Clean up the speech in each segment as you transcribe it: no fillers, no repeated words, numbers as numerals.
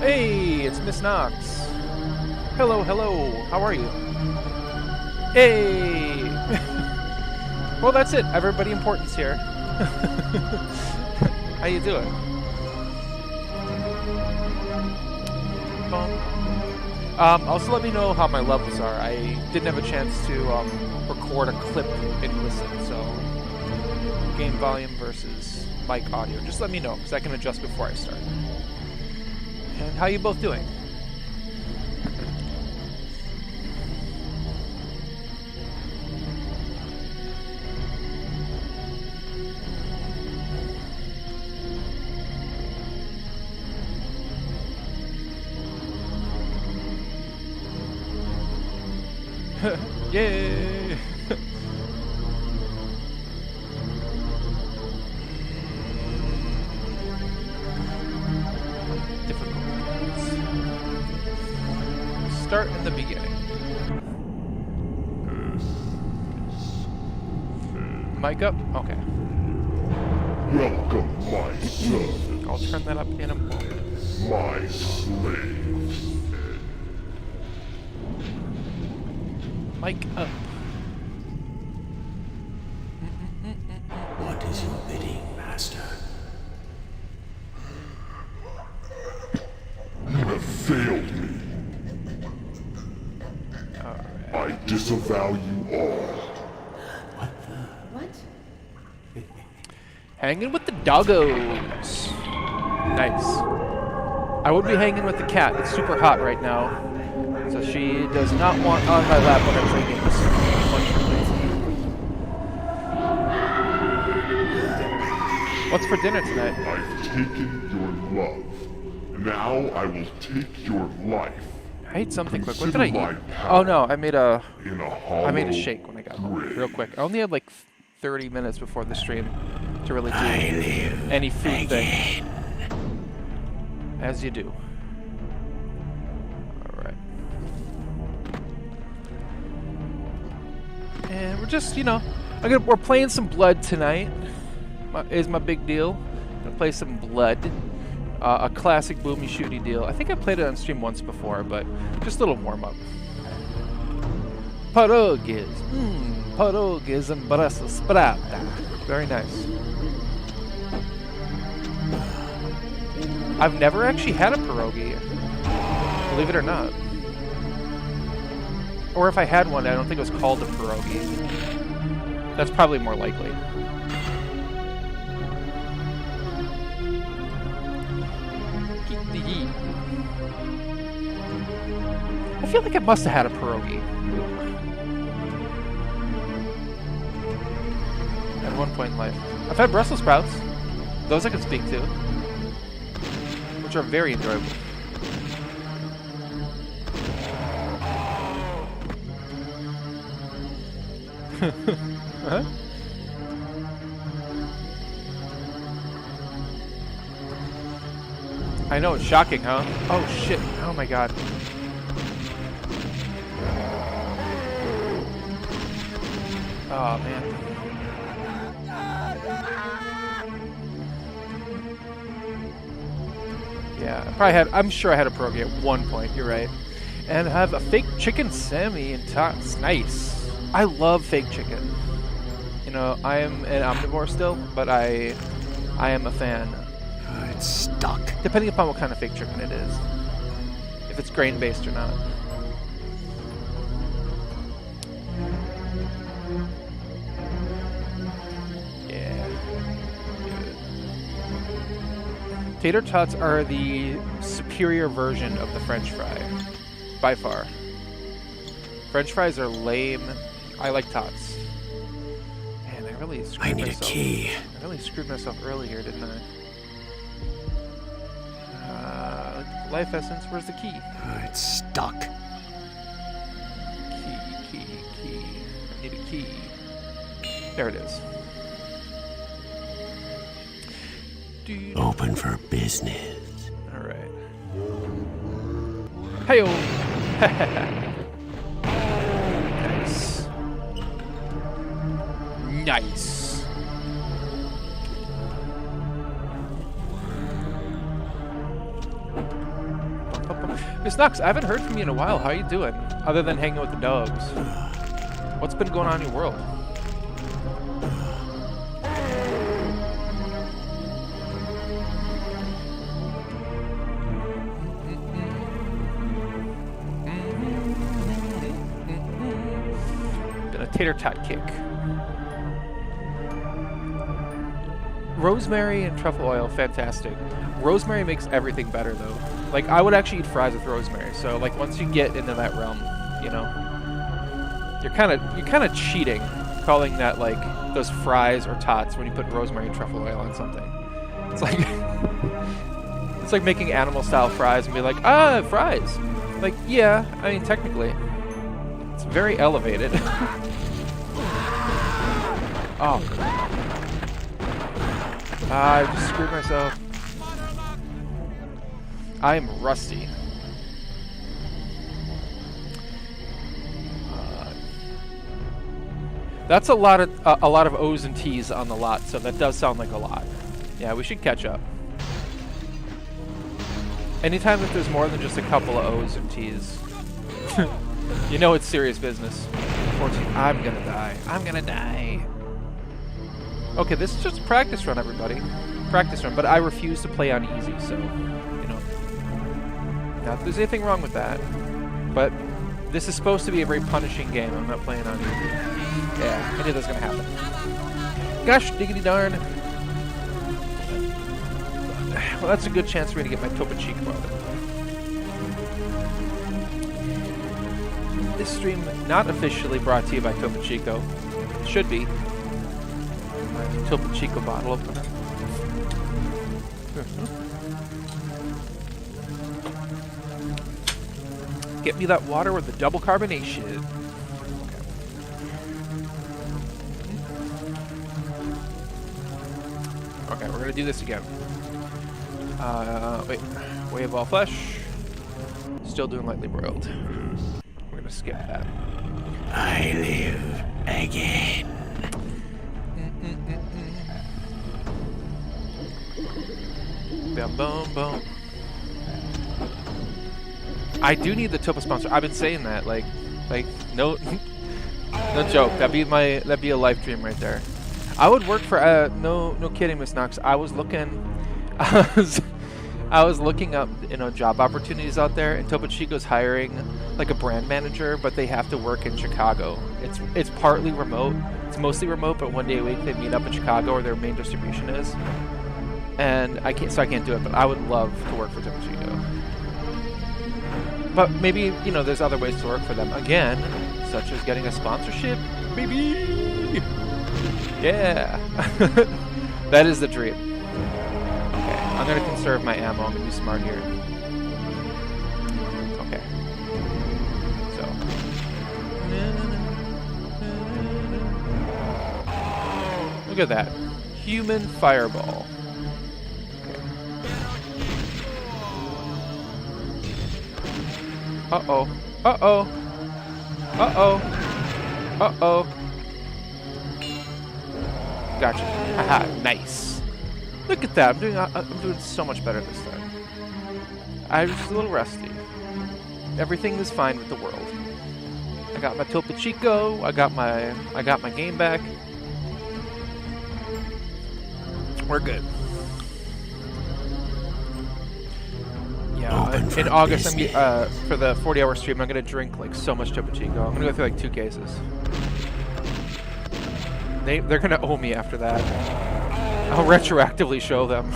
Hey, it's Miss Knox. Hello, hello. How are you? Hey. Well, that's it. Everybody important's here. How you doing? Also, let me know how my levels are. I didn't have a chance to record a clip and listen, so game volume versus mic audio. Just let me know, because I can adjust before I start. And how you both doing? Yay! Start in the beginning. Mic up? Okay. Welcome, my son. I'll turn that up in a moment. My slaves. Mic up. What is your bidding, master? You have failed me. I disavow you all. What? Hanging with the doggos. Nice. I would be hanging with the cat. It's super hot right now. So she does not want on my lap when I play games. What's for dinner tonight? I've taken your love. Now I will take your life. I ate something quick. What did Consider I my eat? power Oh no, I made a hollow shake when I got home. grave. Real quick. I only had like 30 minutes before the stream to really do any food thing. As you do. Alright. And we're just, you know, we're playing some Blood tonight. Is my big deal. Gonna play some Blood. A classic boomy shooty deal. I think I played it on stream once before, but just a little warm-up. Pierogies. Pierogies and brasa sprata. Very nice. I've never actually had a pierogi, believe it or not. Or if I had one, I don't think it was called a pierogi. That's probably more likely. I feel like I must have had a pierogi at one point in life. I've had Brussels sprouts. Those I can speak to, which are very enjoyable. Huh? I know, it's shocking, huh? Oh shit, oh my god. Oh man. Yeah, I'm sure I had a pierogi at one point, you're right. And have a fake chicken Sammy and tots. Nice. I love fake chicken. You know, I am an omnivore still, but I am a fan. It's stuck. Depending upon what kind of fake chicken it is. If it's grain-based or not. Yeah. Good. Tater tots are the superior version of the French fry. By far. French fries are lame. I like tots. Man, I really screwed myself. A key. I really screwed myself early here, didn't I? Life essence, where's the key? It's stuck. Key. I need a key. There it is. Open for business. Alright. Hey-o! Nice. Nice. Miss Knox, I haven't heard from you in a while. How you doing? Other than hanging with the dogs. What's been going on in your world? Gonna tater tot kick. Rosemary and truffle oil, fantastic. Rosemary makes everything better though. Like, I would actually eat fries with rosemary. So like once you get into that realm, you know, you're kind of cheating calling that like those fries or tots when you put rosemary and truffle oil on something. It's like it's like making animal style fries and be like, ah, fries. Like, yeah, I mean technically it's very elevated. Oh. I just screwed myself. I am rusty. That's a lot of O's and T's on the lot, so that does sound like a lot. Yeah, we should catch up. Anytime that there's more than just a couple of O's and T's, you know it's serious business. Unfortunately, I'm gonna die. I'm gonna die. Okay, this is just a practice run, everybody. Practice run, but I refuse to play on easy, so, you know. Not that there's anything wrong with that, but this is supposed to be a very punishing game. I'm not playing on easy. Yeah, I knew that was gonna happen. Gosh, diggity darn. Well, that's a good chance for me to get my Topo Chico out. This stream not officially brought to you by Topo Chico. Should be. My Topo Chico bottle opener. Get me that water with the double carbonation. Okay, we're gonna do this again. Wait. Way of all flesh. Still doing lightly broiled. We're gonna skip that. I live again. Boom, boom, boom. I do need the Topo sponsor. I've been saying that, like, no, no joke. That'd be a live stream right there. I would work for no kidding, Miss Knox. I was looking up, you know, job opportunities out there, and Topo Chico's hiring like a brand manager, but they have to work in Chicago. It's partly remote. It's mostly remote, but one day a week they meet up in Chicago where their main distribution is. And I can't do it, but I would love to work for Topo Chico. But maybe, you know, there's other ways to work for them again, such as getting a sponsorship, baby. Yeah. That is the dream. Okay, I'm gonna conserve my ammo. I'm gonna be smart here. Okay. So. Look at that. Human fireball. Okay. Uh-oh. Uh-oh. Uh-oh. Uh-oh. Gotcha. Haha, nice. Look at that. I'm doing so much better this time. I was just a little rusty. Everything is fine with the world. I got my Topo Chico. I got my game back. We're good. Yeah, in August, for the 40-hour stream, I'm gonna drink like so much Topo Chico. I'm gonna go through like 2 cases. They're gonna owe me after that. I'll retroactively show them.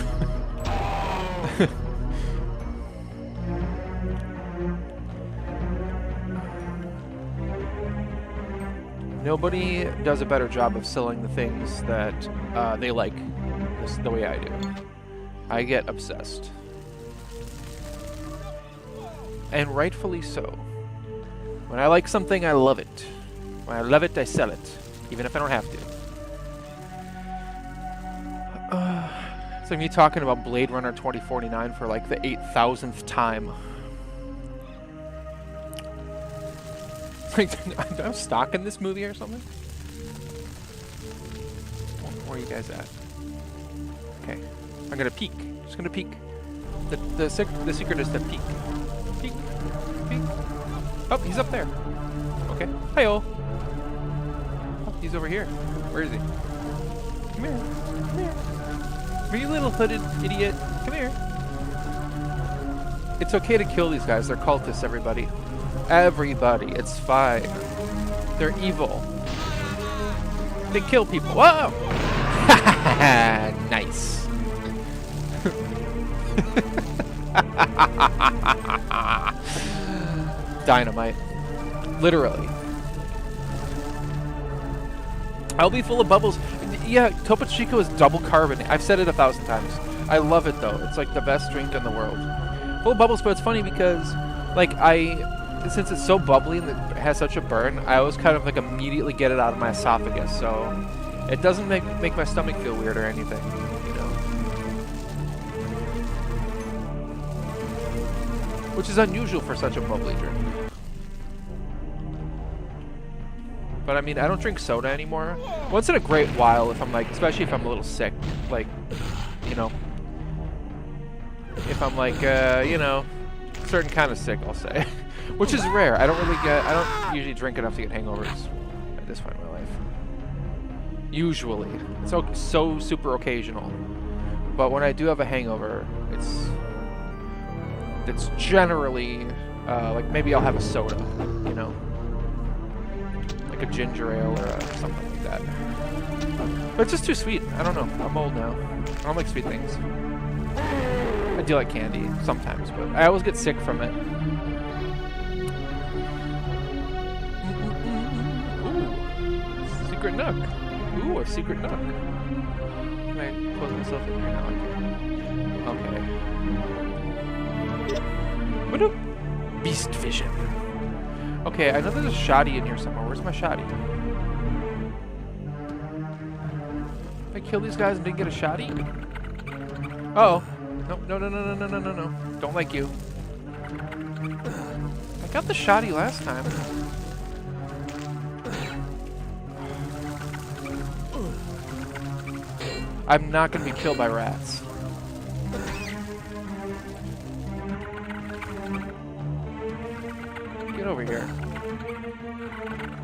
Nobody does a better job of selling the things that they like the way I do. I get obsessed. And rightfully so. When I like something, I love it. When I love it, I sell it. Even if I don't have to. It's like me talking about Blade Runner 2049 for like the 8,000th time. Like, do I have stock in this movie or something? Where are you guys at? Okay. I'm gonna peek. Just gonna peek. The secret is to peek. Peek. Peek. Oh, he's up there. Okay. Hi-oh. Oh, he's over here. Where is he? Come here. Come here. Are you little hooded idiot? Come here. It's okay to kill these guys. They're cultists, everybody. Everybody. It's fine. They're evil. They kill people. Whoa! Nice. Dynamite. Literally. I'll be full of bubbles. Yeah, Topo Chico is double carbonate. I've said it 1,000 times. I love it though. It's like the best drink in the world. Full of bubbles, but it's funny because, like, since it's so bubbly and it has such a burn, I always kind of like immediately get it out of my esophagus, so it doesn't make my stomach feel weird or anything, you know. Which is unusual for such a bubbly drink. But I mean, I don't drink soda anymore. Once in a great while, if I'm like, especially if I'm a little sick, like, you know, if I'm like, you know, certain kind of sick, I'll say, which is rare. I don't usually drink enough to get hangovers at this point in my life. Usually, it's so super occasional. But when I do have a hangover, it's generally like maybe I'll have a soda, you know. A ginger ale or something like that. But it's just too sweet. I don't know. I'm old now. I don't like sweet things. I do like candy sometimes, but I always get sick from it. Ooh. Secret nook. Ooh, a secret nook. Can I close myself in here now? Okay. What-oop. Beast vision. Okay, I know there's a shoddy in here somewhere. Where's my shoddy? Did I kill these guys and didn't get a shoddy? Uh-oh. No. Don't like you. I got the shoddy last time. I'm not going to be killed by rats. Get over here.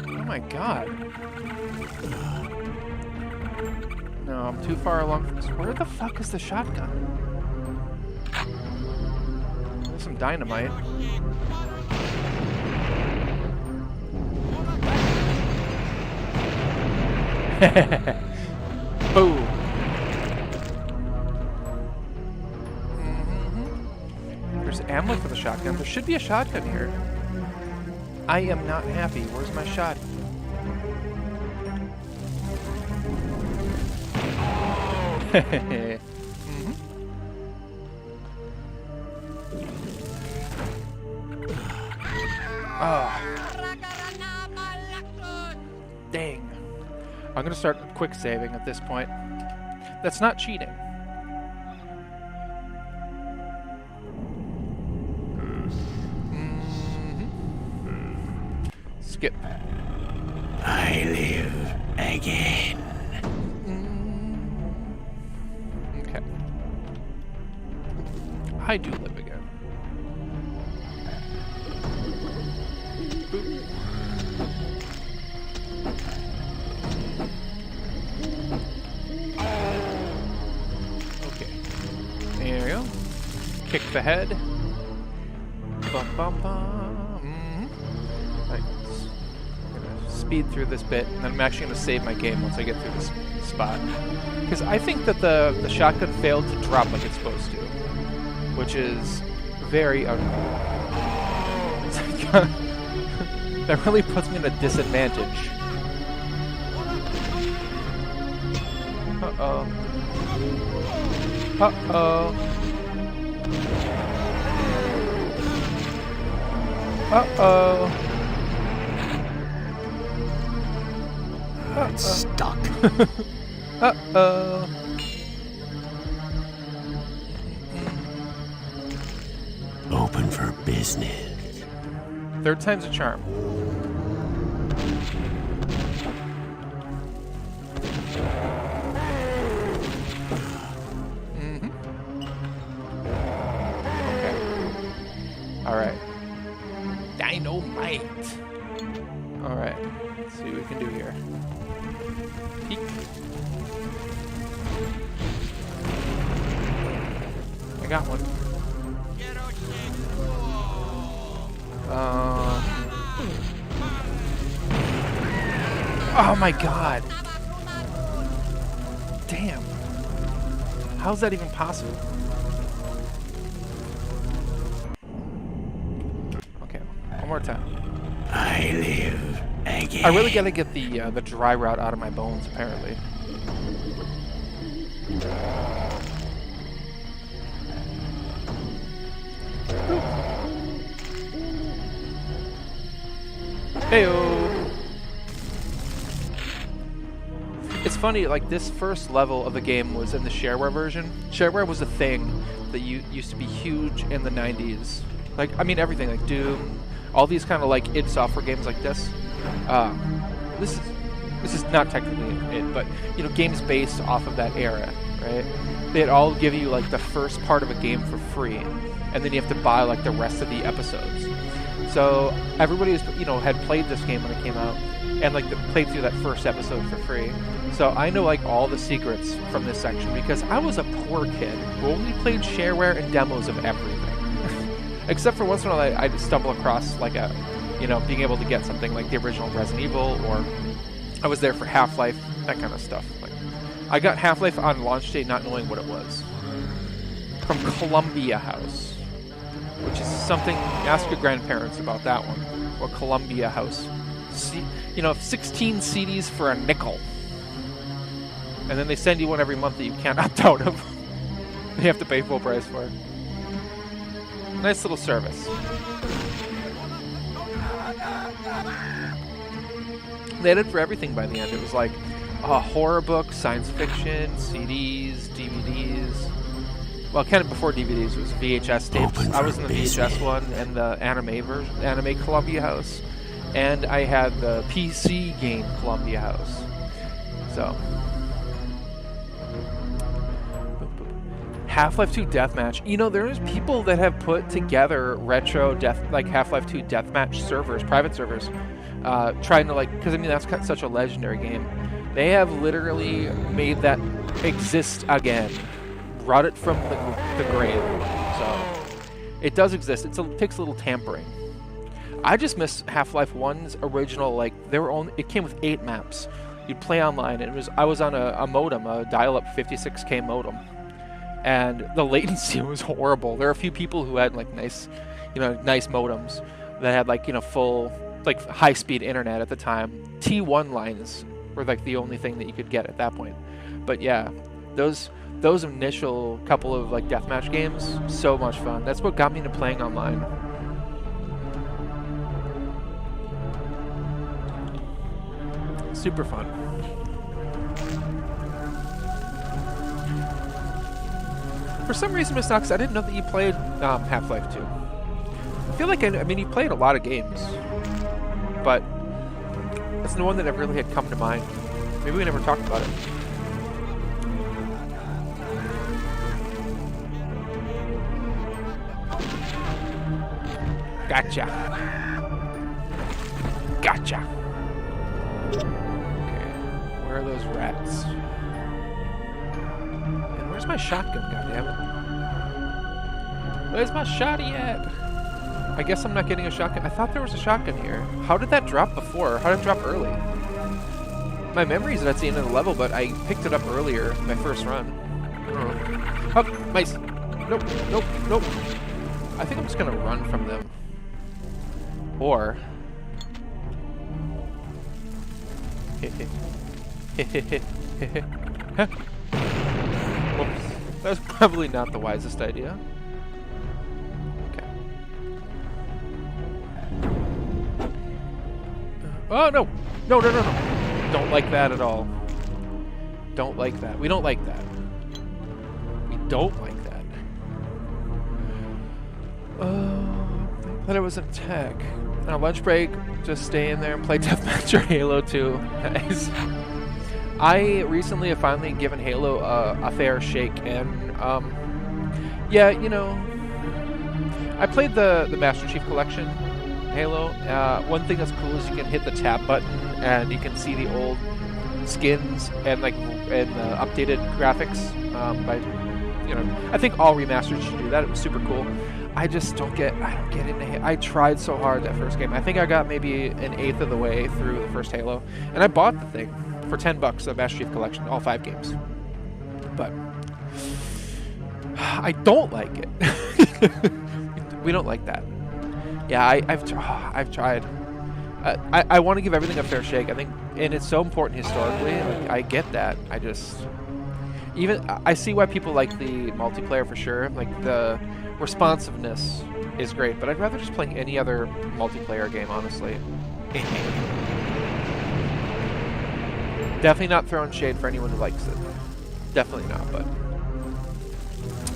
Oh my god. No, I'm too far along from this. Where the fuck is the shotgun? There's some dynamite. Boom. There's ammo for the shotgun. There should be a shotgun here. I am not happy. Where's my shotty? Oh. Dang. I'm gonna start quick saving at this point. That's not cheating. Skip. I live again. Okay. I do live again. Boop. Okay. There we go. Kick the head. Bum bum bum. Speed through this bit, and then I'm actually going to save my game once I get through this spot. Because I think that the shotgun failed to drop like it's supposed to, which is very that really puts me in a disadvantage. Uh-oh. Uh-oh. Uh-oh. It's stuck. Uh-oh. Open for business. Third time's a charm. Okay. Alright. I got one. Oh my god. Damn. How's that even possible? Okay, one more time. I live again. I really gotta get the dry rot out of my bones, apparently. Heyo. It's funny, like this first level of the game was in the shareware version. Shareware was a thing that used to be huge in the 90s. Like, I mean, everything, like Doom, all these kind of like id Software games like this. This is not technically it, but you know, games based off of that era, right? They'd all give you like the first part of a game for free, and then you have to buy like the rest of the episodes. So everybody was, you know, had played this game when it came out, and like played through that first episode for free. So I know like all the secrets from this section because I was a poor kid who only played shareware and demos of everything. Except for once in a while I'd stumble across like a, you know, being able to get something like the original Resident Evil, or I was there for Half-Life, that kind of stuff. Like, I got Half-Life on launch day not knowing what it was. From Columbia House, which is something, ask your grandparents about that one. Or Columbia House. You know, 16 CDs for a nickel. And then they send you one every month that you can't opt out of. You have to pay full price for it. Nice little service. They had it for everything by the end. It was like a horror book, science fiction, CDs, DVDs. Well, kind of before DVDs, it was VHS tapes. I was in the VHS one and the anime Columbia House. And I had the PC game Columbia House. So. Half-Life 2 Deathmatch. You know, there's people that have put together retro Half-Life 2 Deathmatch servers, private servers, trying to like, because I mean that's such a legendary game. They have literally made that exist again, brought it from the grave. So it does exist. It takes a little tampering. I just miss Half-Life 1's original. Like it came with 8 maps. You'd play online, and I was on a modem, a dial-up 56K modem. And the latency was horrible. There are a few people who had like nice modems that had like, you know, full like high-speed internet at the time. T1 lines were like the only thing that you could get at that point. But yeah, those initial couple of like deathmatch games, so much fun. That's what got me into playing online. Super fun. For some reason, Miss Knox, I didn't know that you played Half-Life 2. I feel like, I mean, you played a lot of games, but that's the one that never really had come to mind. Maybe we never talked about it. Gotcha. Gotcha. Okay, where are those rats? Where's my shotgun, goddammit? Where's my shotty at? I guess I'm not getting a shotgun. I thought there was a shotgun here. How did that drop before? How did it drop early? My memory is that it's the end of the level, but I picked it up earlier, my first run. Oh, mice! Nope, nope, nope. I think I'm just gonna run from them. Or... Whoops. That was probably not the wisest idea. Okay. Oh, no! No, no, no, no! Don't like that at all. Don't like that. We don't like that. We don't like that. I thought it was an attack. On a lunch break, just stay in there and play Deathmatch or Halo 2. Nice. I recently have finally given Halo a fair shake, and yeah, you know, I played the Master Chief Collection Halo. One thing that's cool is you can hit the tab button and you can see the old skins and updated graphics by you know, I think all remasters should do that. It was super cool. I don't get into Halo. I tried so hard that first game. I think I got maybe an eighth of the way through the first Halo, and I bought the thing for $10, the Master Chief Collection, all 5 games. But I don't like it. We don't like that. Yeah, I've tried. I want to give everything a fair shake. I think, and it's so important historically. Like, I get that. I see why people like the multiplayer for sure. Like, the responsiveness is great, but I'd rather just play any other multiplayer game, honestly. Definitely not throwing shade for anyone who likes it. Definitely not, but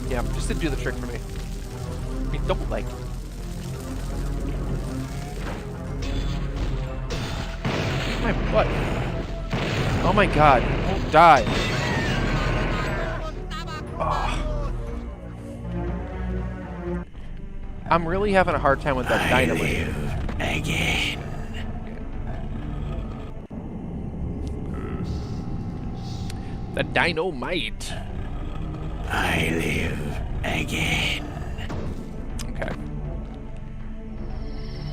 yeah, just didn't do the trick for me. I mean, don't like it. My butt. Oh my god, don't die. Oh. I'm really having a hard time with that dynamite. Live again. The dynamite. I live again. Okay.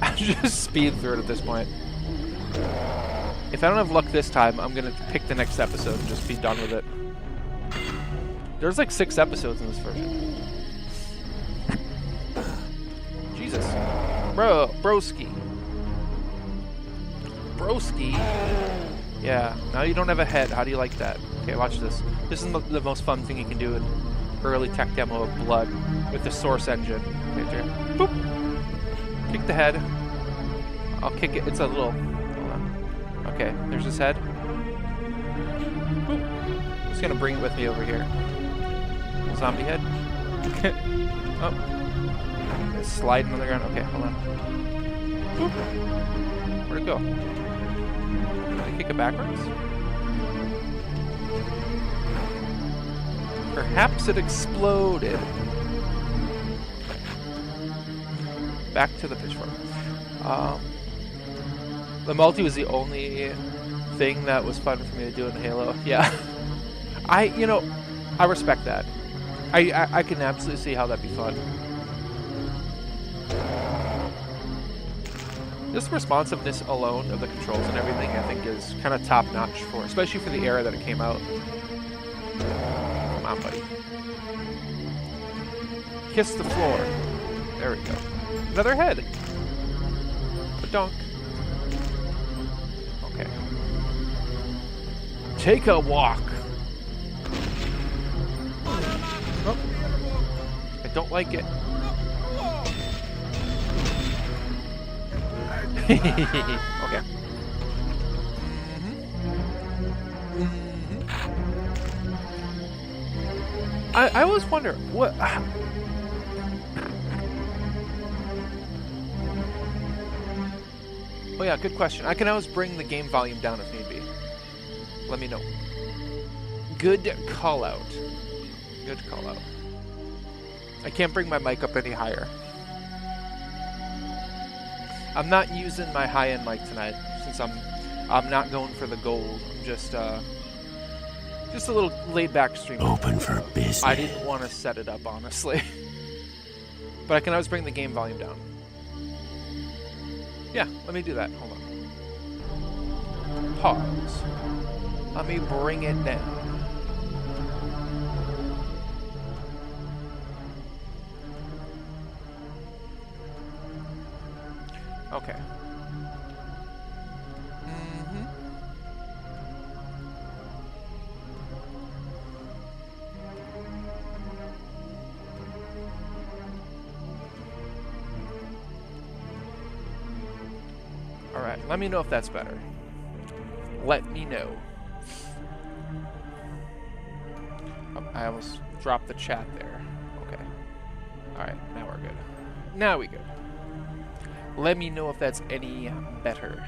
I'll just speed through it at this point. If I don't have luck this time, I'm gonna pick the next episode and just be done with it. There's like 6 episodes in this version. Jesus. Broski. Yeah, now you don't have a head. How do you like that? Okay, watch this. This is the most fun thing you can do in early tech demo of Blood with the Source engine. Okay, boop. Kick the head. I'll kick it. It's a little... Hold on. Okay, there's his head. Boop. I'm just gonna bring it with me over here. Zombie head. Oh. It's sliding on the ground. Okay, hold on. Boop. Where'd it go? Did I kick it backwards? Perhaps it exploded. Back to the pitchfork. The multi was the only thing that was fun for me to do in Halo. Yeah. I respect that. I can absolutely see how that'd be fun. Just responsiveness alone of the controls and everything, I think, is kind of top notch for, especially for the era that it came out. Come on, buddy. Kiss the floor. There we go. Another head. Badonk. Okay. Take a walk. Oh. I don't like it. Okay. I always wonder what. Oh yeah, good question. I can always bring the game volume down if need be. Let me know. Good call out. Good call out. I can't bring my mic up any higher. I'm not using my high-end mic tonight since I'm not going for the gold. I'm just a little laid-back stream. Open for business. I didn't want to set it up, honestly. But I can always bring the game volume down. Yeah, let me do that. Hold on. Pause. Let me bring it down. Okay. All right, let me know if that's better. Let me know. Oh, I almost dropped the chat there. Okay. All right, now we're good. Now we good. Let me know if that's any better.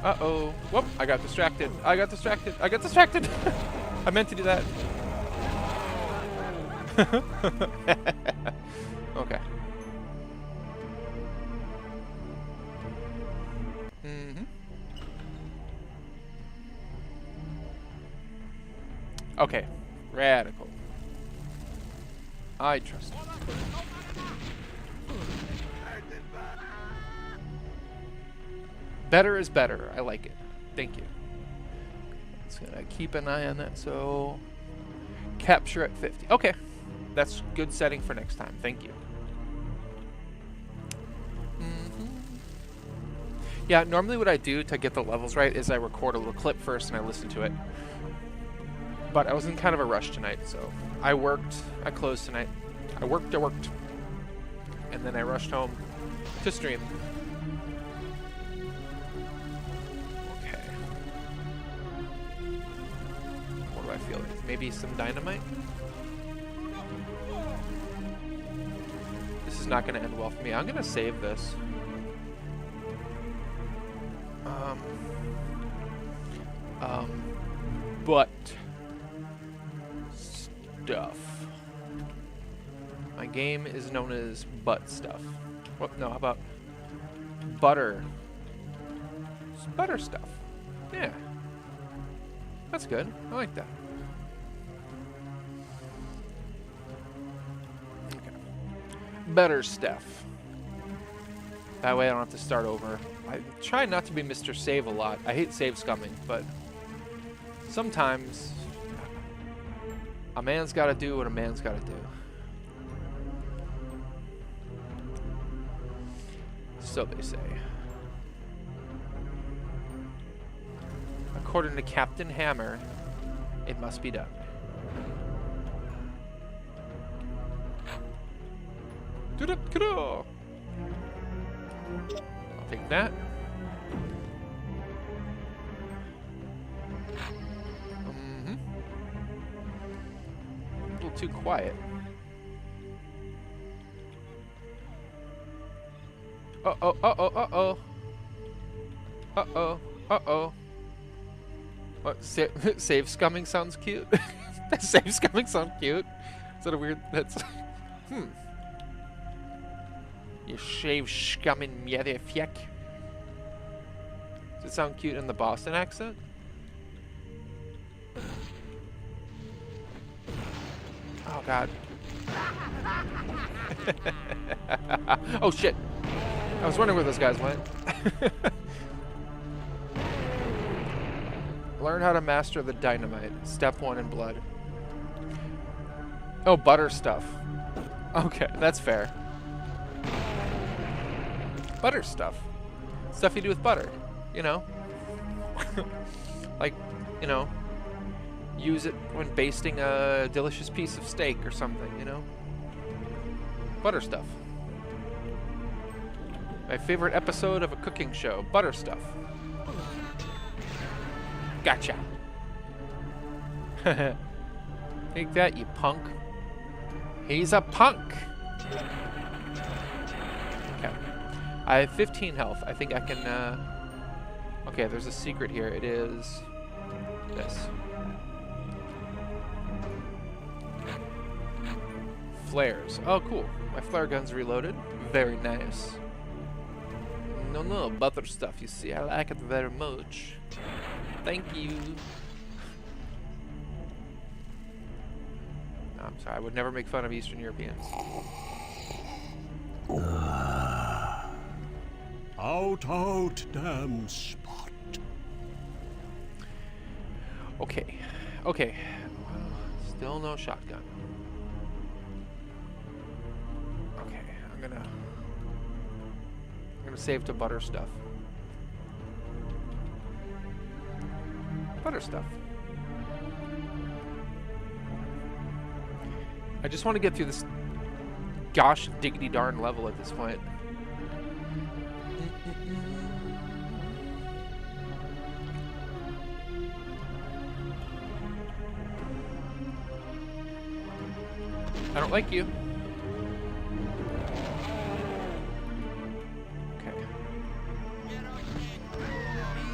Uh-oh. Whoop, I got distracted. I got distracted. I meant to do that. Okay. Okay. Radical. I trust you. Better is better. I like it. Thank you. Just gonna keep an eye on that. So, capture at 50. Okay. That's good setting for next time. Thank you. Yeah, normally what I do to get the levels right is I record a little clip first and I listen to it. But I was in kind of a rush tonight, so I closed tonight. I worked. And then I rushed home to stream. Okay. What do I feel like? Maybe some dynamite? This is not going to end well for me. I'm going to save this. But stuff. My game is known as butt stuff. What? No, how about butter? It's butter stuff. Yeah. That's good. I like that. Okay. Better stuff. That way I don't have to start over. I try not to be Mr. Save a lot. I hate save scumming, but sometimes a man's got to do what a man's got to do. So they say. According to Captain Hammer, it must be done. I'll take that. A little too quiet. Uh-oh, uh-oh, uh-oh. Uh-oh, uh-oh. What, save scumming sounds cute? Save scumming sounds cute? Is that a weird, that's, You shave scumming motherfuck. Does it sound cute in the Boston accent? Oh, God. Oh, shit. I was wondering where those guys went. Learn how to master the dynamite. Step 1 in blood. Oh, butter stuff. Okay, that's fair. Butter stuff. Stuff you do with butter, you know? Like, you know, use it when basting a delicious piece of steak or something, you know? Butter stuff. My favorite episode of a cooking show, butter stuff. Gotcha. Take that, you punk. He's a punk. Okay. I have 15 health. I think I can, okay, there's a secret here. It is this. Flares. Oh, cool. My flare gun's reloaded. Very nice. No, butter stuff, you see. I like it very much. Thank you. No, I'm sorry. I would never make fun of Eastern Europeans. Out, damn spot. Okay. Still no shotgun. Okay, I'm gonna save to butter stuff. Butter stuff. I just want to get through this gosh diggity darn level at this point. I don't like you. Okay.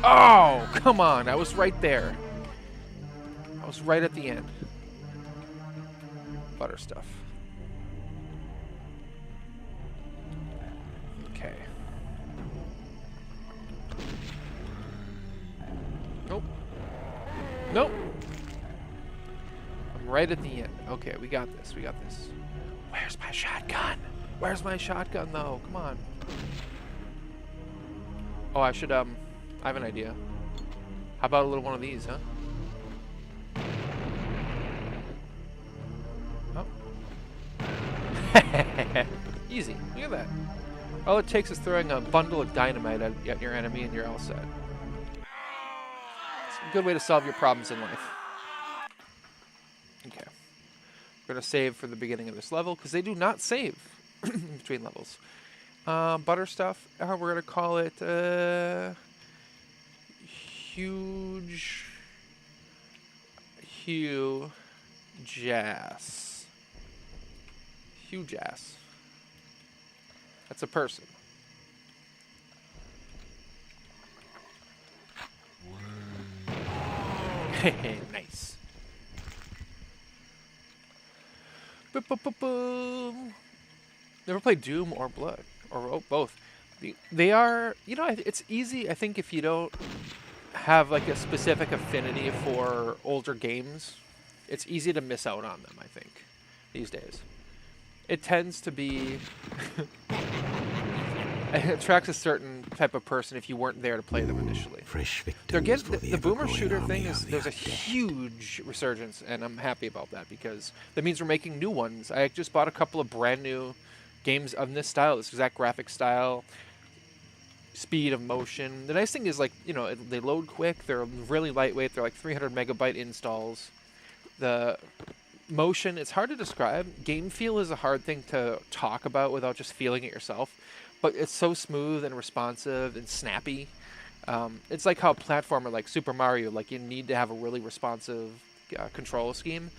Oh, come on. I was right there. I was right at the end. Butter stuff. Okay. Nope. Nope. right at the end. Okay, we got this. We got this. Where's my shotgun? Where's my shotgun, though? Come on. Oh, I should, I have an idea. How about a little one of these, huh? Oh. Easy. Look at that. All it takes is throwing a bundle of dynamite at your enemy and you're all set. It's a good way to solve your problems in life. Okay. We're going to save for the beginning of this level because they do not save between levels. Butter stuff. We're going to call it huge ass. Huge ass. That's a person. Nice. Boom. Never played Doom or Blood, or both. They are, you know, it's easy, I think, if you don't have like a specific affinity for older games, it's easy to miss out on them, I think, these days. It tends to be... it attracts a certain type of person if you weren't there to play them initially. Fresh They're victims getting, the boomer shooter thing is, there's a huge resurgence, and I'm happy about that because that means we're making new ones. I just bought a couple of brand new games of this style, this exact graphic style, speed of motion. The nice thing is, like, you know, they load quick, they're really lightweight, they're like 300 megabyte installs. The motion, it's hard to describe. Game feel is a hard thing to talk about without just feeling it yourself, but it's so smooth and responsive and snappy. It's like how a platformer like Super Mario, like you need to have a really responsive control scheme.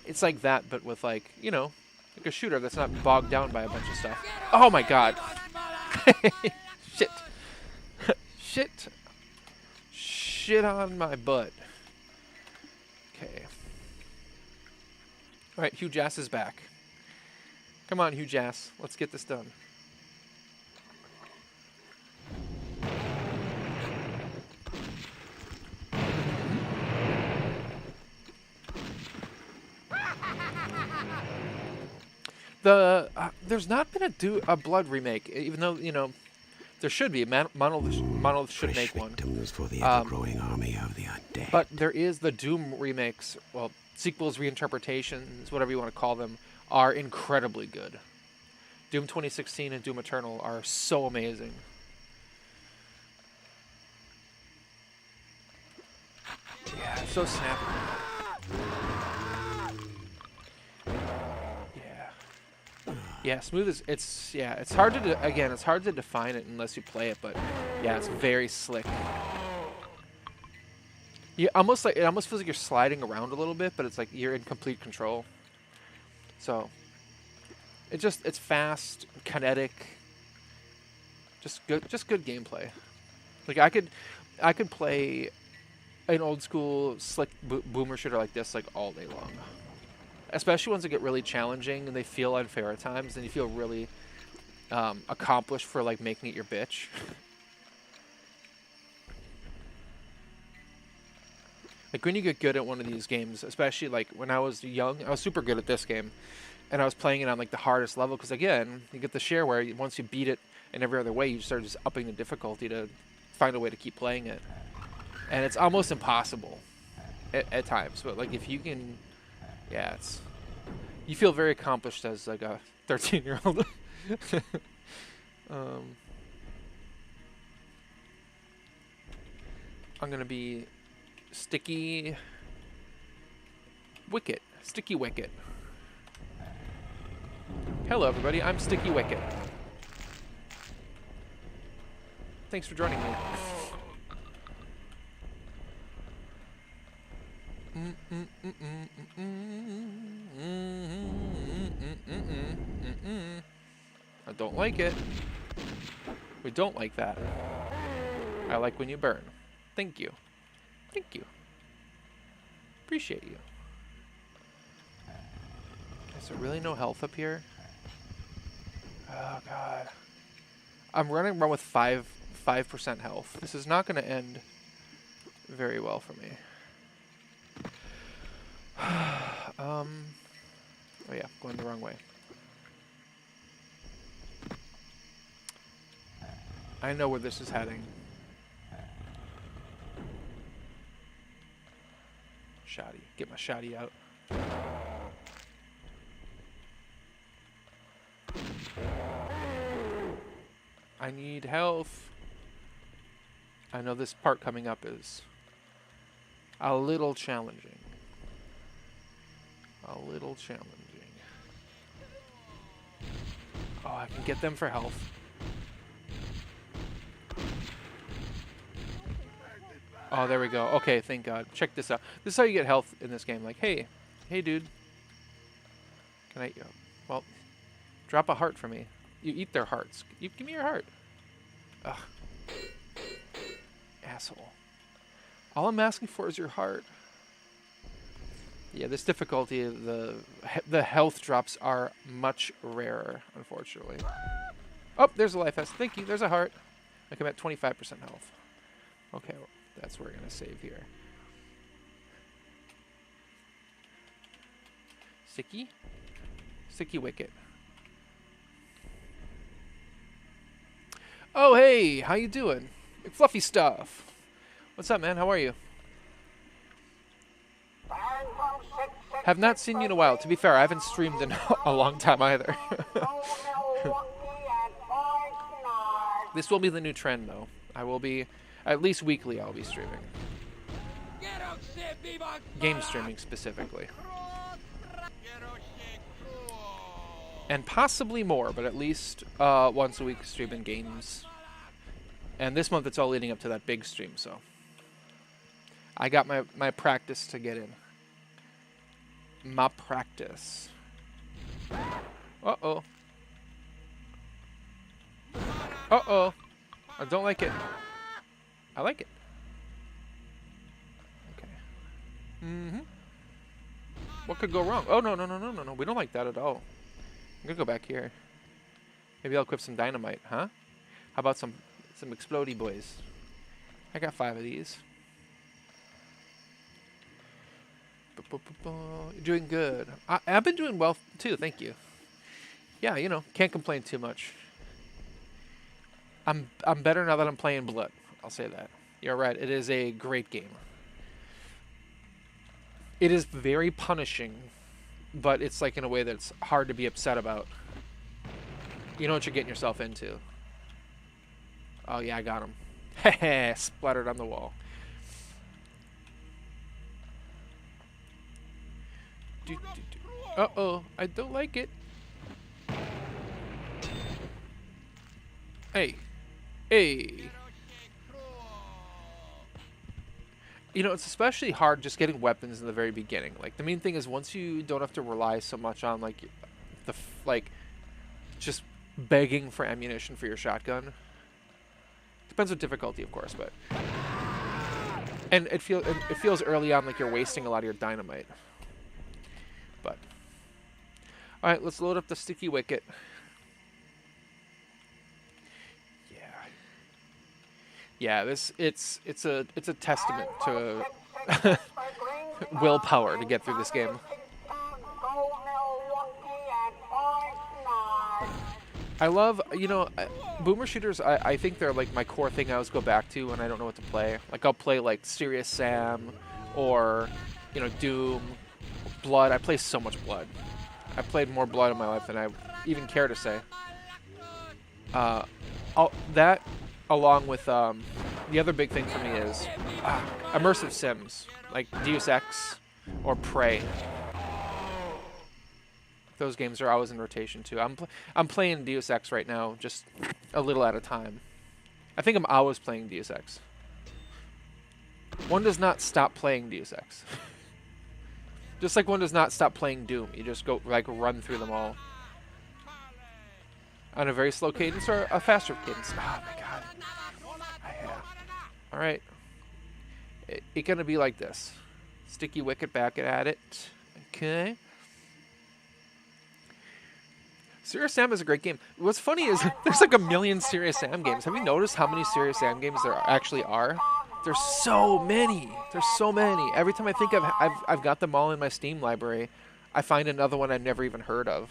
It's like that, but with, like, you know, like a shooter that's not bogged down by a bunch of stuff. Oh my god. Shit. Shit on my butt. Okay. Alright, Huge Ass is back. Come on, Huge Ass. Let's get this done. There's not been a Blood remake, even though, you know, there should be. Monolith should make one. For the ever-growing army of the undead. But there is the Doom remakes, well, sequels, reinterpretations, whatever you want to call them, are incredibly good. Doom 2016 and Doom Eternal are so amazing. Yeah, so snappy. Yeah, smooth is, it's hard to, again, it's hard to define it unless you play it, but yeah, it's very slick. It almost feels like you're sliding around a little bit, but it's like you're in complete control. So, it's fast, kinetic, just good gameplay. Like I could play an old school slick boomer shooter like this like all day long. Especially ones that get really challenging and they feel unfair at times, and you feel really accomplished for like making it your bitch. Like when you get good at one of these games, especially like when I was young, I was super good at this game, and I was playing it on like the hardest level because again, you get the share where once you beat it in every other way, you start just upping the difficulty to find a way to keep playing it, and it's almost impossible at times. But like if you can. Yeah, you feel very accomplished as like a 13-year-old. I'm gonna be Sticky Wicket. Sticky Wicket. Hello, everybody. I'm Sticky Wicket. Thanks for joining me. I don't like it. We don't like that. I like when you burn. Thank you. Thank you. Appreciate you. Is there really no health up here? Oh god. I'm running around with 5% health. This is not going to end very well for me. Oh yeah, going the wrong way. I know where this is heading. Shoddy. Get my shoddy out. I need health. I know this part coming up is a little challenging. A little challenging. Oh, I can get them for health. Oh, there we go. Okay, thank God. Check this out. This is how you get health in this game. Like, hey, dude. Can I, well, drop a heart for me. You eat their hearts. Give me your heart. Ugh. Asshole. All I'm asking for is your heart. Yeah, this difficulty, the health drops are much rarer, unfortunately. Oh, there's a life vest. Thank you. There's a heart. Like I'm at 25% health. Okay, well, that's where we're gonna save here. Sticky wicket. Oh, hey, how you doing? Big fluffy stuff. What's up, man? How are you? Have not seen you in a while. To be fair, I haven't streamed in a long time either. This will be the new trend, though. I will be, at least weekly, I'll be streaming. Game streaming, specifically. And possibly more, but at least once a week streaming games. And this month it's all leading up to that big stream, so I got my practice to get in. My practice. Uh-oh. Uh-oh. I don't like it. I like it. Okay. Mm-hmm. What could go wrong? Oh, no. We don't like that at all. I'm gonna go back here. Maybe I'll equip some dynamite, huh? How about some explodey boys? I got 5 of these. You're doing good. I've been doing well too, thank you. Yeah, you know, can't complain too much. I'm better now that I'm playing Blood. I'll say that. You're right. It is a great game. It is very punishing, but it's like in a way that's hard to be upset about. You know what you're getting yourself into. Oh yeah, I got him. Heh, splattered on the wall. Uh-oh, I don't like it. Hey. You know, it's especially hard just getting weapons in the very beginning. Like, the main thing is once you don't have to rely so much on, like, just begging for ammunition for your shotgun. Depends on difficulty, of course, but... And it feels early on like you're wasting a lot of your dynamite. But... Alright, let's load up the sticky wicket. Yeah, it's a testament to willpower to get through this game. I love, you know, boomer shooters, I think they're like my core thing I always go back to when I don't know what to play. Like I'll play like Serious Sam or, you know, Doom, Blood. I play so much Blood. I played more Blood in my life than I even care to say. That along with the other big thing for me is immersive sims like Deus Ex or Prey. Those games are always in rotation too. I'm playing Deus Ex right now, just a little at a time. I think I'm always playing Deus Ex. One does not stop playing Deus Ex. Just like one does not stop playing Doom. You just go like run through them all on a very slow cadence or a faster cadence. Oh my god. All right. It's gonna be like this. Sticky wicket back at it. Okay. Serious Sam is a great game. What's funny is there's like a million Serious Sam games. Have you noticed how many Serious Sam games there actually are? There's so many. There's so many. Every time I think I've got them all in my Steam library, I find another one I'd never even heard of.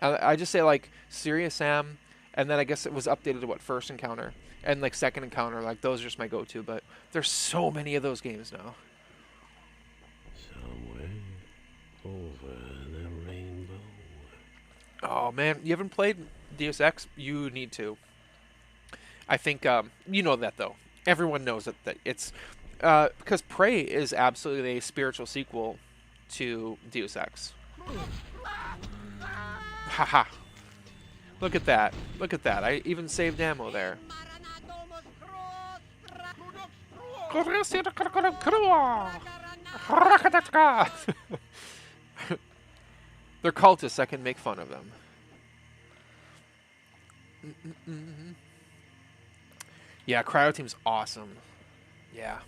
I just say like Serious Sam, and then I guess it was updated to what, First Encounter, and like Second Encounter. Like those are just my go-to. But there's so many of those games now. Somewhere over the rainbow. Oh man, you haven't played Deus Ex? You need to. I think you know that though. Everyone knows that it's because Prey is absolutely a spiritual sequel to Deus Ex. Haha. Look at that. Look at that. I even saved ammo there. They're cultists. I can make fun of them. Yeah, Cryo Team's awesome. Yeah.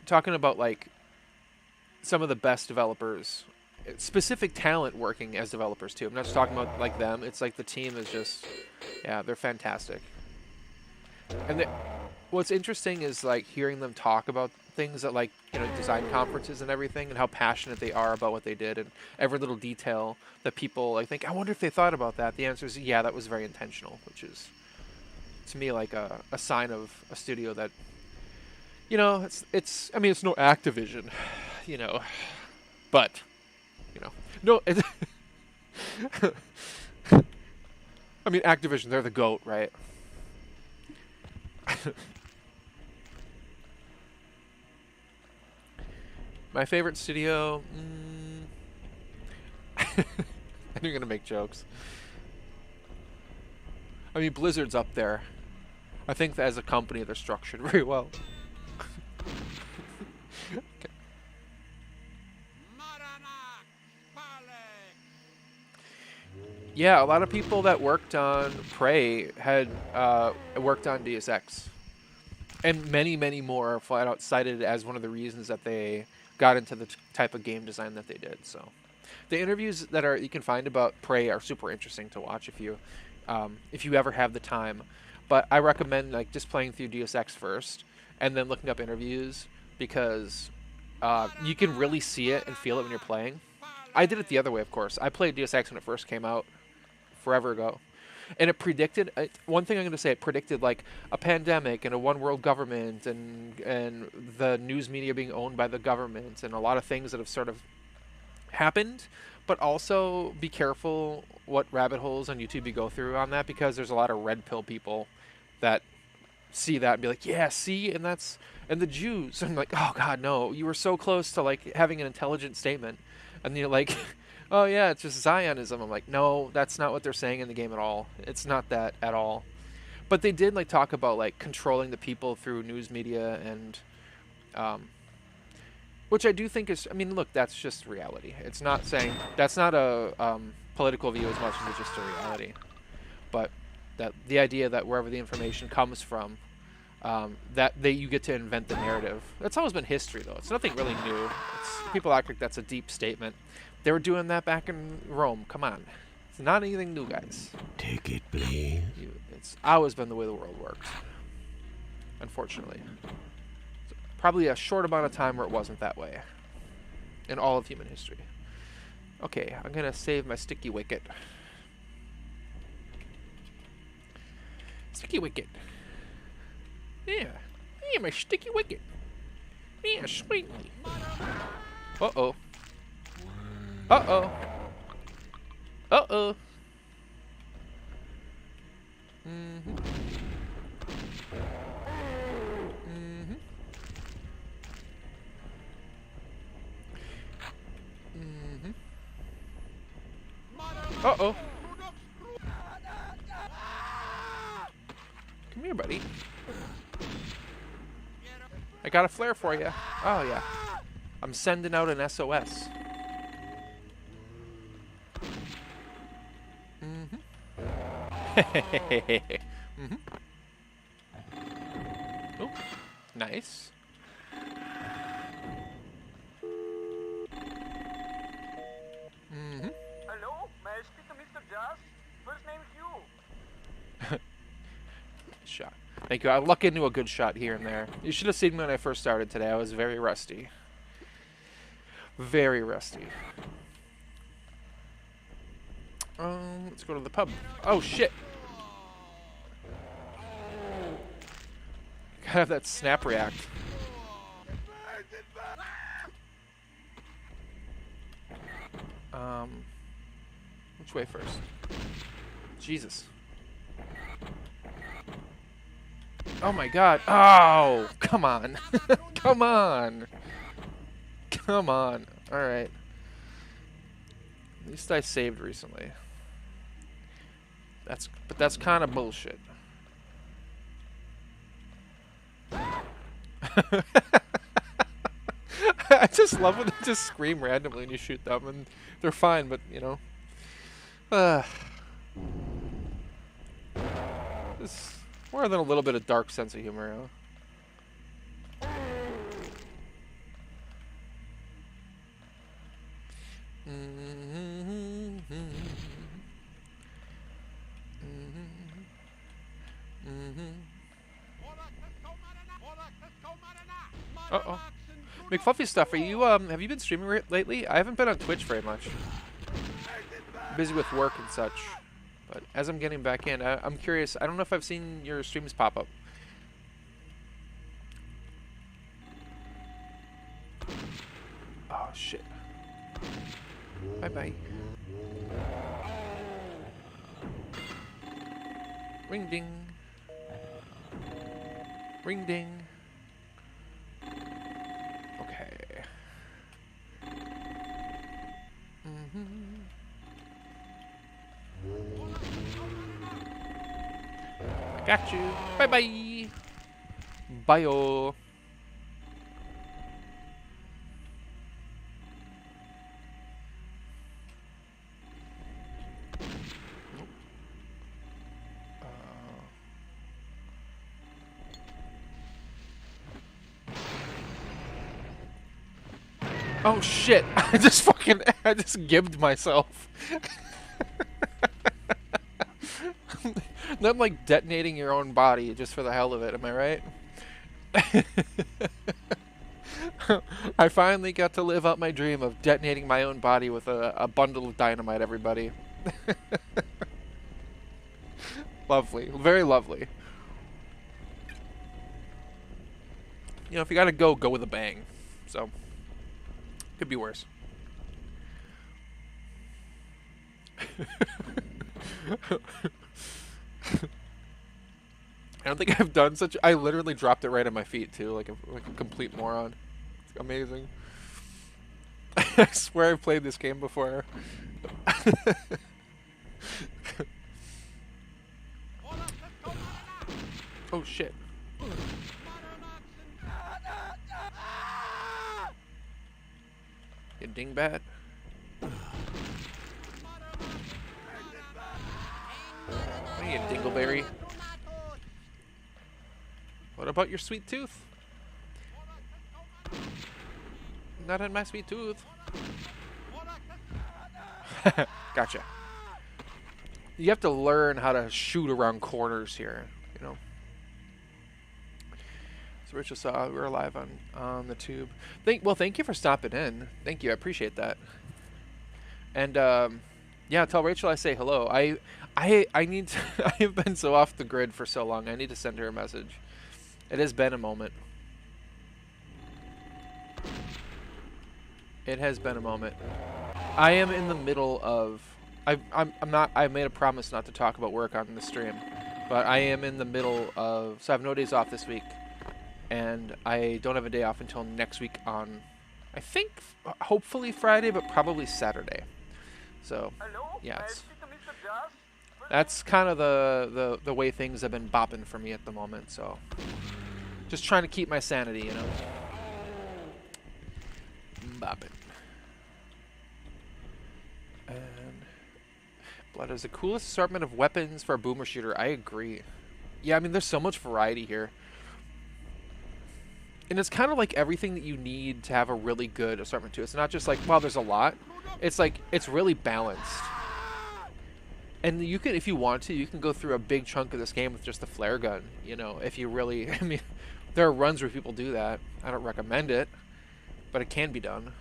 Talking about like some of the best developers, specific talent working as developers too. I'm not just talking about like them. It's like the team is just, yeah, they're fantastic. And what's interesting is like hearing them talk about things at like, you know, design conferences and everything, and how passionate they are about what they did, and every little detail that people like think, I wonder if they thought about that. The answer is yeah, that was very intentional, which is to me like a sign of a studio that, you know, it's I mean, it's no Activision, you know, but you know, no, it's I mean, Activision, they're the GOAT, right? My favorite studio, I'm gonna make jokes. I mean, Blizzard's up there. I think that as a company, they're structured very well. Okay. Yeah, a lot of people that worked on Prey had worked on Deus Ex. And many, many more flat out cited it as one of the reasons that they got into the type of game design that they did. So the interviews that you can find about Prey are super interesting to watch if you ever have the time. But I recommend like just playing through Deus Ex first and then looking up interviews, because you can really see it and feel it when you're playing. I did it the other way, of course. I played Deus Ex when it first came out forever ago. And it predicted, one thing I'm going to say, it predicted like a pandemic and a one world government and the news media being owned by the government and a lot of things that have sort of happened. But also be careful what rabbit holes on YouTube you go through on that, because there's a lot of red pill people that see that and be like, yeah, see, and the Jews. And I'm like, oh God, no, you were so close to like having an intelligent statement. And you're like, oh yeah, it's just Zionism. I'm like, no, that's not what they're saying in the game at all. It's not that at all. But they did like talk about like controlling the people through news media, and which I do think is, I mean, look, that's just reality. It's not saying, that's not a political view as much as it's just a reality. But that the idea that wherever the information comes from, you get to invent the narrative. That's always been history, though. It's nothing really new. People act like that's a deep statement. They were doing that back in Rome. Come on. It's not anything new, guys. Take it, please. It's always been the way the world worked. Unfortunately. Probably a short amount of time where it wasn't that way. In all of human history. Okay, I'm going to save my sticky wicket. Sticky wicket. Yeah. Yeah, my sticky wicket. Yeah, sweetly. Uh-oh. Uh-oh. Uh-oh. Mm-hmm. Mm-hmm. Mm-hmm. Uh-oh. Come here, buddy. I got a flare for you. Oh, yeah. I'm sending out an SOS. Mm-hmm. Mm-hmm. Oh, nice. Mm-hmm. Hello, may I speak to Mr. Jazz? First name Hugh. Shot. Thank you. I luck into a good shot here and there. You should have seen me when I first started today. I was very rusty. Very rusty. Let's go to the pub. Oh shit! Gotta have that snap react. Which way first? Jesus. Oh my god. Oh, come on. Come on. Come on. Alright. At least I saved recently. But that's kind of bullshit. I just love when they just scream randomly when you shoot them, and they're fine, but, you know. It's more than a little bit of dark sense of humor, huh? Uh-oh. McFluffy stuff, are you, have you been streaming lately? I haven't been on Twitch very much. I'm busy with work and such. But as I'm getting back in, I'm curious. I don't know if I've seen your streams pop up. Oh, shit. Bye-bye. Ring ding. Ring ding. Okay. I got you. Bye-bye. Bye-o. Oh shit! I just gibbed myself. Not like detonating your own body just for the hell of it, am I right? I finally got to live out my dream of detonating my own body with a bundle of dynamite, everybody. Lovely. Very lovely. You know, if you gotta go with a bang. So, could be worse. I don't think I've done such. I literally dropped it right at my feet too, like a complete moron. It's amazing. I swear I've played this game before. Oh shit. You dingbat. What are you, dingleberry? What about your sweet tooth? Not in my sweet tooth. Gotcha. You have to learn how to shoot around corners here, you know. So Rachel saw we were live on the tube. Thank you for stopping in. Thank you, I appreciate that. And yeah, tell Rachel I say hello. I need to I have been so off the grid for so long. I need to send her a message. It has been a moment. It has been a moment. I am in the middle of I made a promise not to talk about work on the stream, but I am in the middle of, so I have no days off this week, and I don't have a day off until next week on, I think, hopefully Friday, but probably Saturday. So, yeah, that's kind of the way things have been bopping for me at the moment, so just trying to keep my sanity, you know. Bopping. And Blood is the coolest assortment of weapons for a boomer shooter. I agree. Yeah, I mean, there's so much variety here. And it's kind of like everything that you need to have a really good assortment to. It's not just like, well, there's a lot. It's like, it's really balanced. And you can, if you want to, you can go through a big chunk of this game with just a flare gun. You know, if you really, I mean, there are runs where people do that. I don't recommend it, but it can be done.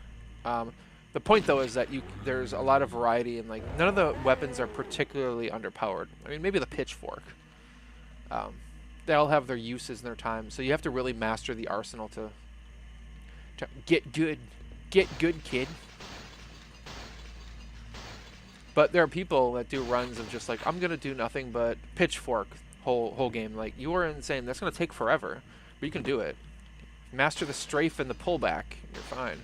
The point though is that there's a lot of variety, and like none of the weapons are particularly underpowered. I mean, maybe the pitchfork. They all have their uses and their time, so you have to really master the arsenal to get good. Get good, kid. But there are people that do runs of just like, I'm gonna do nothing but pitchfork whole game. Like, you are insane. That's gonna take forever, but you can do it. Master the strafe and the pullback. You're fine.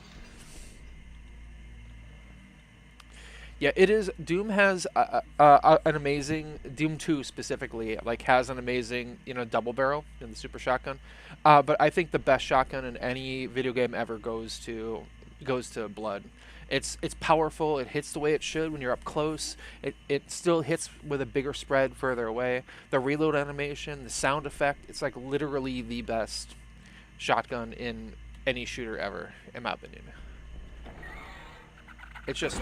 Yeah, it is. Doom has an amazing, Doom 2 specifically, like has an amazing, double barrel in the super shotgun. But I think the best shotgun in any video game ever goes to Blood. It's powerful. It hits the way it should when you're up close. It still hits with a bigger spread further away. The reload animation, the sound effect, it's like literally the best shotgun in any shooter ever, in my opinion. It's just,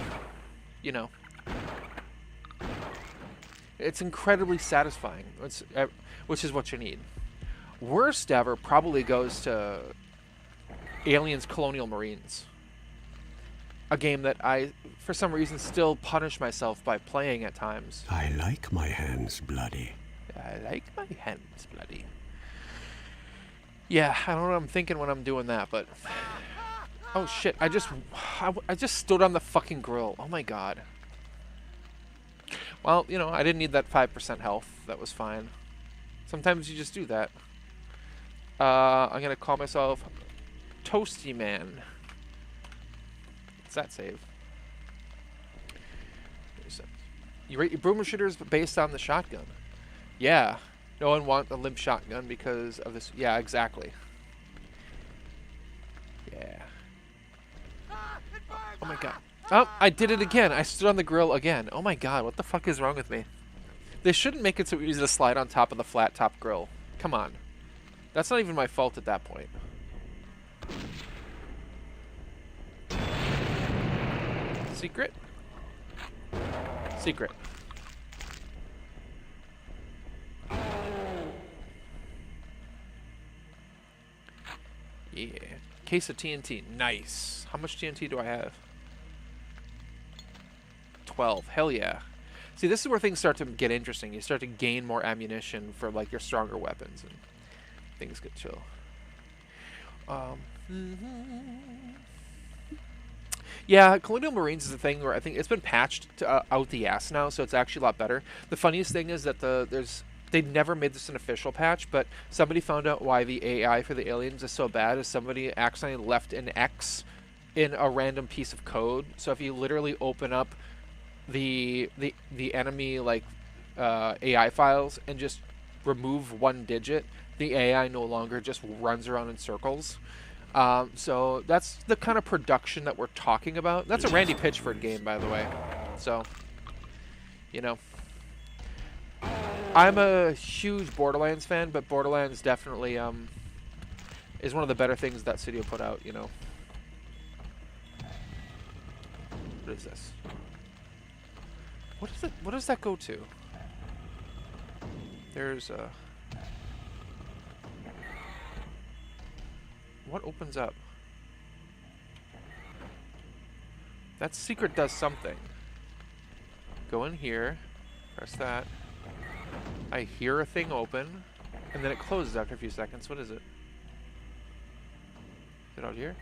it's incredibly satisfying, which is what you need. Worst ever probably goes to Aliens Colonial Marines. A game that I, for some reason, still punish myself by playing at times. I like my hands bloody. I like my hands bloody. Yeah, I don't know what I'm thinking when I'm doing that, but... Oh shit, I just stood on the fucking grill. Oh my god. Well, I didn't need that 5% health. That was fine. Sometimes you just do that. I'm gonna call myself Toasty Man. What's that save? You rate your boomer shooters based on the shotgun. Yeah. No one wants a limp shotgun because of this. Yeah, exactly. Yeah. Oh my god. Oh, I did it again. I stood on the grill again. Oh my god, what the fuck is wrong with me? They shouldn't make it so easy to slide on top of the flat top grill. Come on. That's not even my fault at that point. Secret? Secret. Yeah. Case of TNT. Nice. How much TNT do I have? 12. Hell yeah. See, this is where things start to get interesting. You start to gain more ammunition for, like, your stronger weapons, and things get chill. Yeah, Colonial Marines is a thing where I think it's been patched to, out the ass now, so it's actually a lot better. The funniest thing is that they never made this an official patch, but somebody found out why the AI for the aliens is so bad is somebody accidentally left an X in a random piece of code. So if you literally open up the enemy AI files and just remove one digit, the AI no longer just runs around in circles. So that's the kind of production that we're talking about. That's a Randy Pitchford game, by the way. So, I'm a huge Borderlands fan, but Borderlands definitely is one of the better things that studio put out, What is this? What is it? What does that go to? There's a... What opens up? That secret does something. Go in here. Press that. I hear a thing open. And then it closes after a few seconds. What is it? Is it out here?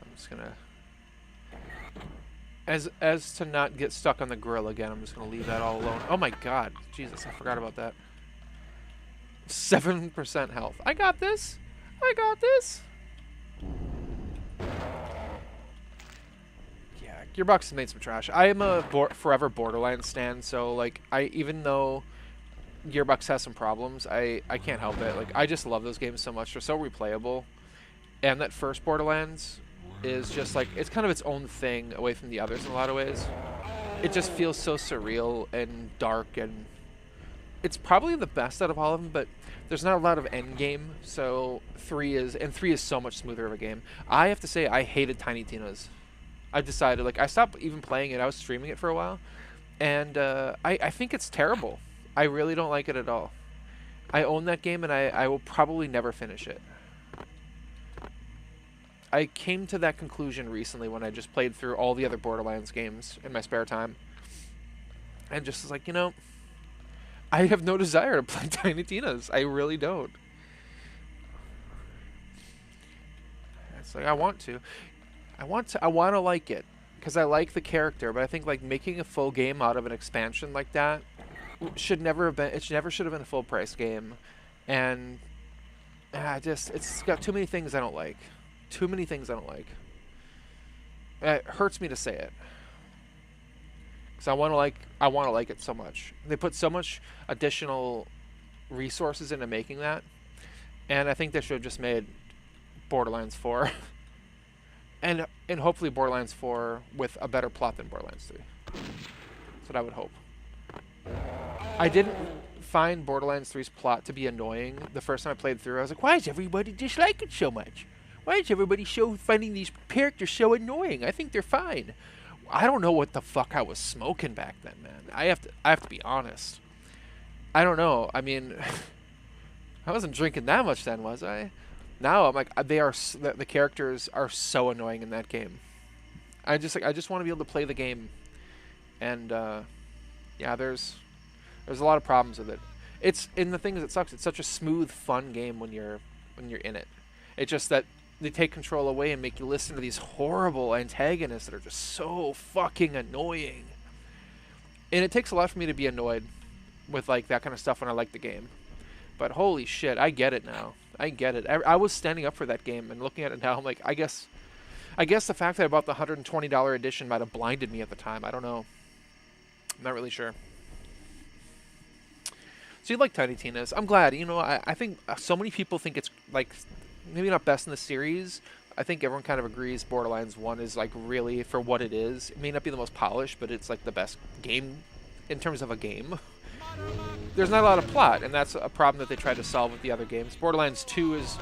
I'm just gonna... As to not get stuck on the grill again, I'm just gonna leave that all alone. Oh my god. Jesus, I forgot about that. 7% health. I got this. I got this. Yeah, Gearbox has made some trash. I am a forever Borderlands stan, so like even though Gearbox has some problems, I can't help it. Like, I just love those games so much. They're so replayable. And that first Borderlands is just like, it's kind of its own thing away from the others in a lot of ways. It just feels so surreal and dark, and it's probably the best out of all of them, but there's not a lot of end game, so 3 is so much smoother of a game. I have to say, I hated Tiny Tina's. I decided, like, I stopped even playing it. I was streaming it for a while, and I think it's terrible. I really don't like it at all. I own that game, and I will probably never finish it. I came to that conclusion recently when I just played through all the other Borderlands games in my spare time, and just was like, you know, I have no desire to play Tiny Tina's. I really don't. It's like I want to like it because I like the character, but I think like making a full game out of an expansion like that should never have been. It never should have been a full price game, and it's got too many things I don't like. Too many things I don't like. It hurts me to say it. Because I want to like it so much. They put so much additional resources into making that, and I think they should have just made Borderlands 4, and hopefully Borderlands 4 with a better plot than Borderlands 3. That's what I would hope. I didn't find Borderlands 3's plot to be annoying the first time I played through. I was like, why is everybody dislike it so much? Why is everybody finding these characters so annoying? I think they're fine. I don't know what the fuck I was smoking back then, man. I have to be honest. I don't know. I mean, I wasn't drinking that much then, was I? Now I'm like, the characters are so annoying in that game. I just want to be able to play the game, and yeah, there's a lot of problems with it. The thing is, it sucks. It's such a smooth, fun game when you're in it. It's just that they take control away and make you listen to these horrible antagonists that are just so fucking annoying. And it takes a lot for me to be annoyed with like that kind of stuff when I like the game. But holy shit, I get it now. I get it. I was standing up for that game, and looking at it now, I'm like, I guess the fact that I bought the $120 edition might have blinded me at the time. I don't know. I'm not really sure. So you like Tiny Tina's. I'm glad. You know, I think so many people think it's like maybe not best in the series. I think everyone kind of agrees Borderlands 1 is like really, for what it is, it may not be the most polished, but it's like the best game in terms of a game. There's not a lot of plot, and that's a problem that they tried to solve with the other games. Borderlands 2 is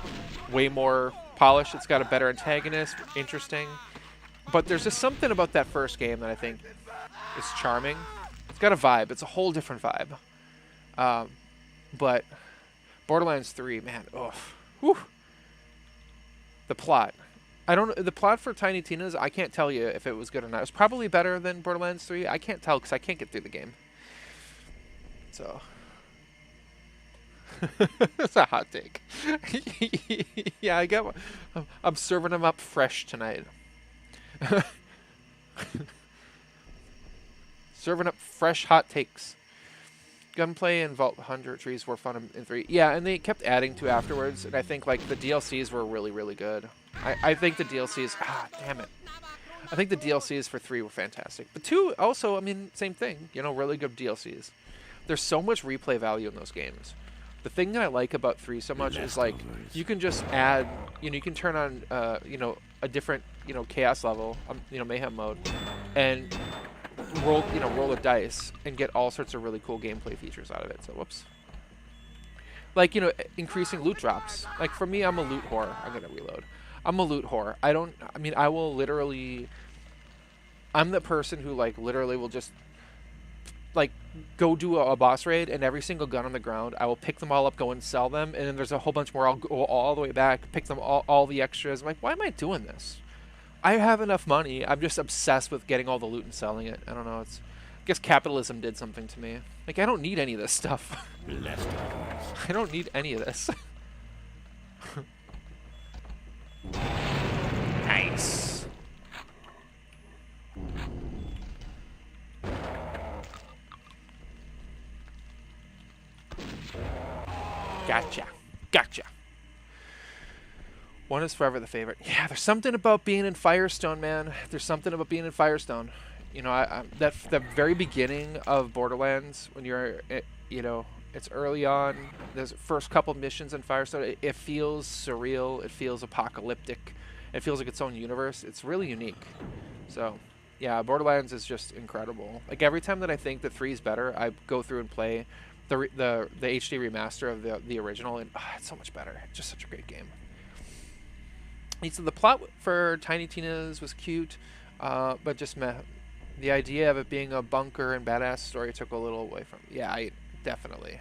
way more polished. It's got a better antagonist, interesting. But there's just something about that first game that I think is charming. It's got a vibe. It's a whole different vibe. But Borderlands 3, man, ugh. Whew. The plot. The plot for Tiny Tina's, I can't tell you if it was good or not. It was probably better than Borderlands 3. I can't tell because I can't get through the game. So. That's a hot take. Yeah, I'm serving them up fresh tonight. Serving up fresh hot takes. Gunplay and Vault Hunter trees were fun in 3. Yeah, and they kept adding to afterwards, and I think like the DLCs were really, really good. I think the DLCs... damn it. I think the DLCs for 3 were fantastic. But 2 also, I mean, same thing. You know, really good DLCs. There's so much replay value in those games. The thing that I like about 3 so much is like you can just add, you know, you can turn on, you know, a different, you know, chaos level, you know, mayhem mode, and roll a dice and get all sorts of really cool gameplay features out of it. So whoops. Like, you know, increasing loot drops. Like for me, I'm a loot whore. I'm gonna reload. I'm a loot whore. I will literally. I'm the person who like literally will just like go do a boss raid, and every single gun on the ground, I will pick them all up, go and sell them, and then there's a whole bunch more. I'll go all the way back, pick them all the extras. I'm like, why am I doing this? I have enough money. I'm just obsessed with getting all the loot and selling it. I don't know. I guess capitalism did something to me. Like, I don't need any of this stuff. I don't need any of this. Nice. Gotcha. One is forever the favorite. Yeah, there's something about being in Firestone, man. There's something about being in Firestone. You know, the very beginning of Borderlands, when you're, you know, it's early on. There's first couple missions in Firestone. It feels surreal. It feels apocalyptic. It feels like its own universe. It's really unique. So, yeah, Borderlands is just incredible. Like every time that I think that 3 is better, I go through and play the HD remaster of the original, and it's so much better. It's just such a great game. So the plot for Tiny Tina's was cute, but just meh. The idea of it being a bunker and badass story took a little away from. Yeah, definitely.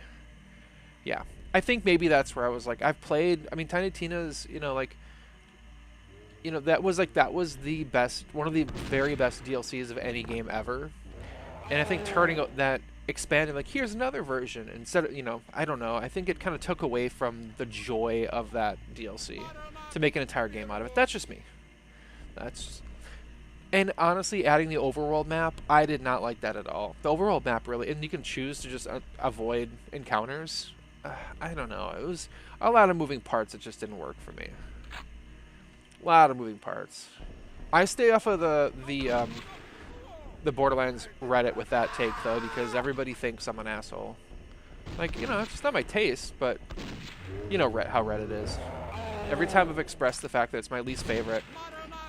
Yeah, I think maybe that's where I was like, I've played. I mean, Tiny Tina's, you know, like you know, that was the best, one of the very best DLCs of any game ever. And I think turning that, expanding, like, here's another version instead of, you know, I don't know. I think it kind of took away from the joy of that DLC to make an entire game out of it. That's just me. That's just... And honestly, adding the overworld map, I did not like that at all. The overworld map really, and you can choose to just avoid encounters. I don't know. It was a lot of moving parts that just didn't work for me. A lot of moving parts. I stay off of the Borderlands Reddit with that take, though, because everybody thinks I'm an asshole. Like, you know, it's just not my taste, but you know how Reddit is. Every time I've expressed the fact that it's my least favorite,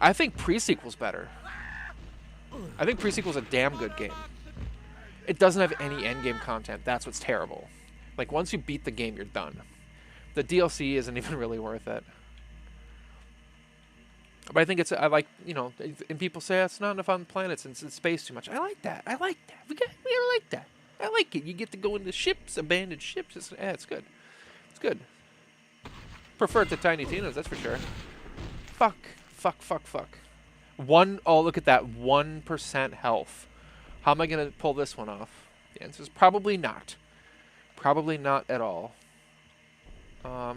I think Pre-Sequel's better. I think Pre-Sequel's a damn good game. It doesn't have any endgame content. That's what's terrible. Like, once you beat the game, you're done. The DLC isn't even really worth it. But I think it's, I like, you know, and people say it's not enough on planets and it's in space too much. I like that. I like that. We like that. I like it. You get to go into ships, abandoned ships. It's good. It's good. Prefer it to Tiny Tina's, that's for sure. Fuck. Oh, look at that. 1% health. How am I going to pull this one off? The answer is probably not. Probably not at all. Oh!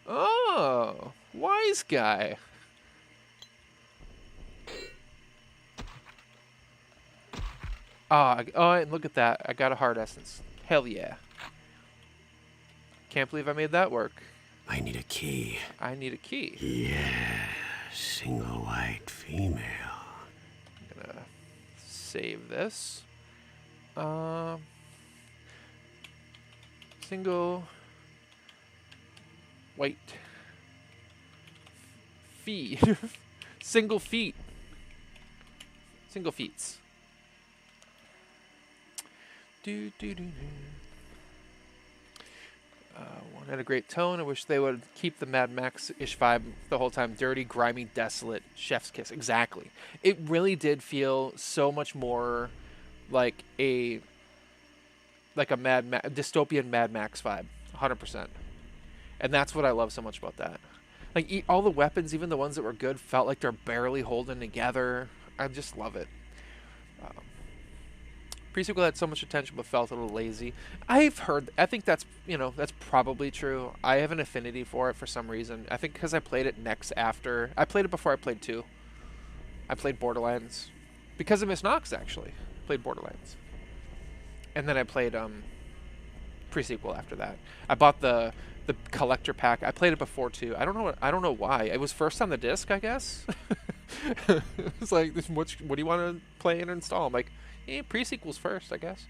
Oh! Wise guy. Oh, and look at that. I got a heart essence. Hell yeah. Can't believe I made that work. I need a key. I need a key. Yeah, single white female. I'm gonna save this. Single white feet. Single feet. Single feets. One had a great tone. I wish they would keep the Mad Max-ish vibe the whole time. Dirty, grimy, desolate, chef's kiss. Exactly. It really did feel so much more like a dystopian Mad Max vibe. 100%. And that's what I love so much about that. Like, all the weapons, even the ones that were good, felt like they're barely holding together. I just love it. Pre-sequel had so much attention but felt a little lazy. I think that's, you know, that's probably true. I have an affinity for it for some reason. I think because I played it I played it before I played 2. I played Borderlands. Because of Miss Knox, actually. I played Borderlands. And then I played Pre-sequel after that. I bought the collector pack. I played it before too. I don't know why. It was first on the disc, I guess. It's like, what do you want to play and install? I'm like, Pre-sequel's first, I guess.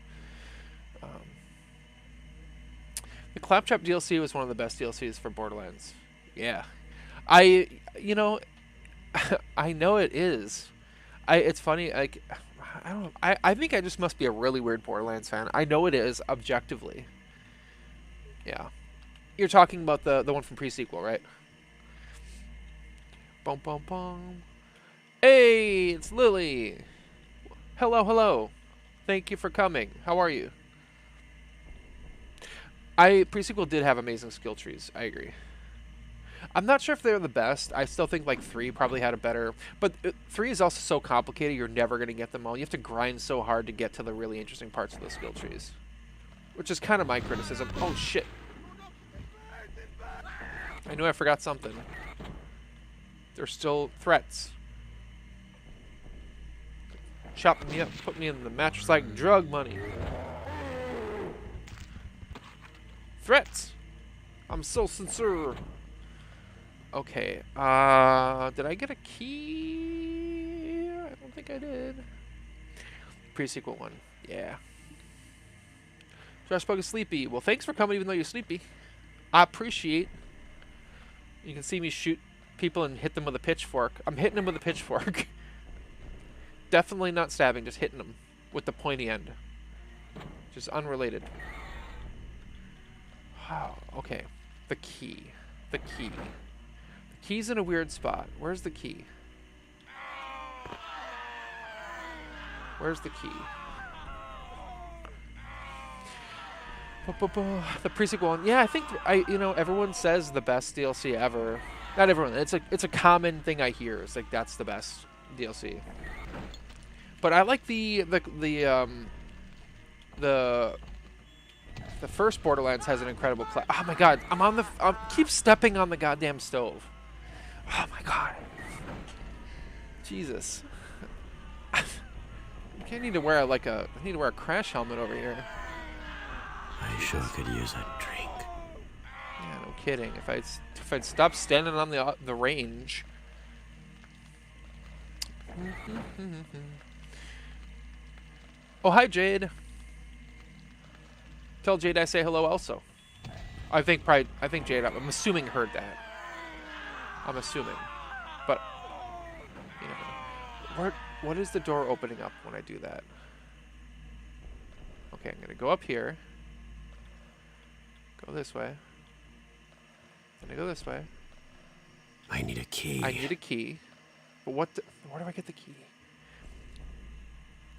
The Claptrap DLC was one of the best DLCs for Borderlands. Yeah. I know it is. It's funny, like, I don't know. I think I just must be a really weird Borderlands fan. I know it is, objectively. Yeah. You're talking about the one from Pre-sequel, right? Boom, boom, boom. Hey, it's Lily. Hello. Thank you for coming. How are you? Pre-sequel did have amazing skill trees. I agree. I'm not sure if they're the best. I still think like 3 probably had a better... But 3 is also so complicated, you're never going to get them all. You have to grind so hard to get to the really interesting parts of those skill trees. Which is kind of my criticism. Oh, shit. I knew I forgot something. There's still threats. Chop me up, put me in the mattress like drug money. Threats! I'm so sincere. Okay, did I get a key? I don't think I did. Pre-sequel one, yeah. Josh Bug is sleepy. Well, thanks for coming even though you're sleepy. I appreciate. You can see me shoot people and hit them with a pitchfork. I'm hitting them with a pitchfork. Definitely not stabbing, just hitting them with the pointy end. Just unrelated. Wow, okay. The key. The key. The key's in a weird spot. Where's the key? Where's the key? The pre-sequel one. Yeah, I think everyone says the best DLC ever. Not everyone. It's a common thing I hear. It's like that's the best DLC. But I like the first Borderlands has an incredible oh my god, I keep stepping on the goddamn stove. Oh my god. Jesus. I need to wear I need to wear a crash helmet over here. I sure could use a drink. Yeah, no kidding. If I'd stop standing on the range. Oh, hi Jade. Tell Jade I say hello also. I think Jade, I'm assuming, heard that. I'm assuming. But you know, what is the door opening up when I do that? Okay, I'm gonna go up here. Go this way. Then I go this way. I need a key. I need a key. But where do I get the key?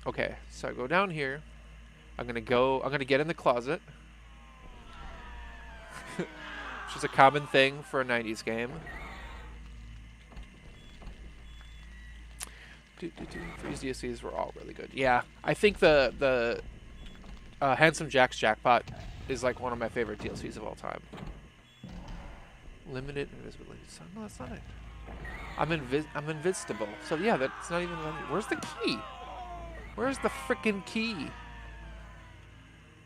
Okay, so I go down here. I'm gonna get in the closet. Which is a common thing for a 90s game. These DLCs were all really good. Yeah, I think the Handsome Jack's Jackpot is like one of my favorite DLCs of all time. Limited invisibility. No, that's not it. I'm invincible. So yeah, that's not even. Where's the key? Where's the frickin' key?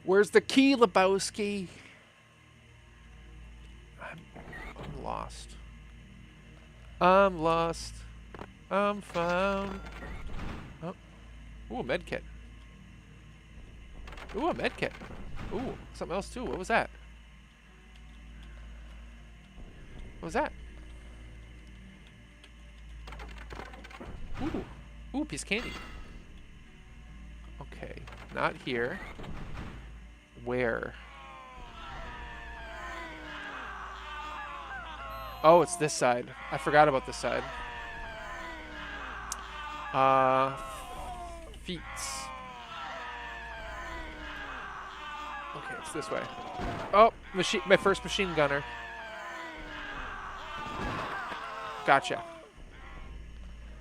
Where's the key, Lebowski? I'm lost. I'm lost. I'm found. Oh. Ooh, a med kit. Ooh, a med kit. Ooh, something else too. What was that? What was that? Ooh. Ooh, piece of candy. Okay, not here. Where? Oh, it's this side. I forgot about this side. Feats. Okay, it's this way. Oh, my first machine gunner. Gotcha.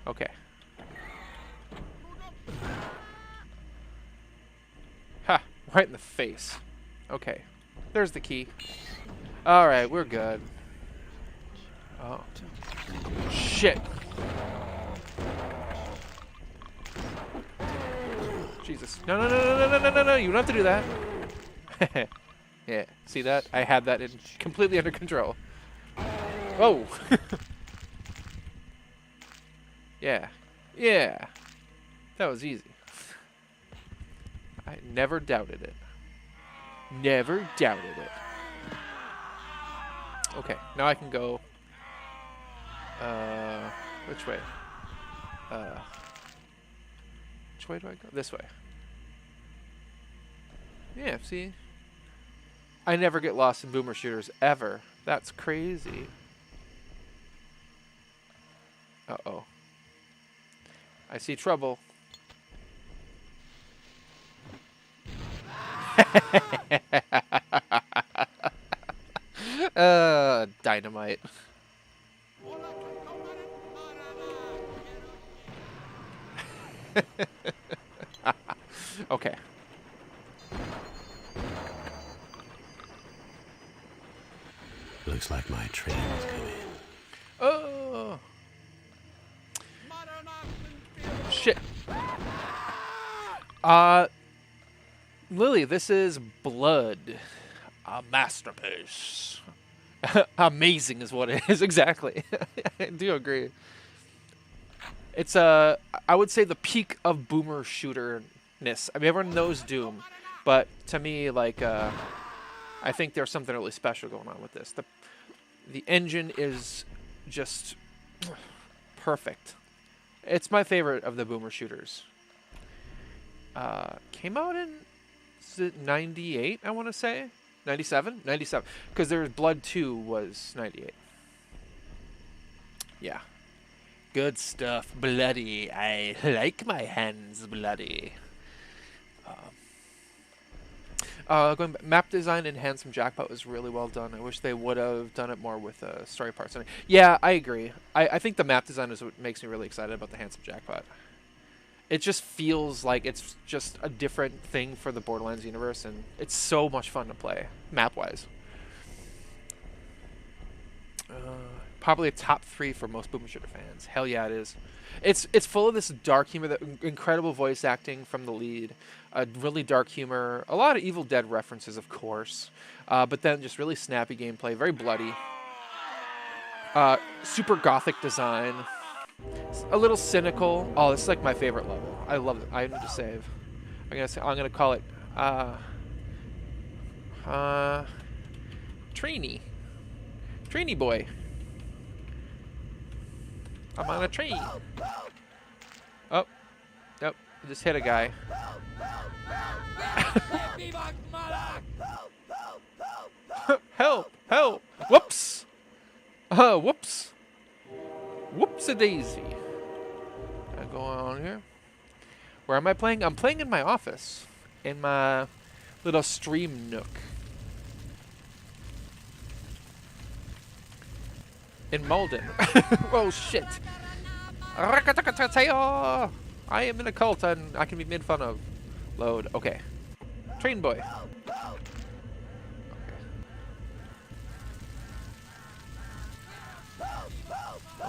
Okay. Ha! Right in the face. Okay. There's the key. Alright, we're good. Oh. Shit. Jesus. No, no, no, no, no, no, no, no. You don't have to do that. Yeah. See that? I had that completely under control. Whoa. Yeah. Yeah. That was easy. I never doubted it. Never doubted it. Okay, now I can go. Which way? Which way do I go? This way. Yeah, see? I never get lost in boomer shooters, ever. That's crazy. Uh-oh. I see trouble. Dynamite. Okay. Looks like my train is coming. Oh. Shit. Lily, this is Blood. A masterpiece. Amazing is what it is, exactly. I do agree. It's I would say the peak of boomer shooterness. I mean, everyone knows Doom, but to me, like, I think there's something really special going on with this. The engine is just perfect. It's my favorite of the boomer shooters. Came out in 98, I want to say. 97? 97. Because there's Blood 2 was 98. Yeah. Good stuff. Bloody. I like my hands bloody. Going back, map design in Handsome Jackpot was really well done. I wish they would have done it more with story parts. Yeah, I agree. I think the map design is what makes me really excited about the Handsome Jackpot. It just feels like it's just a different thing for the Borderlands universe, and it's so much fun to play, map-wise. Probably a top 3 for most Boom Shooter fans. Hell yeah, it is. It's full of this dark humor, the incredible voice acting from the lead, really dark humor, a lot of Evil Dead references, of course, but then just really snappy gameplay, very bloody, super gothic design, a little cynical. Oh, this is like my favorite level. I love it. I need to save. I'm gonna call it Trainee Boy. I'm on a train. Oh, yep. Just hit a guy. Help! Help! Whoops! Whoops! Whoops-a-daisy. I go on here. Where am I playing? I'm playing in my office. In my little stream nook. In Malden. Oh shit. I am in a cult and I can be made fun of. Load. Okay. Train boy.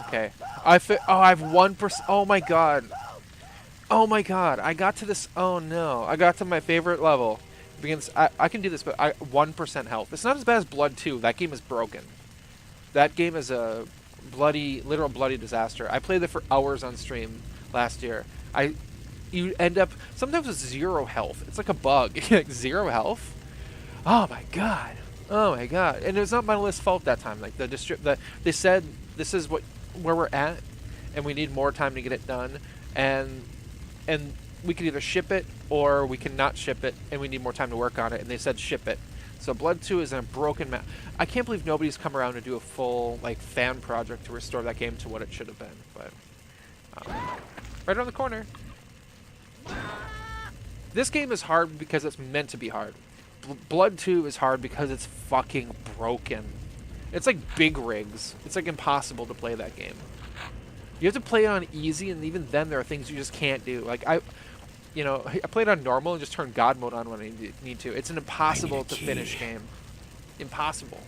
Okay. I have 1%. Oh my god. Oh my god. I got to this. Oh no. I got to my favorite level. Begins. I can do this, but 1% health. It's not as bad as Blood 2. That game is broken. That game is a literal bloody disaster. I played it for hours on stream last year. You end up sometimes with 0 health. It's like a bug. 0 health. Oh my god. Oh my god. And it was not Monolith's fault that time. Like they said this is where we're at, and we need more time to get it done, and we can either ship it or we can not ship it, and we need more time to work on it. And they said ship it. So Blood 2 is in a broken map. I can't believe nobody's come around to do a full fan project to restore that game to what it should have been. But right around the corner. This game is hard because it's meant to be hard. Blood 2 is hard because it's fucking broken. It's like big rigs. It's like impossible to play that game. You have to play it on easy, and even then there are things you just can't do. Like I played on normal and just turned God mode on when I need to. It's an impossible to finish game. Impossible.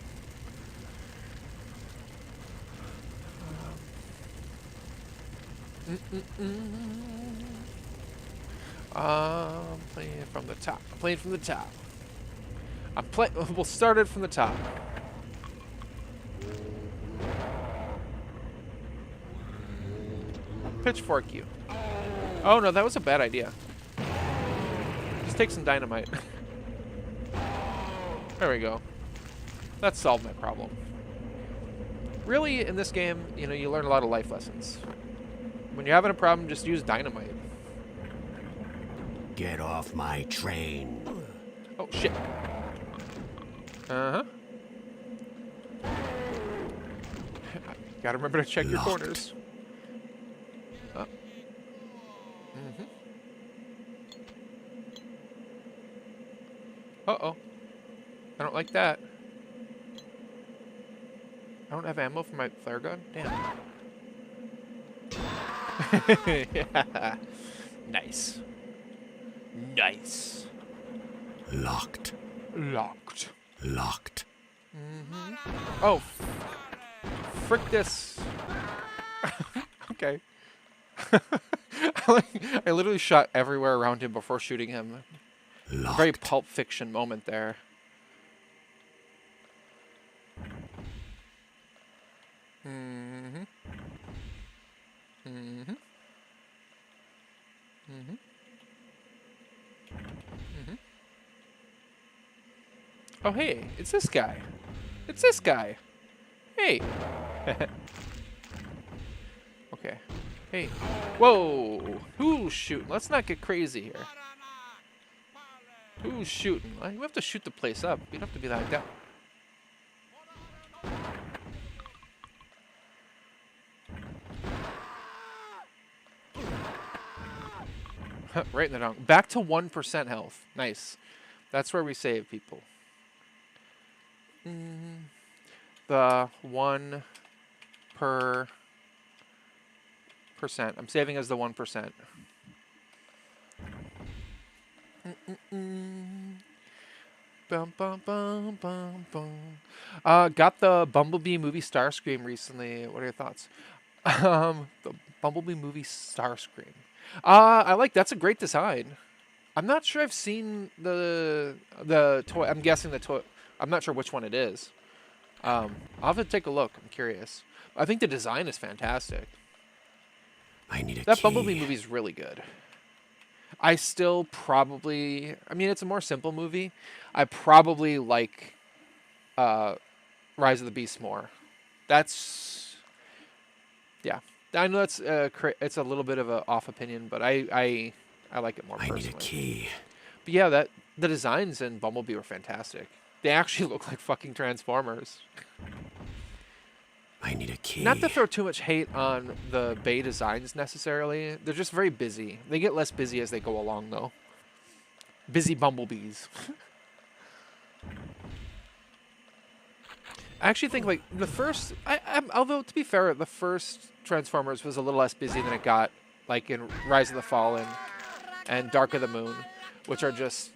Playing from the top. I'm playing from the top. We'll start it from the top. Pitchfork you. Oh no, that was a bad idea. Just take some dynamite. There we go. That solved my problem. Really, in this game, you learn a lot of life lessons. When you're having a problem, just use dynamite. Get off my train. Oh, shit. Uh-huh. Gotta remember to check your corners. Uh-oh. I don't like that. I don't have ammo for my flare gun? Damn. Yeah. Nice. Nice. Locked. Locked. Locked. Oh. Frick this. Okay. I literally shot everywhere around him before shooting him. Locked. Very Pulp Fiction moment there. Oh, hey, it's this guy. It's this guy. Hey. Okay. Hey. Whoa. Who's shooting? Let's not get crazy here. Who's shooting? We have to shoot the place up. We don't have to be like that. Right in the dong. Back to 1% health. Nice. That's where we save people. The 1%. I'm saving as the 1%. Bum, bum, bum, bum, bum. Got the Bumblebee movie Starscream recently. What are your thoughts? The Bumblebee movie Starscream. I like that's a great design. I'm not sure I've seen the toy. I'm guessing the toy. I'm not sure which one it is. I'll have to take a look. I'm curious. I think the design is fantastic. I need a That key. Bumblebee movie is really good. I still probably. I mean, it's a more simple movie. I probably like Rise of the Beast more. That's yeah. I know that's it's a little bit of a off opinion, but I like it more I personally. need a key. But yeah, that the designs in Bumblebee were fantastic. They actually look like fucking Transformers. I need a key. Not to throw too much hate on the Bay designs necessarily. They're just very busy. They get less busy as they go along, though. Busy bumblebees. I actually think like the first, although to be fair, the first Transformers was a little less busy than it got, like in Rise of the Fallen and Dark of the Moon, which are just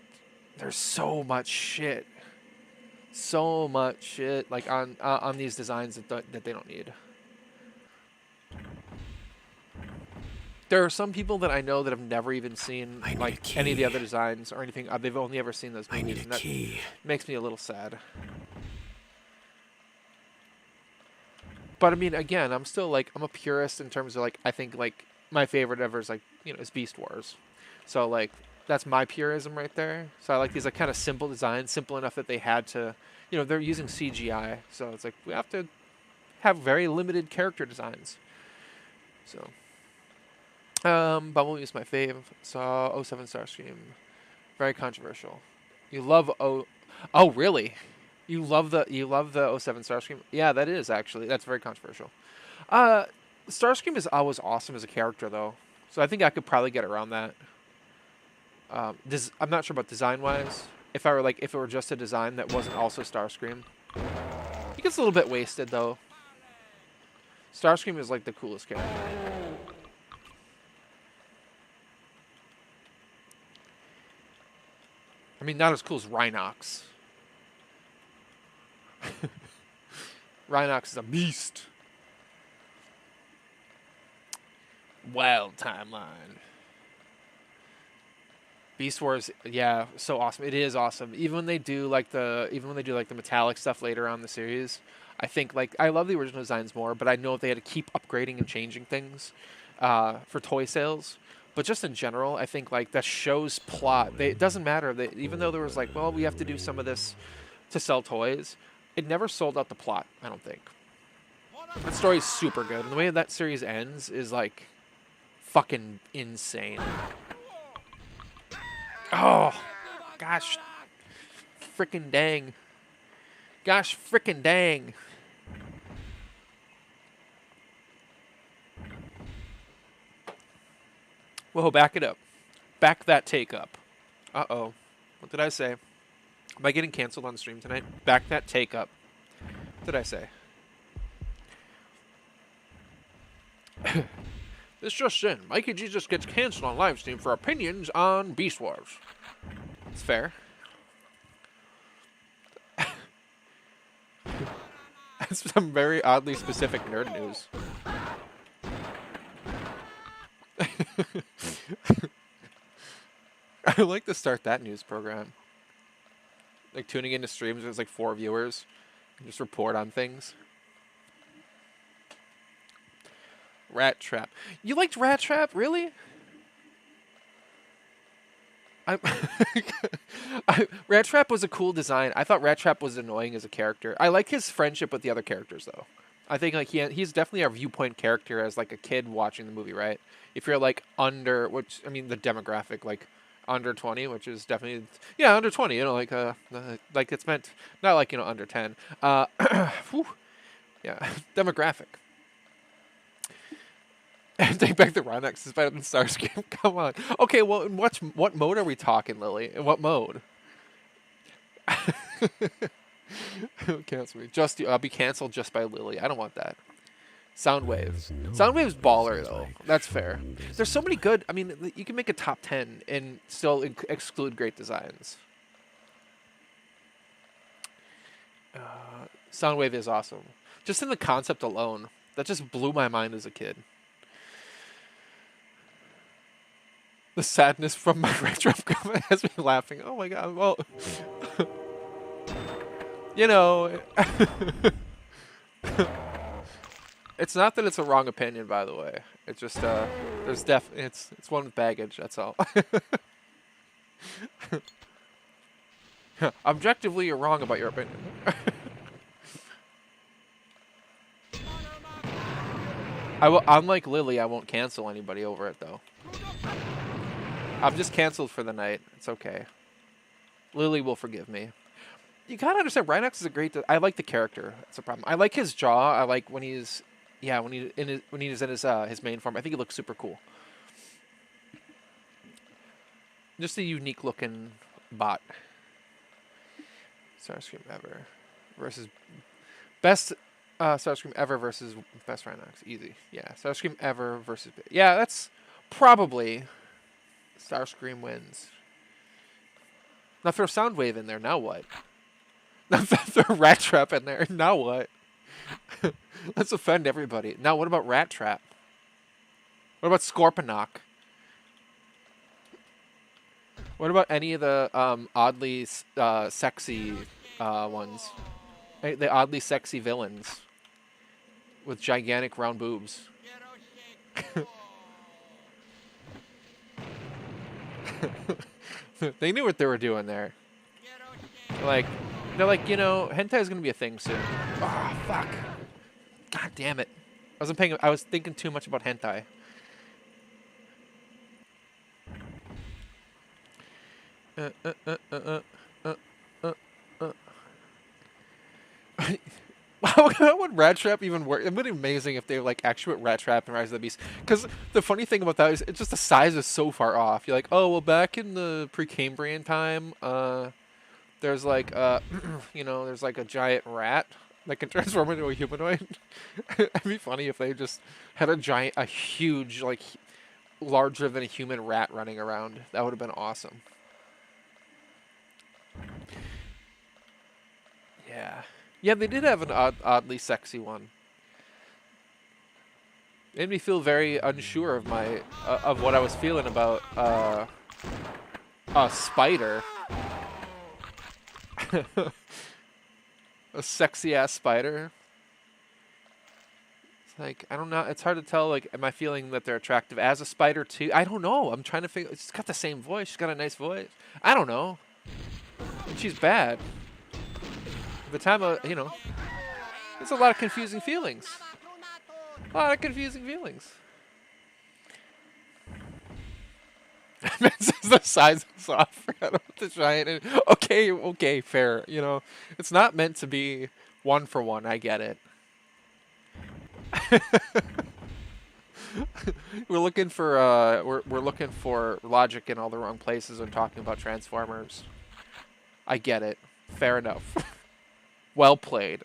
there's so much shit. So much shit like on these designs that they don't need. There are some people that I know that have never even seen like any of the other designs or anything. They've only ever seen those movies. I need a and that key. makes me a little sad. But I mean, again, I'm still like I'm a purist in terms of like I think like my favorite ever is like is Beast Wars. So like that's my purism right there. So I like these like kind of simple designs, simple enough that they had to, they're using CGI. So it's like we have to have very limited character designs. So, Bumblebee is my fave. Saw oh 07 Starscream, very controversial. You love oh really? You love the oh 07 Starscream? Yeah, that is actually that's very controversial. Starscream is always awesome as a character though, so I think I could probably get around that. I'm not sure about design-wise. If it were just a design that wasn't also Starscream, he gets a little bit wasted though. Starscream is like the coolest character. I mean, not as cool as Rhinox. Rhinox is a beast. Wild timeline. Beast Wars, yeah, so awesome. It is awesome. Even when they do like the metallic stuff later on in the series, I think like I love the original designs more, but I know if they had to keep upgrading and changing things for toy sales. But just in general, I think like that show's plot. It doesn't matter. Even though there was like, well, we have to do some of this to sell toys, it never sold out the plot. I don't think. That story is super good, and the way that series ends is like fucking insane. Oh, gosh, frickin' dang. Gosh, frickin' dang. Whoa, back it up. Back that take up. Uh-oh. What did I say? Am I getting canceled on stream tonight? Back that take up. What did I say? This just in. Mikey Jesus gets canceled on livestream for opinions on Beast Wars. It's fair. That's some very oddly specific nerd news. I would like to start that news program. Like tuning into streams, there's like 4 viewers. And just report on things. Rat Trap. You liked Rat Trap? Really? Rat Trap was a cool design. I thought Rat Trap was annoying as a character. I like his friendship with the other characters, though. I think like he's definitely a viewpoint character as like a kid watching the movie, right? If you're like under, which I mean the demographic, like under 20, which is definitely under 20. Like it's meant not like under 10. Whew, yeah, demographic. Take back the Rhinox is better than Starscream. Come on. Okay, well, what mode are we talking, Lily? In what mode? Cancel me. Just I'll be canceled just by Lily. I don't want that. Soundwave. There's no Soundwave's baller places though. like That's fair. showbiz. There's so many good. I mean, you can make a top 10 and still exclude great designs. Soundwave is awesome. Just in the concept alone, that just blew my mind as a kid. The sadness from my retro comment has me laughing. Oh my god. Well, you know, it's not that it's a wrong opinion, by the way. It's just there's it's one with baggage. That's all. Objectively, you're wrong about your opinion. Unlike Lily, I won't cancel anybody over it though. I'm just canceled for the night. It's okay. Lily will forgive me. You gotta understand, Rhinox is a great. I like the character. That's a problem. I like his jaw. I like when he's when he's in his main form. I think he looks super cool. Just a unique looking bot. Starscream ever versus best Starscream ever versus best Rhinox. Easy. Yeah, Starscream ever versus that's probably Starscream wins. Now throw Soundwave in there. Now what? Now throw Rat Trap in there. Now what? Let's offend everybody. Now what about Rat Trap? What about Scorponok? What about any of the oddly sexy ones? The oddly sexy villains with gigantic round boobs. They knew what they were doing there. They're like, you know, hentai is gonna be a thing soon. Oh fuck! God damn it! I was thinking too much about hentai. How would Rat Trap even work? It would be amazing if they like actually put Rat Trap and Rise of the Beast. Because the funny thing about that is, it's just the size is so far off. You're like, oh well, back in the Precambrian time, there's like you know, there's like a giant rat that can transform into a humanoid. It'd be funny if they just had a huge, like, larger than a human rat running around. That would have been awesome. Yeah. Yeah, they did have an oddly sexy one. Made me feel very unsure of my of what I was feeling about a spider. A sexy ass spider. It's like, I don't know. It's hard to tell. Like, am I feeling that they're attractive as a spider too? I don't know. I'm trying to figure. She's got the same voice. She's got a nice voice. I don't know. And she's bad. The time, you know, it's a lot of confusing feelings. A lot of confusing feelings. The size is off. Forgot about the giant. Okay, fair. You know, it's not meant to be one for one. I get it. We're looking for we're looking for logic in all the wrong places when talking about Transformers. I get it. Fair enough. Well played.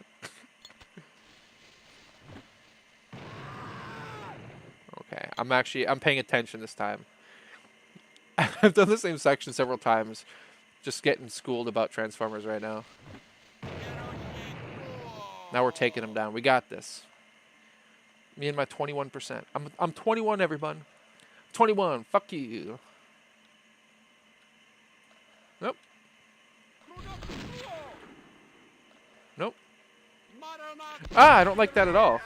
Okay, I'm paying attention this time. I've done the same section several times, just getting schooled about Transformers right now. Now we're taking them down. We got this. Me and my 21%. I'm 21, everyone. 21. Fuck you. Nope. Nope. I don't like that at all.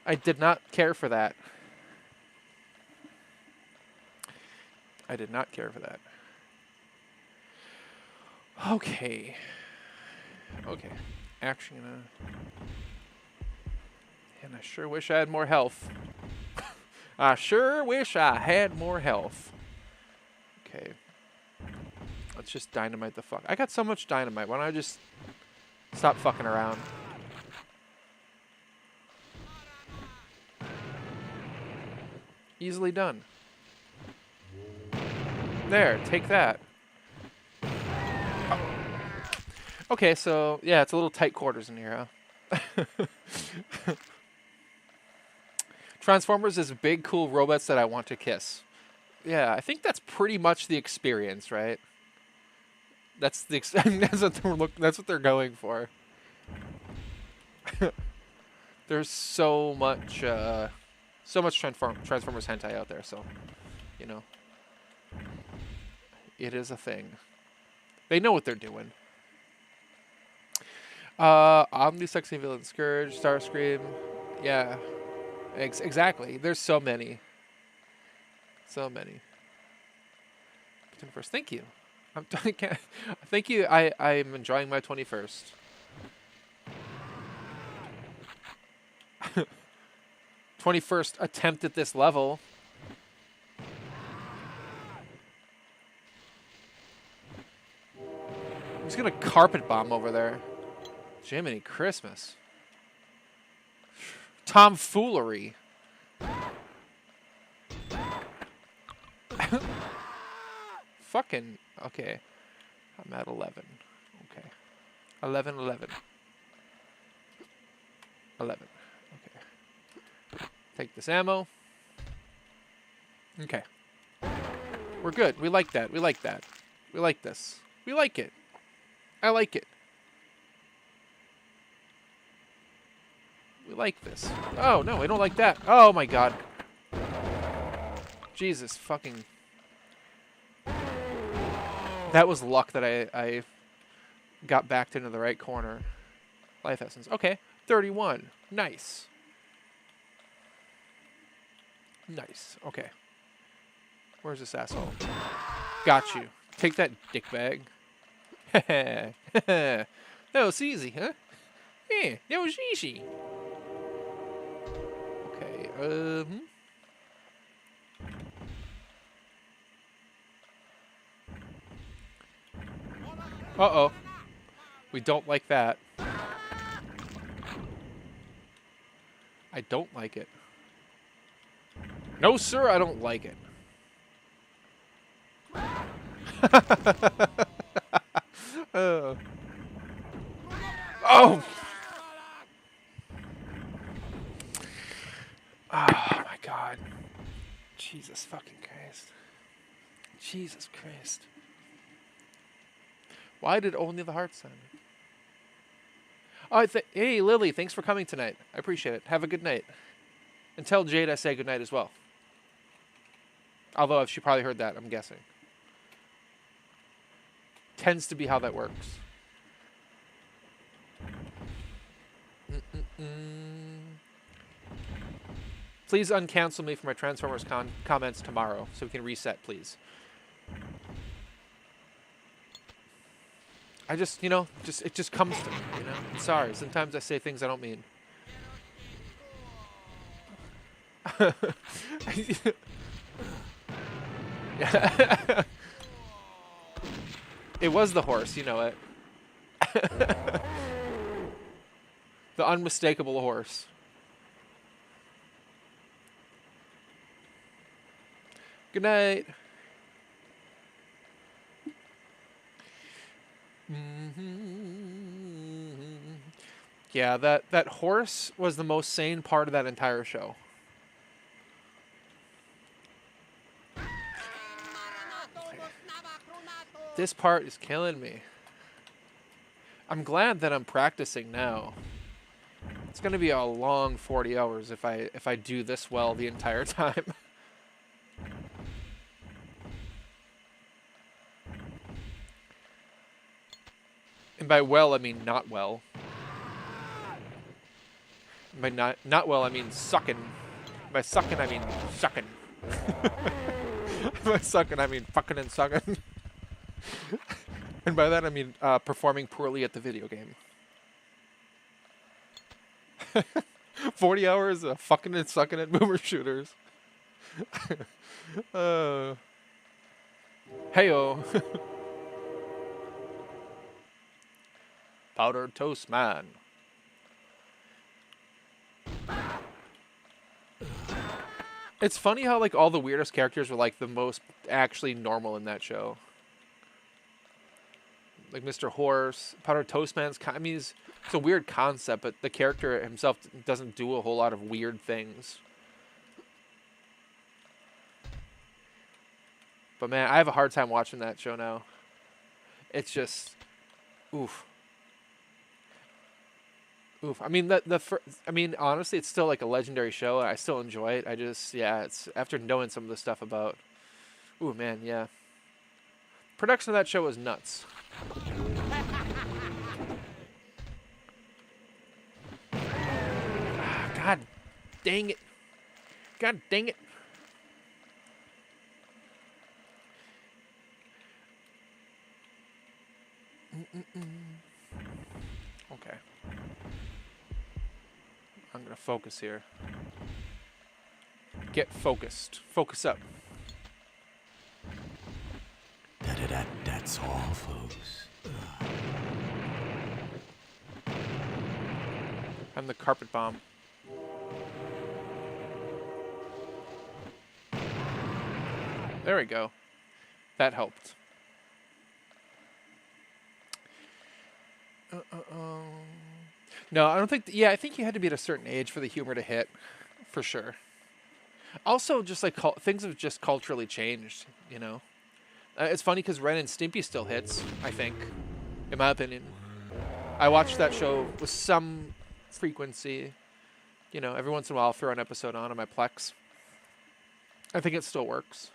I did not care for that. I did not care for that. Okay. Actually, and I sure wish I had more health. I sure wish I had more health. Okay. Let's just dynamite the fuck. I got so much dynamite. Why don't I just stop fucking around? Easily done. There, take that. Okay, so yeah, it's a little tight quarters in here, huh? Transformers is big, cool robots that I want to kiss. Yeah, I think that's pretty much the experience, right? That's the that's what they're going for. There's so much Transformers hentai out there, so you know, it is a thing. They know what they're doing. Omni Sexy Villain Scourge, Starscream, yeah, exactly. There's so many, so many. First, thank you. Thank you. I'm enjoying my 21st. 21st attempt at this level. I'm just gonna carpet bomb over there. Jiminy Christmas. Tomfoolery. Fucking okay. I'm at 11. Okay. 11. 11. Okay. Take this ammo. Okay. We're good. We like that. We like that. We like this. We like it. I like it. We like this. Oh, no, I don't like that. Oh, my God. Jesus fucking... That was luck that I got backed into the right corner. Life essence. Okay. 31. Nice. Nice. Okay. Where's this asshole? Got you. Take that, dick bag. That was easy, huh? Yeah, that was easy. Okay, Uh-oh. We don't like that. I don't like it. No, sir, I don't like it. Oh. Oh, my God. Jesus fucking Christ. Jesus Christ. Why did only the heart sound? Oh, hey, Lily, thanks for coming tonight. I appreciate it. Have a good night. And tell Jade I say good night as well. Although she probably heard that, I'm guessing. Tends to be how that works. Please uncancel me for my Transformers comments tomorrow so we can reset, please. I just, you know, it just comes to me, you know? I'm sorry. Sometimes I say things I don't mean. It was the horse, you know it. The unmistakable horse. Good night. Yeah, that horse was the most sane part of that entire show. This part is killing me. I'm glad that I'm practicing now. It's gonna be a long 40 hours if I do this well the entire time. And by well, I mean not well. By not well, I mean sucking. By sucking, I mean sucking. By sucking, I mean fucking and sucking. And by that, I mean performing poorly at the video game. 40 hours of fucking and sucking at boomer shooters. Heyo. Powdered toast man. It's funny how like all the weirdest characters were like the most actually normal in that show. like Mr. Horse, Powder Toastman's. I mean, it's a weird concept, but the character himself doesn't do a whole lot of weird things. But man, I have a hard time watching that show now. It's just, oof. Oof. I mean, I mean, honestly, it's still like a legendary show. I still enjoy it. I just, yeah, it's after knowing some of the stuff about. Ooh, man, yeah. Production of that show was nuts. God dang it. God dang it. Okay. I'm going to focus here. Get focused. Focus up. That's all, folks. I'm the carpet bomb. There we go. That helped. No, I don't think... Yeah, I think you had to be at a certain age for the humor to hit. For sure. Also, just like... things have just culturally changed, you know? It's funny because Ren and Stimpy still hits, I think. In my opinion. I watched that show with some frequency. You know, every once in a while I'll throw an episode on my Plex. I think it still works.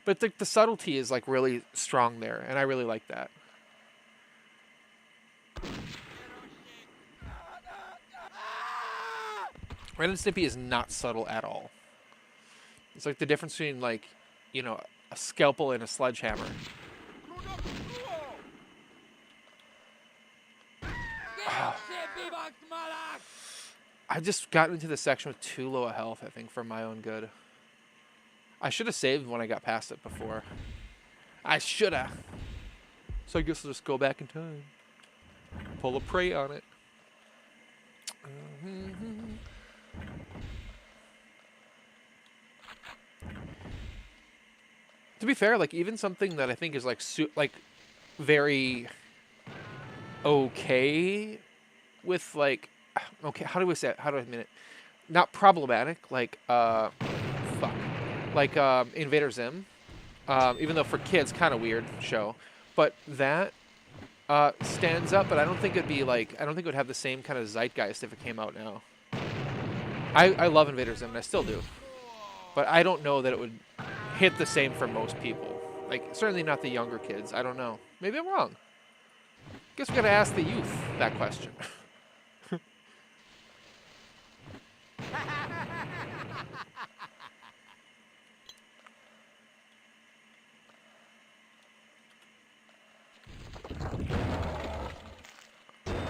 But the subtlety is like really strong there, and I really like that. Ren and Stimpy is not subtle at all. It's like the difference between like, you know, a scalpel and a sledgehammer. Oh. I just got into the section with too low a health, I think, for my own good. I should have saved when I got past it before. I should have. So I guess I'll just go back in time. Pull a prey on it. To be fair, like even something that I think is like very okay with like okay, how do we say it? How do I mean it? Not problematic, like like Invader Zim. Even though for kids, kind of weird show, but that stands up. But I don't think it'd be like I don't think it would have the same kind of zeitgeist if it came out now. I love Invader Zim, and I still do, but I don't know that it would hit the same for most people. Like certainly not the younger kids. I don't know. Maybe I'm wrong. Guess we gotta ask the youth that question.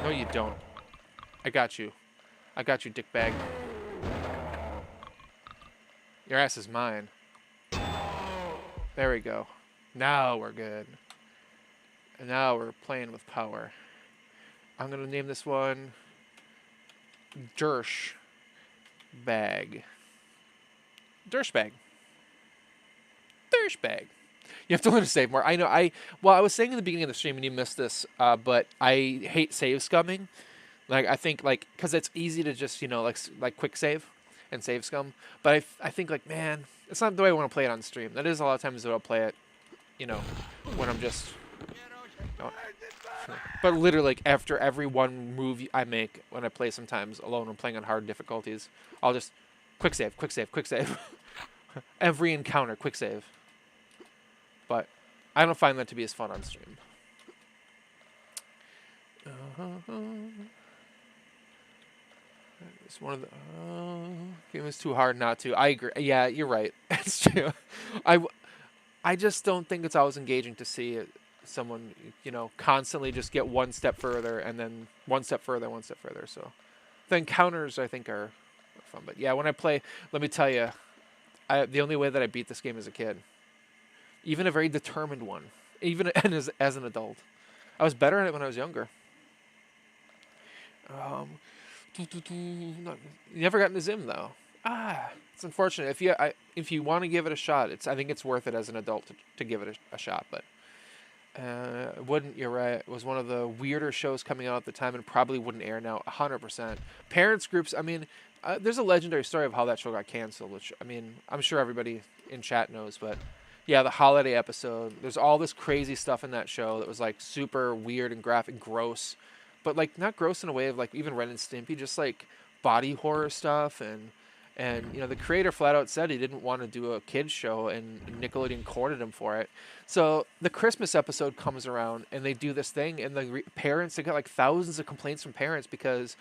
No, you don't. I got you. I got you, dickbag. Your ass is mine. There we go. Now we're good. And now we're playing with power. I'm going to name this one Dersh Bag. Dershbag. Dershbag. You have to learn to save more. I know. Well, I was saying in the beginning of the stream, and you missed this, but I hate save scumming. Like I think like because it's easy to just like quick save and save scum. But I think like man, it's not the way I want to play it on stream. That is a lot of times that I'll play it, when I'm just. But literally, like after every one move I make when I play, sometimes alone, I'm playing on hard difficulties. I'll just quick save, quick save, quick save. Every encounter, quick save. But I don't find that to be as fun on stream. It's one of the game is too hard not to. I agree. Yeah, you're right. It's true. I just don't think it's always engaging to see someone constantly just get one step further and then one step further, one step further. So the encounters I think are fun. But yeah, when I play, let me tell you, the only way that I beat this game as a kid, even a very determined one, even as an adult, I was better at it when I was younger. You never got into Zim though. It's unfortunate. If you want to give it a shot, I think it's worth it as an adult to give it a shot. But Wouldn't, you're right. It was one of the weirder shows coming out at the time and probably wouldn't air now, 100%. Parents groups, I mean, there's a legendary story of how that show got canceled, which, I mean, I'm sure everybody in chat knows, but yeah, the holiday episode, there's all this crazy stuff in that show that was like super weird and graphic, gross, but like not gross in a way of like even Ren and Stimpy, just like body horror stuff. And you know, the creator flat out said he didn't want to do a kids show, and Nickelodeon cornered him for it. So the Christmas episode comes around, and they do this thing, and the parents, they got like thousands of complaints from parents because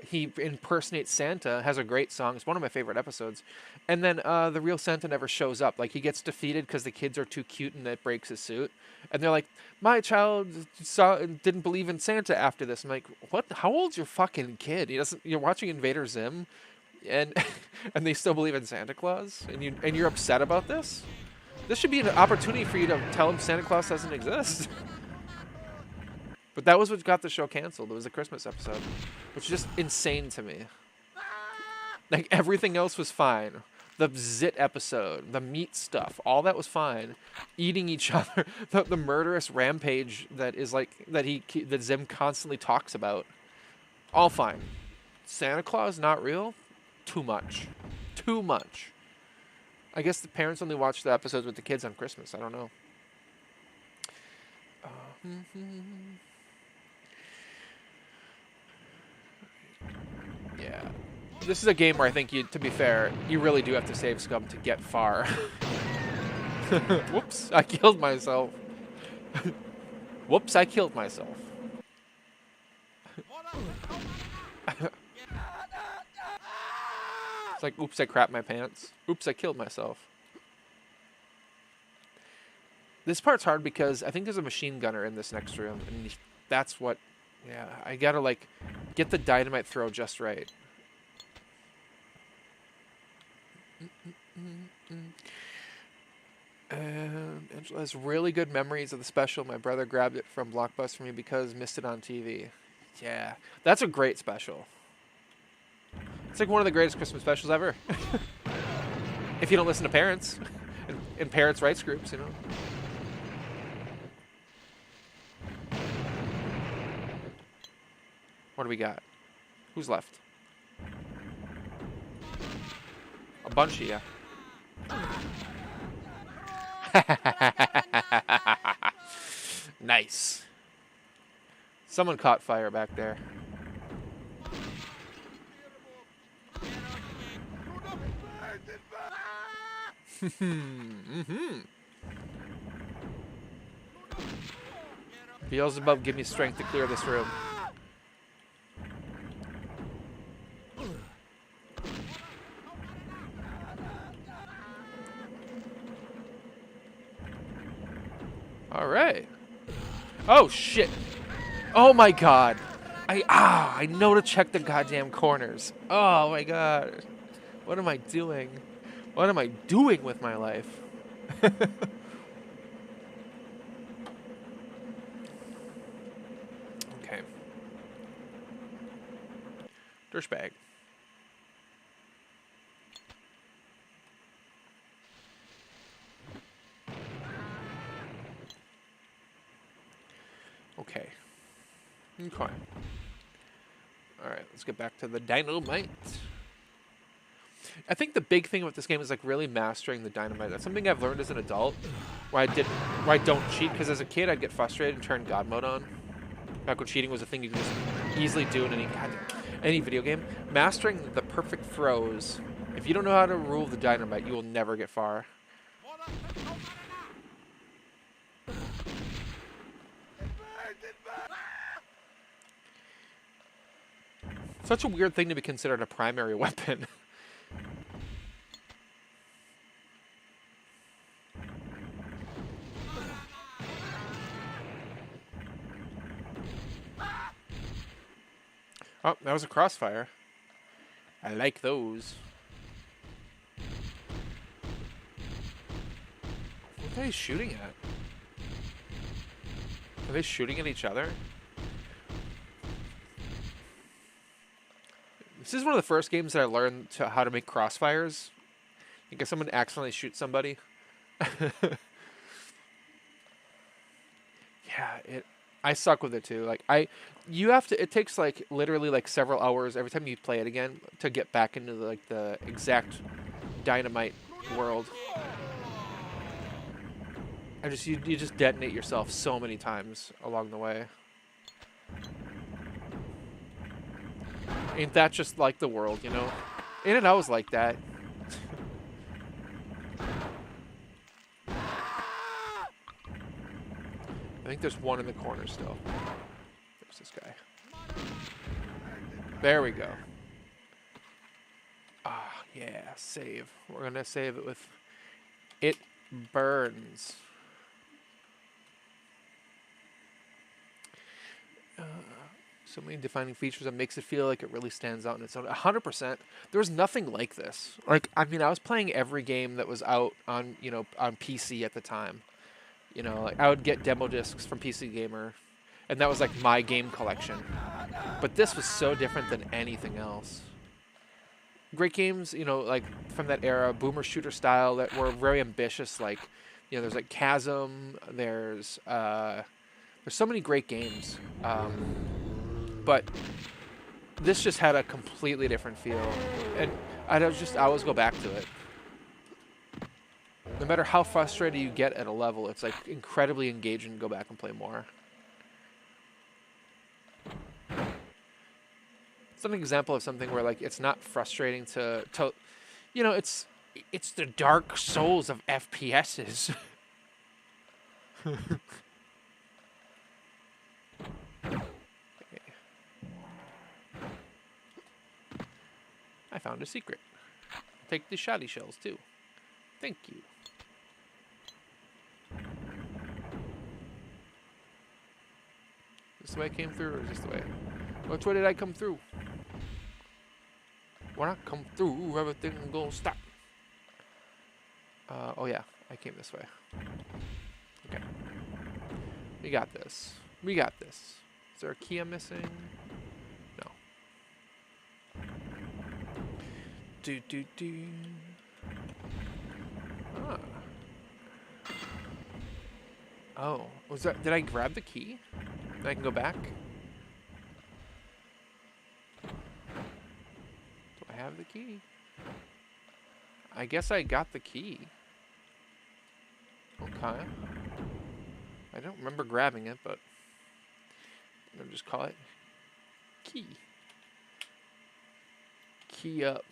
he impersonates Santa, has a great song. It's one of my favorite episodes. And then the real Santa never shows up. Like, he gets defeated because the kids are too cute, and that breaks his suit. And they're like, my child didn't believe in Santa after this. I'm like, what? How old's your fucking kid? He doesn't. You're watching Invader Zim, and and they still believe in Santa Claus, and you're upset about this. This should be an opportunity for you to tell him Santa Claus doesn't exist. But that was what got the show canceled. It was a Christmas episode, which is just insane to me. Like, everything else was fine. The Zit episode, the meat stuff, all that was fine. Eating each other, the murderous rampage that is like that Zim constantly talks about, all fine. Santa Claus not real? Too much. Too much. I guess the parents only watch the episodes with the kids on Christmas. I don't know. Yeah. This is a game where I think, to be fair, you really do have to save scum to get far. Whoops, I killed myself. Whoops, I killed myself. It's like, oops, I crapped my pants. Oops, I killed myself. This part's hard because I think there's a machine gunner in this next room, and that's what, yeah, I gotta, like, get the dynamite throw just right. And Angela has really good memories of the special. My brother grabbed it from Blockbuster for me because missed it on TV. Yeah, that's a great special. It's like one of the greatest Christmas specials ever. If you don't listen to parents and parents' rights groups, you know. What do we got? Who's left? A bunch of you. Nice. Someone caught fire back there. Beelzebub, give me strength to clear this room. All right. Oh shit. Oh my god. I know to check the goddamn corners. Oh my god. What am I doing? What am I doing with my life? Okay. Dirtbag. Okay. Okay. Alright, let's get back to the dynamite. I think the big thing with this game is like really mastering the dynamite. That's something I've learned as an adult, where I don't cheat, because as a kid I'd get frustrated and turn God mode on. Back when cheating was a thing you could just easily do in any video game. Mastering the perfect throws. If you don't know how to rule the dynamite, you will never get far. Such a weird thing to be considered a primary weapon. Oh, that was a crossfire. I like those. What are they shooting at? Are they shooting at each other? This is one of the first games that I learned how to make crossfires. I think if someone accidentally shoots somebody. Yeah, I suck with it too. Like you have to. It takes like literally like several hours every time you play it again to get back into like the exact dynamite world. You just detonate yourself so many times along the way. Ain't that just like the world, you know? In it always like that. I think there's one in the corner still. There's this guy. There we go. Ah, yeah, save. We're gonna save it with It Burns. So many defining features that makes it feel like it really stands out in its own. 100%. There was nothing like this. Like, I mean, I was playing every game that was out on, you know, on PC at the time. You know, like I would get demo discs from PC Gamer, and that was like my game collection. But this was so different than anything else. Great games, you know, like from that era, boomer shooter style that were very ambitious. Like, you know, there's like Chasm. There's so many great games. But this just had a completely different feel, and I always go back to it. No matter how frustrated you get at a level, it's like incredibly engaging to go back and play more. It's an example of something where like it's not frustrating to you know, it's the Dark Souls of FPSs. I found a secret. Take the shoddy shells too. Thank you. This the way I came through, or is this the way? Which way did I come through? When I come through, everything gonna stop. Oh yeah, I came this way. Okay. We got this. We got this. Is there a key I'm missing? No. Do. Ah. Oh, was that? Did I grab the key? Then I can go back. Do I have the key? I guess I got the key. Okay. I don't remember grabbing it, but I'm gonna just call it key. Key up.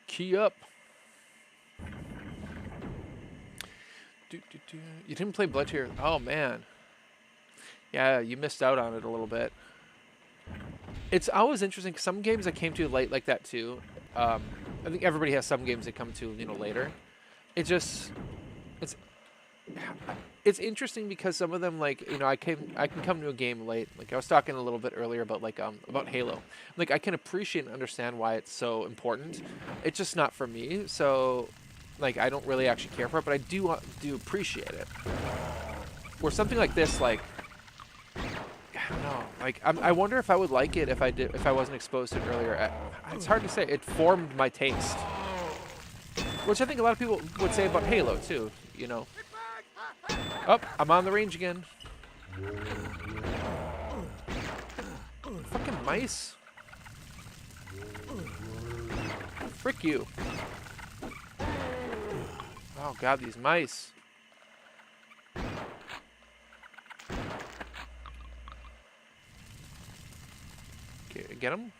Key up. You didn't play Blood Tears? Oh man. Yeah, you missed out on it a little bit. It's always interesting because some games I came to late like that too. I think everybody has some games they come to, you know, later. It's interesting because some of them, like, you know, I can come to a game late. Like I was talking a little bit earlier about about Halo. Like I can appreciate and understand why it's so important. It's just not for me. So like I don't really actually care for it, but I do appreciate it. Where something like this, like, I don't know. Like I wonder if I would like it if I wasn't exposed to it earlier. It's hard to say. It formed my taste, which I think a lot of people would say about Halo too. You know. Oh, I'm on the range again. Fucking mice. Frick you. Oh god, these mice. Okay, get them?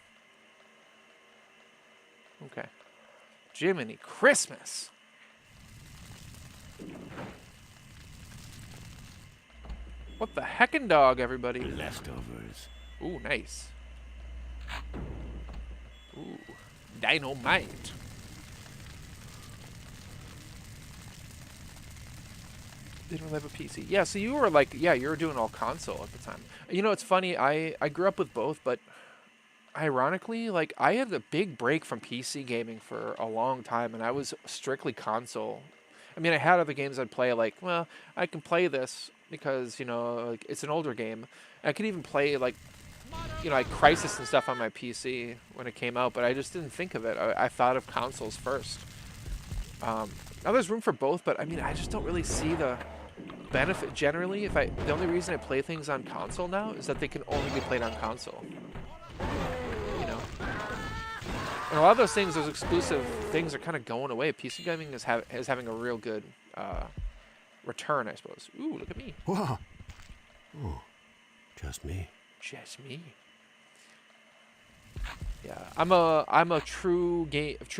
Okay. Jiminy Christmas. What the heckin' dog, everybody? Leftovers. Ooh, nice. Ooh, dynamite. They don't have a PC. Yeah, so you were like, yeah, you were doing all console at the time. You know, it's funny, I grew up with both, but ironically, like, I had a big break from PC gaming for a long time, and I was strictly console. I mean, I had other games I'd play, like, well, I can play this because, you know, like, it's an older game. I could even play, like, you know, like Crysis and stuff on my PC when it came out, but I just didn't think of it. I thought of consoles first. Now there's room for both, but I mean, I just don't really see the benefit generally. The only reason I play things on console now is that they can only be played on console. You know, and a lot of those things, those exclusive things, are kind of going away. PC gaming is having a real good return, I suppose. Ooh, look at me. Whoa. Oh, just me. Just me. Yeah, I'm a true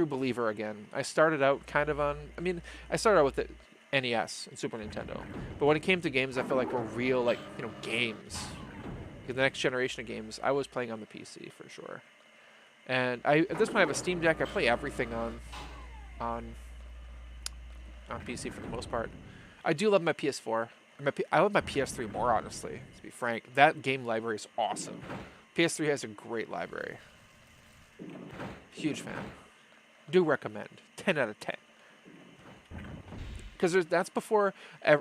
believer again. I started out kind of on. I mean, I started out with the NES and Super Nintendo, but when it came to games, I feel like were real, like, you know, games. The next generation of games, I was playing on the PC for sure. And at this point I have a Steam Deck. I play everything on PC for the most part. I do love my PS4. I love my PS3 more, honestly, to be frank. That game library is awesome. PS3 has a great library. Huge fan. Do recommend. 10 out of 10. Because that's before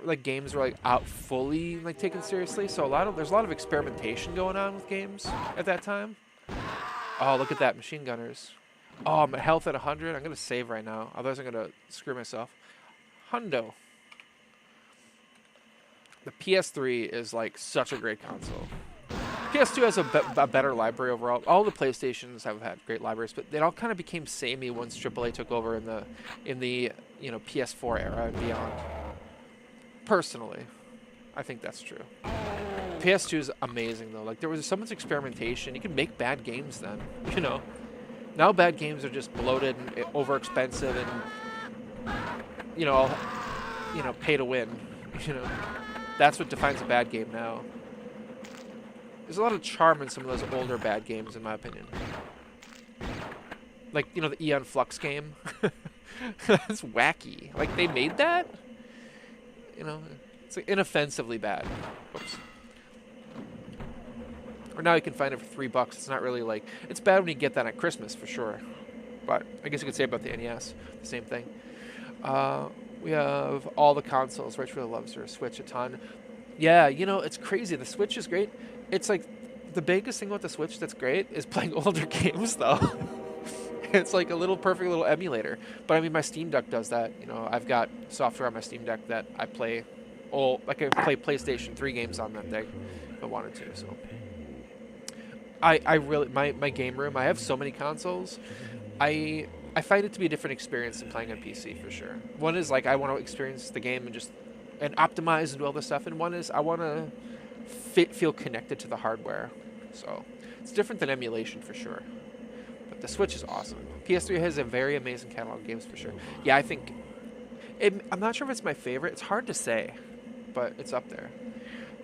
like games were like out fully like taken seriously. So there's a lot of experimentation going on with games at that time. Oh, look at that, machine gunners. Oh, I'm at health at 100. I'm gonna save right now, otherwise I'm gonna screw myself. Hundo. The PS3 is like such a great console. PS2 has a better library overall. All the PlayStations have had great libraries, but they all kind of became samey once AAA took over in the you know, PS4 era and beyond. Personally, I think that's true. PS2 is amazing though. Like, there was so much experimentation. You could make bad games then, you know. Now bad games are just bloated and over expensive and you know pay to win. You know, that's what defines a bad game now. There's a lot of charm in some of those older bad games, in my opinion. Like, you know, the Eon Flux game. That's wacky. Like, they made that? You know, it's like inoffensively bad. Whoops. Or now you can find it for $3. It's not really like... It's bad when you get that at Christmas, for sure. But I guess you could say about the NES. The same thing. We have all the consoles. Rich really loves her. Switch a ton. Yeah, you know, it's crazy. The Switch is great. It's like... The biggest thing with the Switch that's great is playing older games, though. It's like a perfect little emulator. But I mean, my Steam Deck does that. You know, I've got software on my Steam Deck that I play... I can play PlayStation 3 games on that thing if I wanted to, so... I really... My game room, I have so many consoles. I find it to be a different experience than playing on PC, for sure. One is, like, I want to experience the game and optimize and do all this stuff. And one is, I want to feel connected to the hardware. So, it's different than emulation, for sure. But the Switch is awesome. PS3 has a very amazing catalog of games, for sure. Yeah, I think... I'm not sure if it's my favorite. It's hard to say, but it's up there.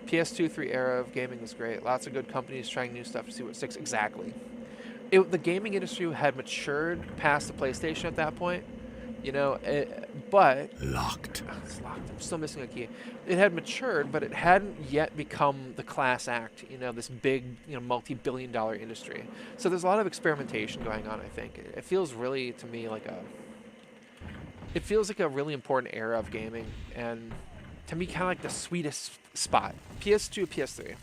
PS2, 3 era of gaming was great. Lots of good companies trying new stuff to see what sticks. Exactly. The gaming industry had matured past the PlayStation at that point, you know, but... Locked. Oh, it's locked. I'm still missing a key. It had matured, but it hadn't yet become the class act, you know, this big, you know, multi-billion-dollar industry. So there's a lot of experimentation going on, I think. It feels really, to me, like It feels like a really important era of gaming, and to me, kind of like the sweetest spot. PS2, PS3.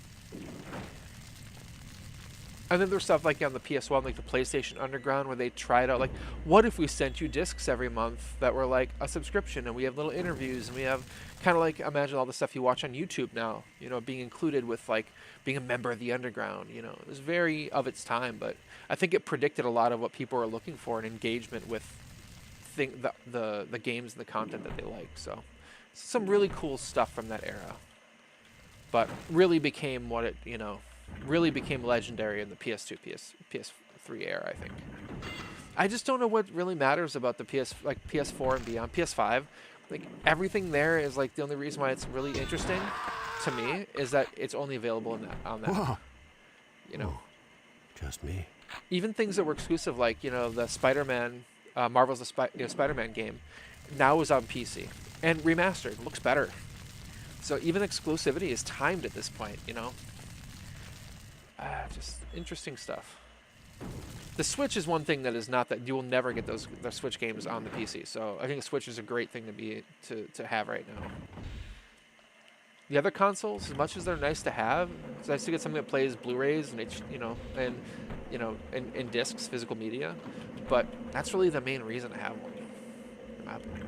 And then there's stuff like on the PS1, like the PlayStation Underground, where they tried out, like, what if we sent you discs every month that were like a subscription, and we have little interviews, and we have kind of like, imagine all the stuff you watch on YouTube now, you know, being included with like being a member of the Underground, you know. It was very of its time, but I think it predicted a lot of what people were looking for in engagement with the games and the content that they like. So some really cool stuff from that era, but really became what it, you know, really became legendary in the PS2, PS3 era, I think. I just don't know what really matters about the PS4 and beyond. PS5, like, everything there is like the only reason why it's really interesting to me is that it's only available on that. Whoa. You know, Just me. even things that were exclusive, like, you know, the Spider-Man, Marvel's Spider-Man game, now is on PC and remastered. Looks better. So even exclusivity is timed at this point, you know. Just interesting stuff. The Switch is one thing that is not that you will never get the Switch games on the PC. So I think the Switch is a great thing to have right now. The other consoles, as much as they're nice to have, it's nice to get something that plays Blu-rays and and discs, physical media. But that's really the main reason I have one. In my opinion.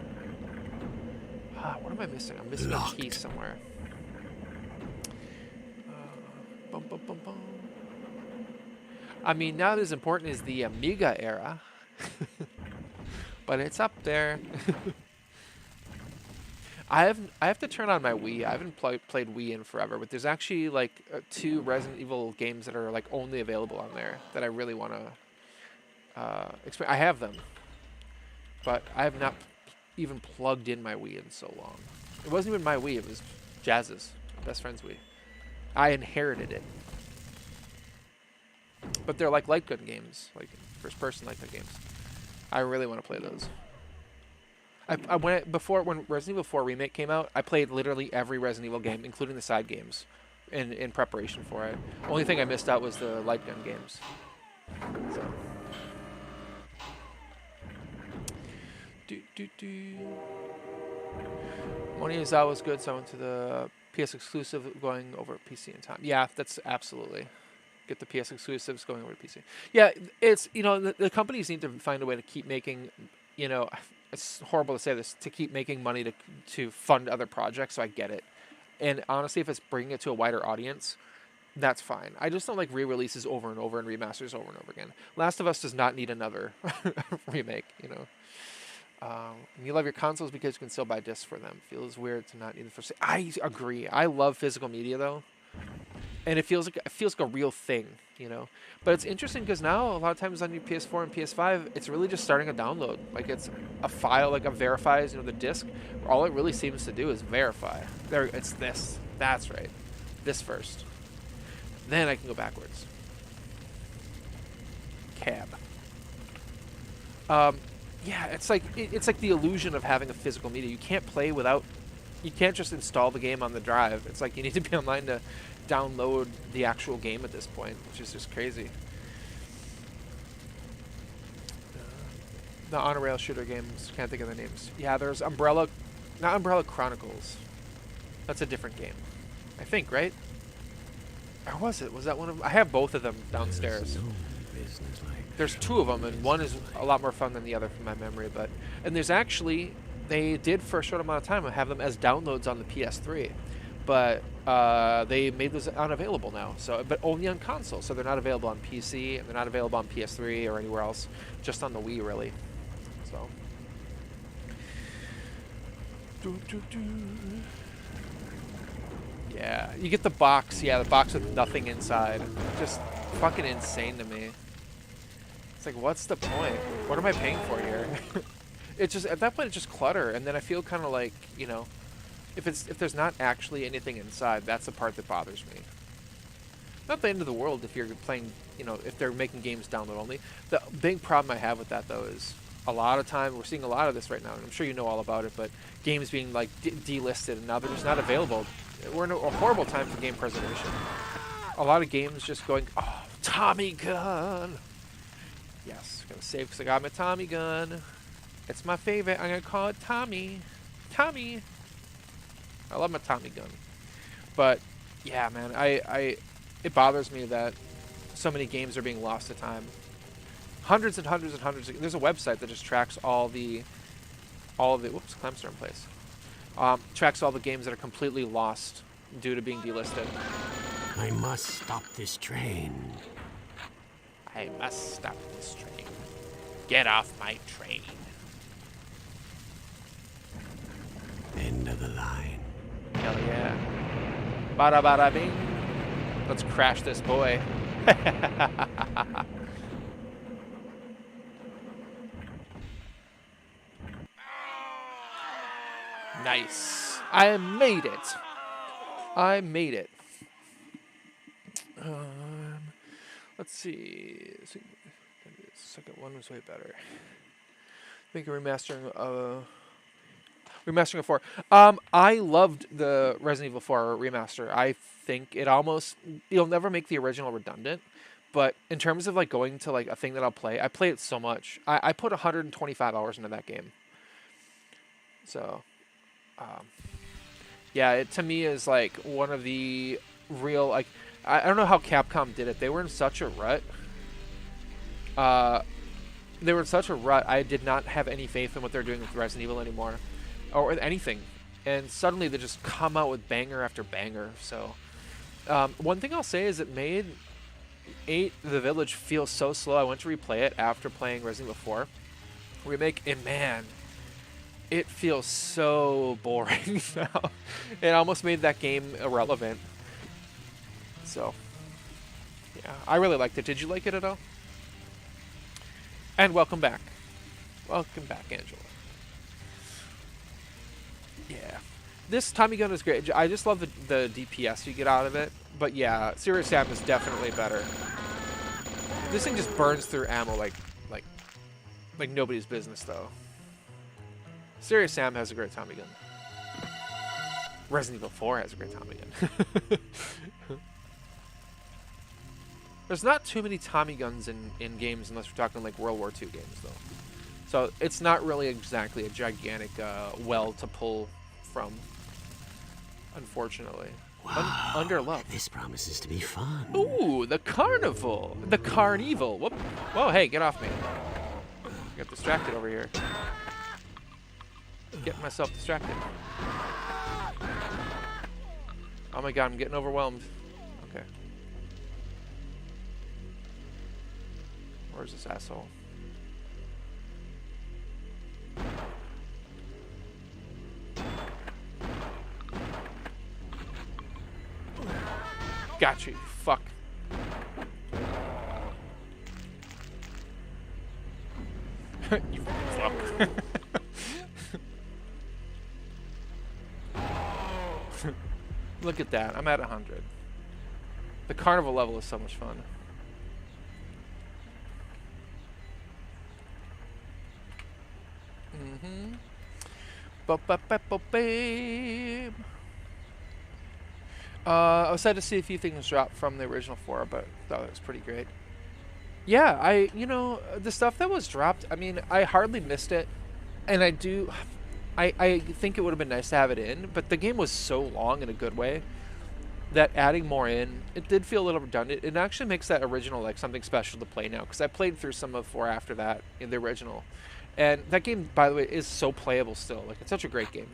What am I missing? I'm missing a key somewhere. I mean, not as important as the Amiga era, but it's up there. I have to turn on my Wii. I haven't played Wii in forever, but there's actually like 2 Resident Evil games that are like only available on there that I really want to experience. I have them, but I have not even plugged in my Wii in so long. It wasn't even my Wii. It was Jazz's, my best friend's Wii. I inherited it. But they're like light gun games, like first-person light gun games. I really want to play those. I went before when Resident Evil 4 Remake came out. I played literally every Resident Evil game, including the side games, in preparation for it. Only thing I missed out was the light gun games. So. Money is always good, so I went to the PS exclusive going over PC in time. Yeah, that's absolutely. Get the PS exclusives going over to PC. Yeah, it's, you know, the companies need to find a way to keep making, you know, it's horrible to say this, to keep making money to fund other projects, so I get it. And honestly, if it's bringing it to a wider audience, that's fine. I just don't like re-releases over and over and remasters over and over again. Last of Us does not need another remake, you know. And you love your consoles because you can still buy discs for them. Feels weird to not need them for sale. I agree. I love physical media, though. And it feels like a real thing, you know. But it's interesting because now a lot of times on your PS4 and PS5, it's really just starting a download. Like it's a file, like it verifies, you know, the disc. All it really seems to do is verify. There, it's this. That's right. This first. Then I can go backwards. Cab. Yeah, it's like the illusion of having a physical media. You can't play without. You can't just install the game on the drive. It's like you need to be online to download the actual game at this point, which is just crazy. The on-rail shooter games, can't think of the names. Yeah, there's Umbrella, not Umbrella Chronicles. That's a different game, I think, right? Or was it? Was that one of them? I have both of them downstairs. There's 2 of them, and one is a lot more fun than the other from my memory. And there's actually, they did for a short amount of time have them as downloads on the PS3. But they made those unavailable now, but only on console. So they're not available on PC, and they're not available on PS3 or anywhere else, just on the Wii, really. So. Yeah, you get the box. Yeah, the box with nothing inside. Just fucking insane to me. It's like, what's the point? What am I paying for here? It's just, at that point, it's just clutter, and then I feel kind of like, you know, if there's not actually anything inside, that's the part that bothers me. Not the end of the world if you're playing, you know, if they're making games download only. The big problem I have with that, though, is a lot of time, we're seeing a lot of this right now, and I'm sure you know all about it, but games being, like, delisted, and now they're just not available. We're in a horrible time for game preservation. A lot of games just going, oh, Tommy gun! Yes, gonna save because I got my Tommy gun. It's my favorite. I'm gonna call it Tommy. Tommy! I love my Tommy gun. But, yeah, man, it bothers me that so many games are being lost to time. Hundreds and hundreds and hundreds there's a website that just tracks all of the, whoops, clamps are in place. Tracks all the games that are completely lost due to being delisted. I must stop this train. I must stop this train. Get off my train. End of the line. Hell yeah. Bada bada bing. Let's crash this boy. Nice. I made it. I made it. Let's see. The second one was way better. I think remastering of 4. I loved the Resident Evil 4 remaster. I think you'll never make the original redundant, but in terms of like going to like a thing that I'll play, I play it so much. I put 125 hours into that game. So, yeah, it to me is like one of the real, like, I don't know how Capcom did it. They were in such a rut. I did not have any faith in what they're doing with Resident Evil anymore, or with anything. And suddenly they just come out with banger after banger. So, one thing I'll say is it made 8, The Village feels so slow. I went to replay it after playing Resident Evil 4 remake, and man, it feels so boring now. It almost made that game irrelevant. So, yeah, I really liked it. Did you like it at all? And welcome back. Welcome back, Angela. Yeah. This Tommy gun is great. I just love the DPS you get out of it. But yeah, Serious Sam is definitely better. This thing just burns through ammo like nobody's business, though. Serious Sam has a great Tommy gun. Resident Evil 4 has a great Tommy gun. There's not too many Tommy guns in games unless we're talking like World War II games, though. So it's not really exactly a gigantic well to pull from, unfortunately. Wow, Under love. this promises to be fun. Ooh, the carnival. The carnival. Whoop. Whoa, hey, get off me. Got distracted over here. Getting myself distracted. Oh my god, I'm getting overwhelmed. Okay. Where's this asshole? Got you. Fuck. You fuck. Look at that. I'm at 100. The carnival level is so much fun. Mm-hmm. Ba-ba-ba-ba-babe. I was sad to see a few things drop from the original 4, but thought it was pretty great. Yeah, you know, the stuff that was dropped, I mean, I hardly missed it. And I think it would have been nice to have it in, but the game was so long in a good way that adding more in, it did feel a little redundant. It actually makes that original like something special to play now, because I played through some of 4 after that in the original. And that game, by the way, is so playable still. Like, it's such a great game.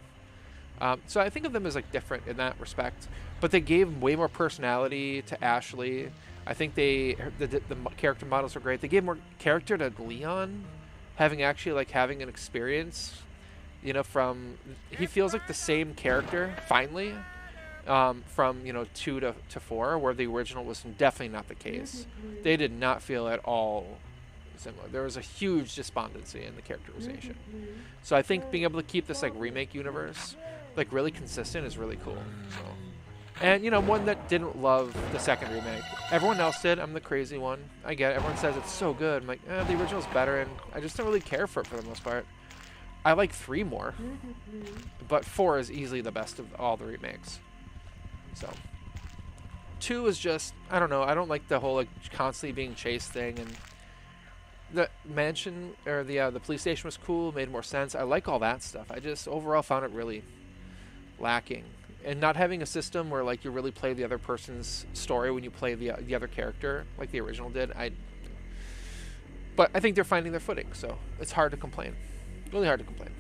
So I think of them as like different in that respect, but they gave way more personality to Ashley. I think the character models were great. They gave more character to Leon, having an experience, you know, he feels like the same character finally, from 2 to 4, where the original was definitely not the case. They did not feel at all similar. There was a huge despondency in the characterization. So I think being able to keep this like remake universe like really consistent is really cool. So, and one that didn't love the second remake. Everyone else did. I'm the crazy one. I get it. Everyone says it's so good. I'm like, the original's better, and I just don't really care for it for the most part. I like 3 more, but 4 is easily the best of all the remakes. So 2 is just, I don't know. I don't like the whole like constantly being chased thing, and the mansion or the police station was cool, made more sense. I like all that stuff. I just overall found it really lacking, and not having a system where like you really play the other person's story when you play the other character like the original did. But I think they're finding their footing, so it's hard to complain. Really hard to complain.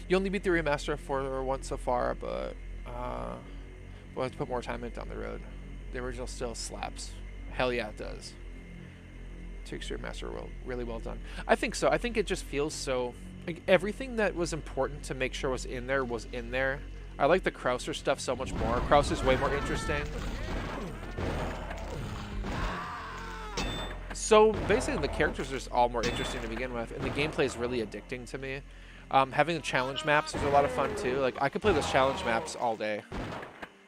You only beat the remaster for once so far, but we'll have to put more time in it down the road. The original still slaps. Hell yeah, it does. 2 Extreme Master really well done. I think so. I think it just feels so like everything that was important to make sure was in there. I like the Krauser stuff so much more. Krauser's way more interesting. So basically the characters are just all more interesting to begin with, and the gameplay is really addicting to me. Having the challenge maps is a lot of fun too. Like, I could play those challenge maps all day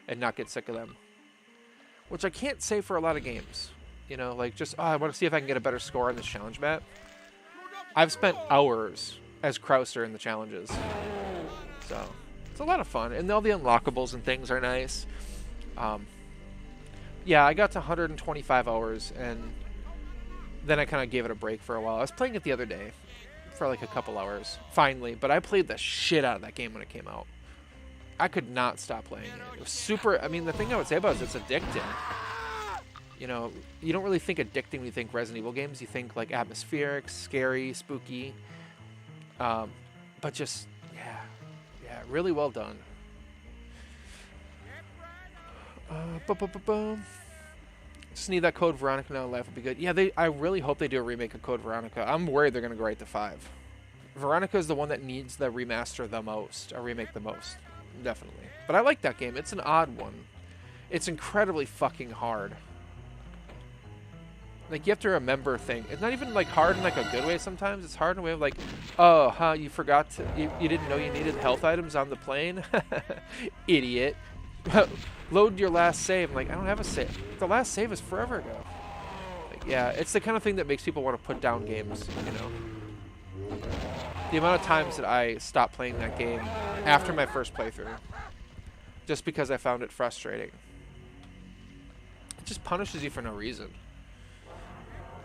and not get sick of them, which I can't say for a lot of games. Like just, I want to see if I can get a better score on this challenge map. I've spent hours as Krauser in the challenges. So it's a lot of fun, and all the unlockables and things are nice. Yeah, I got to 125 hours, and then I kind of gave it a break for a while. I was playing it the other day for like a couple hours, finally, but I played the shit out of that game when it came out. I could not stop playing it. It was super, I mean, the thing I would say about it is it's addicting. You don't really think addicting when you think Resident Evil games. You think like atmospheric, scary, spooky. But just, yeah, really well done. Just need that Code Veronica now. Life would be good. Yeah, I really hope they do a remake of Code Veronica. I'm worried they're gonna go right to 5. Veronica is the one that needs the remaster the most, or remake the most, definitely. But I like that game. It's an odd one. It's incredibly fucking hard. Like, you have to remember things. It's not even, like, hard in, like, a good way sometimes. It's hard in a way of, like, oh, huh, you forgot to... You didn't know you needed health items on the plane? Idiot. Load your last save. I'm like, I don't have a save. The last save is forever ago. Like, yeah, it's the kind of thing that makes people want to put down games, you know? The amount of times that I stopped playing that game after my first playthrough, just because I found it frustrating. It just punishes you for no reason.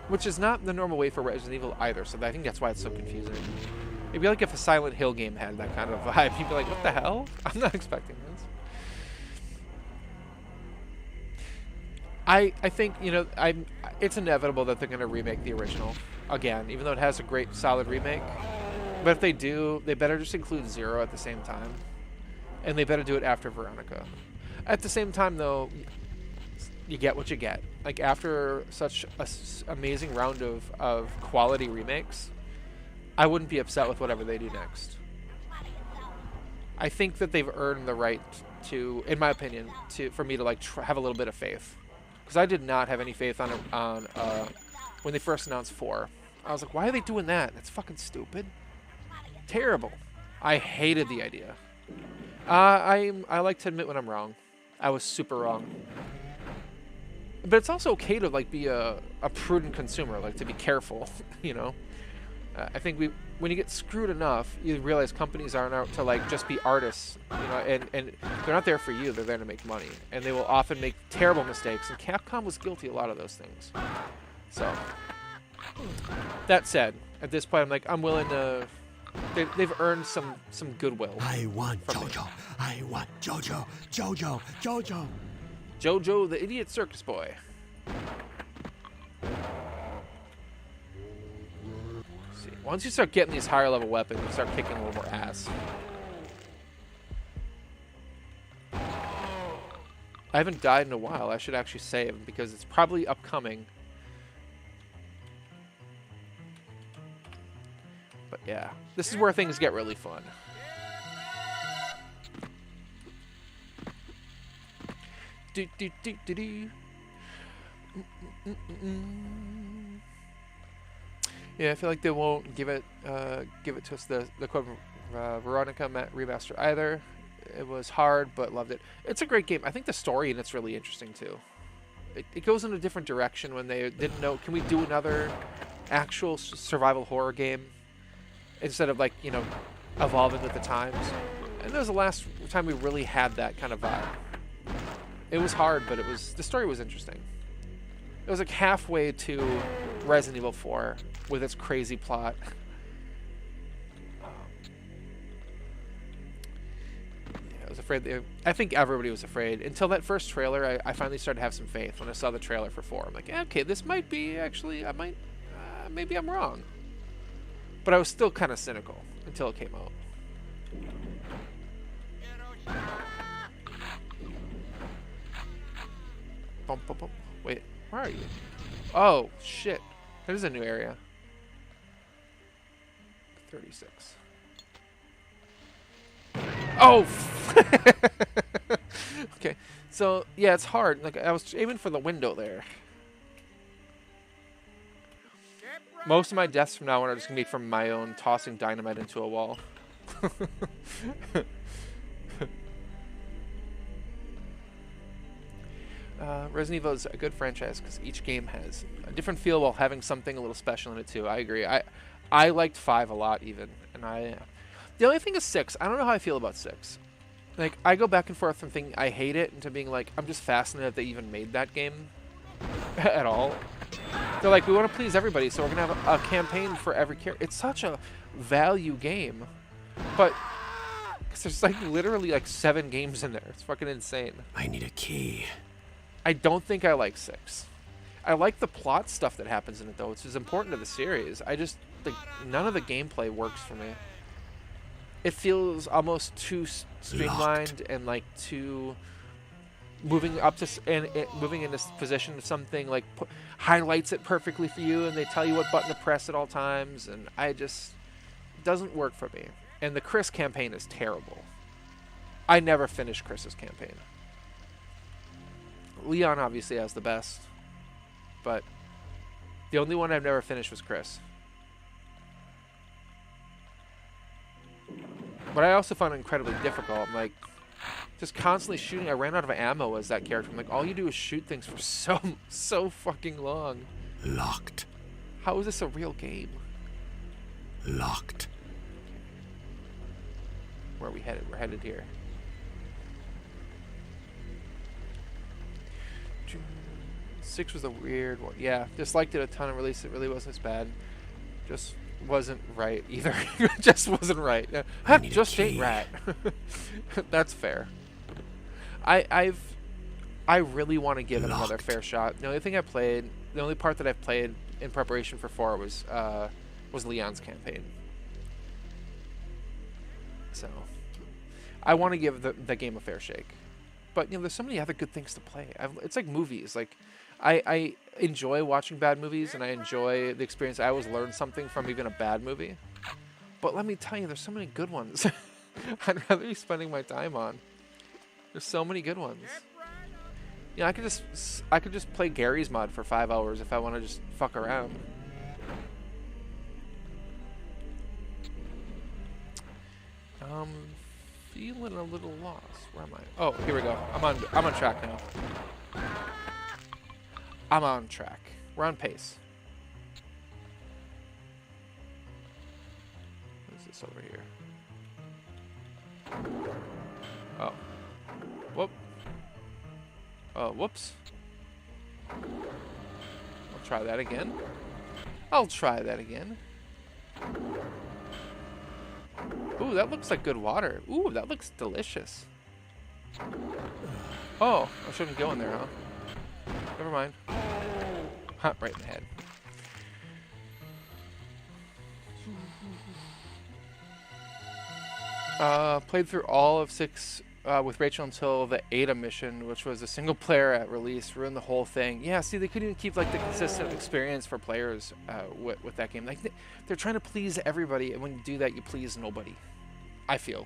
Which is not the normal way for Resident Evil either, so I think that's why it's so confusing. It'd be like if a Silent Hill game had that kind of vibe. You'd be like, what the hell? I'm not expecting this. I think, you know, it's inevitable that they're going to remake the original again, even though it has a great, solid remake. But if they do, they better just include Zero at the same time. And they better do it after Veronica. At the same time, though, you get what you get. Like, after such an amazing round of quality remakes, I wouldn't be upset with whatever they do next. I think that they've earned the right to, in my opinion, for me to, like, have a little bit of faith. Because I did not have any faith on when they first announced 4. I was like, why are they doing that? That's fucking stupid. Terrible. I hated the idea. I like to admit when I'm wrong. I was super wrong. But it's also okay to, like, be a prudent consumer, like, to be careful, you know? I think when you get screwed enough, you realize companies aren't out to, like, just be artists, you know, and they're not there for you, they're there to make money. And they will often make terrible mistakes, and Capcom was guilty of a lot of those things. So, that said, at this point, I'm like, I'm willing to... They've earned some goodwill. I want Jojo. I want Jojo. Jojo. Jojo. Jojo, the idiot circus boy. See, once you start getting these higher level weapons, you start kicking a little more ass. I haven't died in a while. I should actually save because it's probably upcoming. But yeah, this is where things get really fun. Do, do, do, do, do. Yeah, I feel like they won't give it to us the Code Veronica remaster either. It was hard, but loved it. It's a great game. I think the story in it's really interesting too. It goes in a different direction when they didn't know. Can we do another actual survival horror game instead of, like, you know, evolving with the times? And that was the last time we really had that kind of vibe. It was hard, but the story was interesting. It was like halfway to Resident Evil 4 with its crazy plot. Yeah, I was afraid. I think everybody was afraid until that first trailer. I finally started to have some faith when I saw the trailer for 4. I'm like, yeah, okay, this might be actually. Maybe I'm wrong. But I was still kind of cynical until it came out. Bump, bump, bump. Wait, where are you? Oh, shit. That is a new area. 36. Oh! Okay, so, yeah, it's hard. Like, I was aiming for the window there. Most of my deaths from now on are just going to be from my own tossing dynamite into a wall. Resident Evil is a good franchise because each game has a different feel while having something a little special in it too. I agree. I liked 5 a lot even, and the only thing is 6. I don't know how I feel about 6. Like, I go back and forth from thinking I hate it into being like, I'm just fascinated that they even made that game at all. They're like, we want to please everybody, so we're gonna have a campaign for every character. It's such a value game, but because there's like literally like 7 games in there. It's fucking insane. I need a key. I don't think I like 6. I like the plot stuff that happens in it, though. It's important to the series. I just, like, none of the gameplay works for me. It feels almost too streamlined and, like, too moving up to moving in this position of something like highlights it perfectly for you, and they tell you what button to press at all times, and it doesn't work for me. And the Chris campaign is terrible. I never finished Chris's campaign. Leon obviously has the best, but the only one I've never finished was Chris. But I also found it incredibly difficult. I'm like, just constantly shooting. I ran out of ammo as that character. I'm like, all you do is shoot things for so fucking long. Locked. How is this a real game? Locked. Where are we headed? We're headed here. 6 was a weird one. Yeah, disliked it a ton and released it. Really wasn't as bad. Just wasn't right either. Just wasn't right. Heck, just ain't right. That's fair. I really want to give it another fair shot. The only part that I've played in preparation for 4 was Leon's campaign. So I want to give the game a fair shake. But there's so many other good things to play. It's like movies. Like I enjoy watching bad movies, and I enjoy the experience. I always learn something from even a bad movie. But let me tell you, there's so many good ones. I'd rather be spending my time on. There's so many good ones. I could just play Gary's mod for 5 hours if I want to just fuck around. Feeling a little lost. Where am I? Oh, here we go. I'm on track now. I'm on track. We're on pace. What is this over here? Oh. Whoop. Oh, whoops. I'll try that again. Ooh, that looks like good water. Ooh, that looks delicious. Oh, I shouldn't go in there, huh? Never mind. Huh, right in the head. Played through all of 6 with Rachel until the Ada mission, which was a single player at release. Ruined the whole thing. Yeah, see, they couldn't even keep like the consistent experience for players with that game. Like they're trying to please everybody, and when you do that, you please nobody. I feel.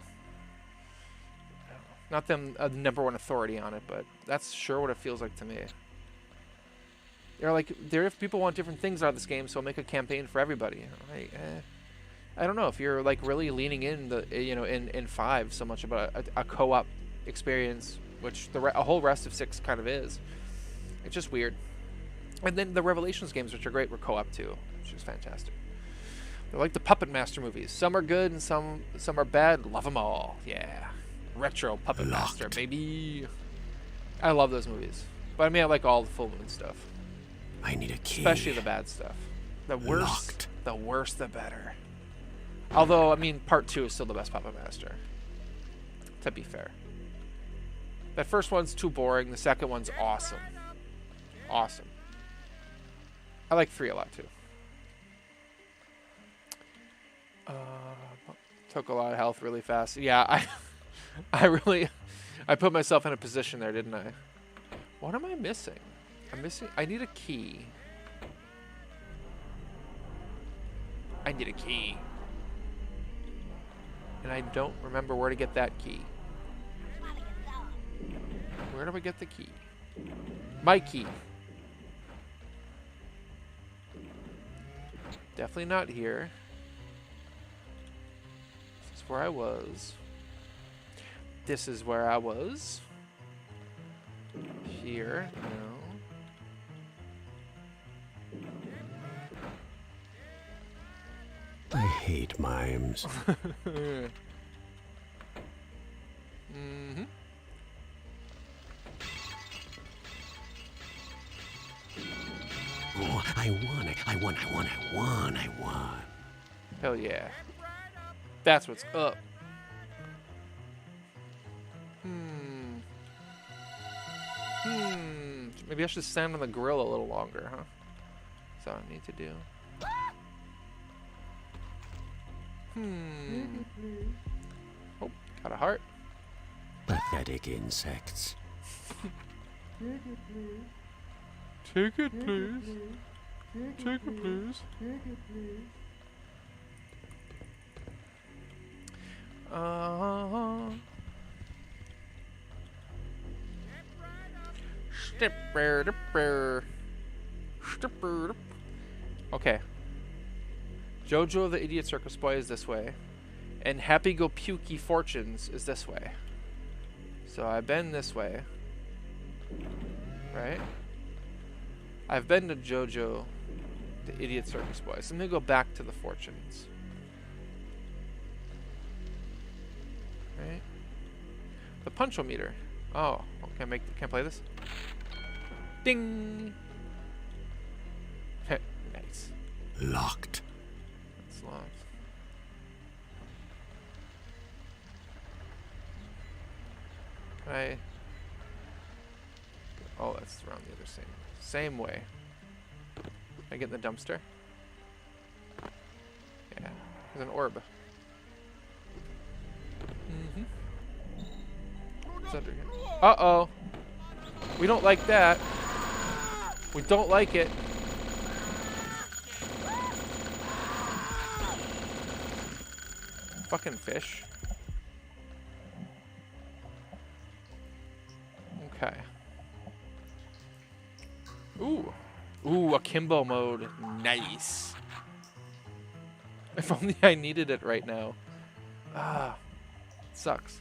Not them the #1 authority on it, but that's sure what it feels like to me. They're like, if people want different things out of this game, so make a campaign for everybody. I don't know if you're like really leaning in in 5 so much about a co-op experience, which a whole rest of 6 kind of is. It's just weird. And then the Revelations games, which are great, were co-op too, which is fantastic. They're like the Puppet Master movies. Some are good and some are bad. Love them all. Yeah. Retro Puppet Master, baby. I love those movies. But I mean, I like all the Full Moon stuff. I need a key. Especially the bad stuff. The worse, the better. Although, I mean, part 2 is still the best Puppet Master. To be fair. That first one's too boring. The second one's awesome. Awesome. I like 3 a lot, too. Took a lot of health really fast. Yeah, I put myself in a position there, didn't I? What am I missing? I need a key. And I don't remember where to get that key. Where do I get the key? My key. Definitely not here. This is where I was. This is where I was. Here, no. I hate mimes. Mm-hmm. Oh, I won. Hell yeah. That's what's up. Maybe I should stand on the grill a little longer, huh? That's all I need to do. Oh, got a heart. Pathetic insects. Ticket, please. Ticket, please. Okay. Jojo the Idiot Circus Boy is this way. And Happy Go Pukey Fortunes is this way. So I've been this way. Right? I've been to Jojo the Idiot Circus Boy. So I'm going to go back to the Fortunes. Right? The punchometer. Oh, can I play this? Ding! Nice. Locked. It's locked. Oh, that's around the other same way. Can I get in the dumpster? Yeah, there's an orb. It's under here. Uh-oh. We don't like that. We don't like it. Fucking fish. Okay. Ooh. Ooh, akimbo mode. Nice. If only I needed it right now. Ah. Sucks.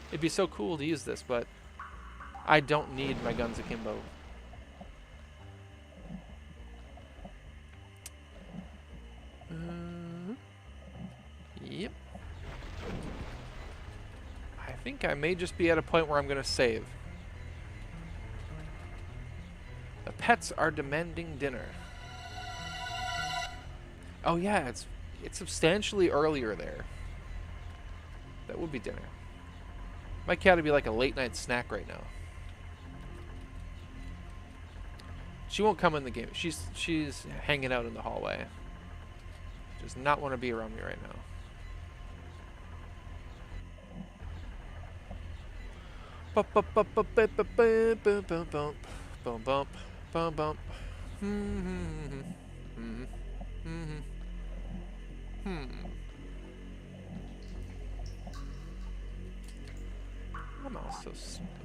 It'd be so cool to use this, but I don't need my guns akimbo. Yep. I think I may just be at a point where I'm going to save. The pets are demanding dinner. Oh yeah, it's substantially earlier there. That would be dinner. My cat would be like a late night snack right now. She won't come in the game. She's hanging out in the hallway. Does not want to be around me right now. Bump bump bump bump bump bump bump bump bump bump bump bump bump.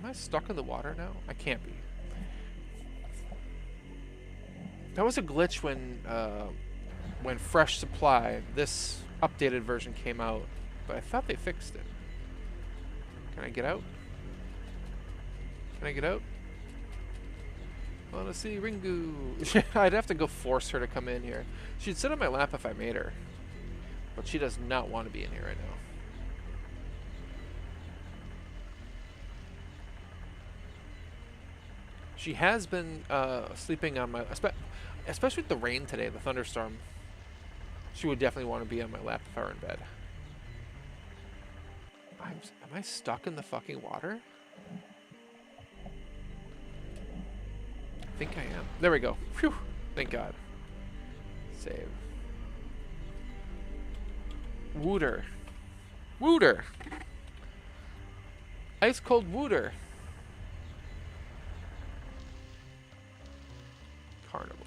Am I stuck in the water now? I can't be. That was a glitch when Fresh Supply, this updated version, came out, but I thought they fixed it. Can I get out? Can I get out? I want to see Ringu. I'd have to go force her to come in here. She'd sit on my lap if I made her, but she does not want to be in here right now. She has been sleeping on my... Especially with the rain today, the thunderstorm. She would definitely want to be on my lap if I were in bed. Am I stuck in the fucking water? I think I am. There we go. Phew. Thank God. Save. Wooter. Wooter! Ice cold Wooter. Carnival.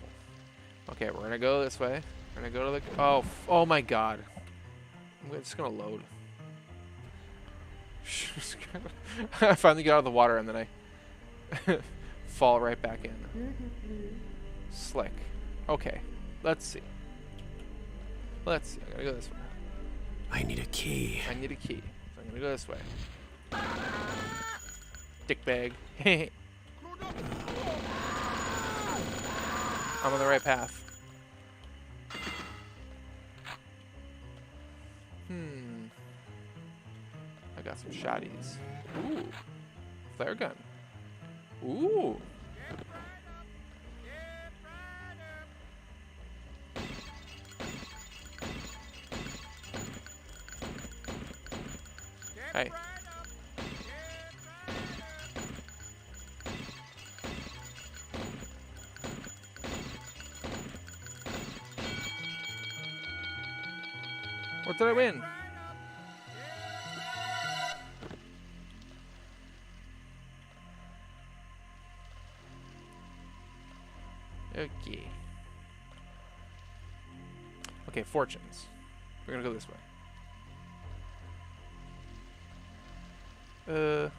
Okay, we're gonna go this way. We're gonna go to the... Oh my God. I'm just gonna load. I finally get out of the water and then I fall right back in. Slick. Okay, let's see. Let's see. I gotta go this way. I need a key. I need a key. So I'm gonna go this way. Dick bag. I'm on the right path. I got some shotties. Ooh. Flare gun. Ooh. Hey. What did I win? Okay. Okay, fortunes. We're gonna go this way.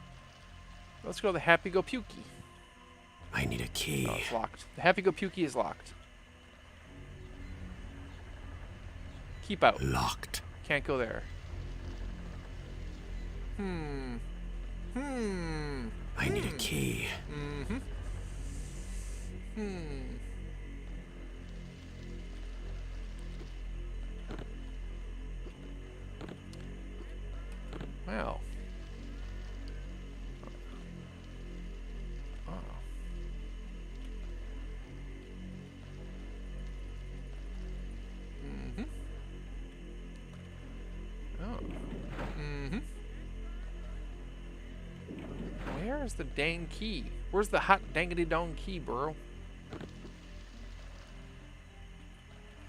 Let's go to the Happy Go Pukey. I need a key. Oh, it's locked. The Happy Go Pukey is locked. Keep out. Locked. Can't go there. I need a key. Wow. Oh. Oh. Where's the dang key? Where's the hot dangity dong key, bro?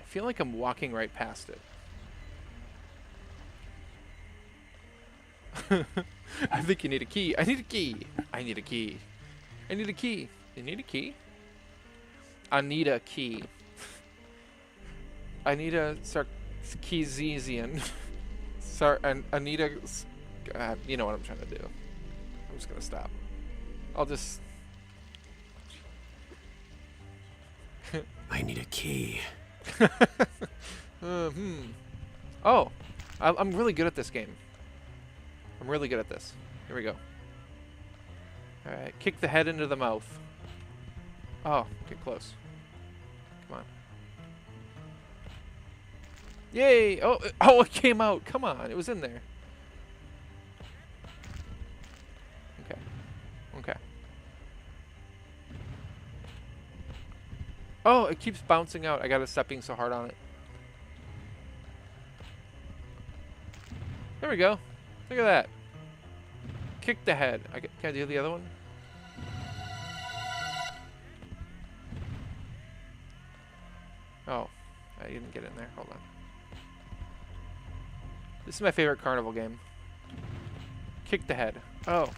I feel like I'm walking right past it. I think you need a key. I need a key. I need a key. I need a key. You need a key? I need a key. I need a Sarkeesian. Anita. You know what I'm trying to do. I'm just gonna stop. I'll just. I need a key. Oh, I'm really good at this game. I'm really good at this. Here we go. Alright, kick the head into the mouth. Oh, get close. Come on. Yay! Oh, it came out. Come on, it was in there. Okay. Okay. Oh, it keeps bouncing out. I gotta stop being so hard on it. There we go. Look at that. Kick the head. Can I do the other one? Oh, I didn't get in there. Hold on. This is my favorite carnival game. Kick the head. Oh.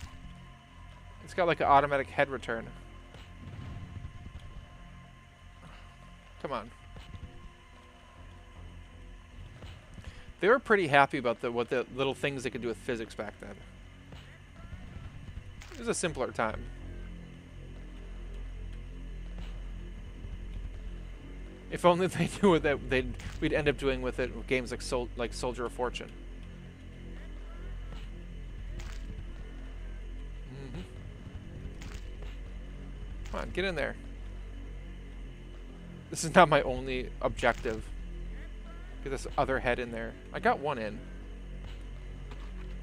It's got like an automatic head return. Come on. They were pretty happy about what the little things they could do with physics back then. It was a simpler time. If only they knew what we'd end up doing with it with games like Soldier of Fortune. Come on, get in there. This is not my only objective. Get this other head in there. I got one in.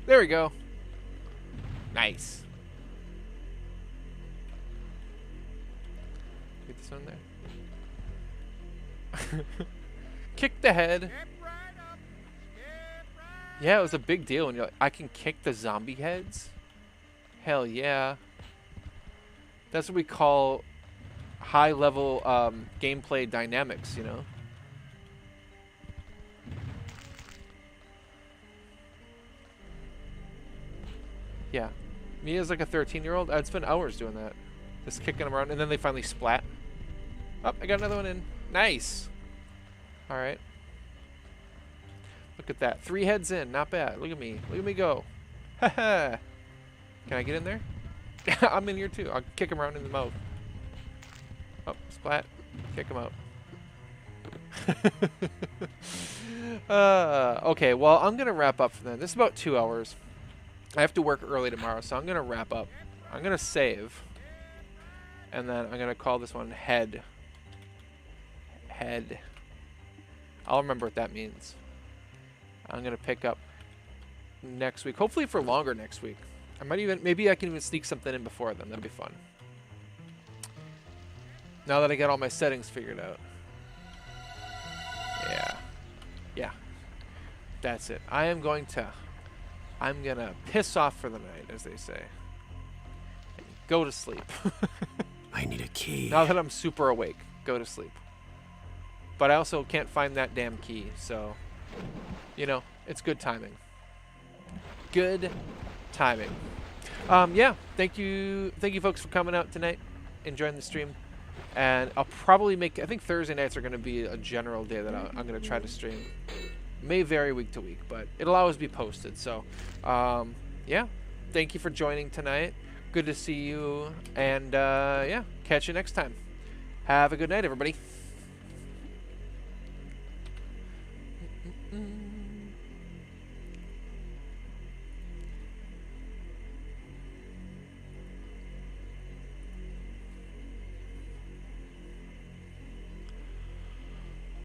There we go. Nice. Get this one in there. Kick the head. Yeah, it was a big deal when you're like, I can kick the zombie heads? Hell yeah. That's what we call high-level gameplay dynamics, you know? Yeah. Me as like a 13-year-old, I'd spend hours doing that. Just kicking them around, and then they finally splat. Oh, I got another one in. Nice. All right. Look at that. 3 heads in. Not bad. Look at me. Look at me go. Haha. Can I get in there? I'm in here too. I'll kick him around in the mouth. Oh, splat. Kick him out. Okay, well, I'm going to wrap up for then. This is about 2 hours. I have to work early tomorrow, so I'm going to wrap up. I'm going to save. And then I'm going to call this one Head. Head. I'll remember what that means. I'm going to pick up next week. Hopefully for longer next week. Maybe I can even sneak something in before then. That'd be fun. Now that I got all my settings figured out. Yeah. Yeah. That's it. I'm gonna piss off for the night, as they say. And go to sleep. I need a key. Now that I'm super awake, go to sleep. But I also can't find that damn key, so, you know, it's good timing. Good timing. Yeah, thank you folks for coming out tonight, enjoying the stream. And I'll probably make, I think Thursday nights are going to be a general day that I'm going to try to stream. May vary week to week, but it'll always be posted. So, yeah, thank you for joining tonight. Good to see you, and yeah, catch you next time. Have a good night, everybody.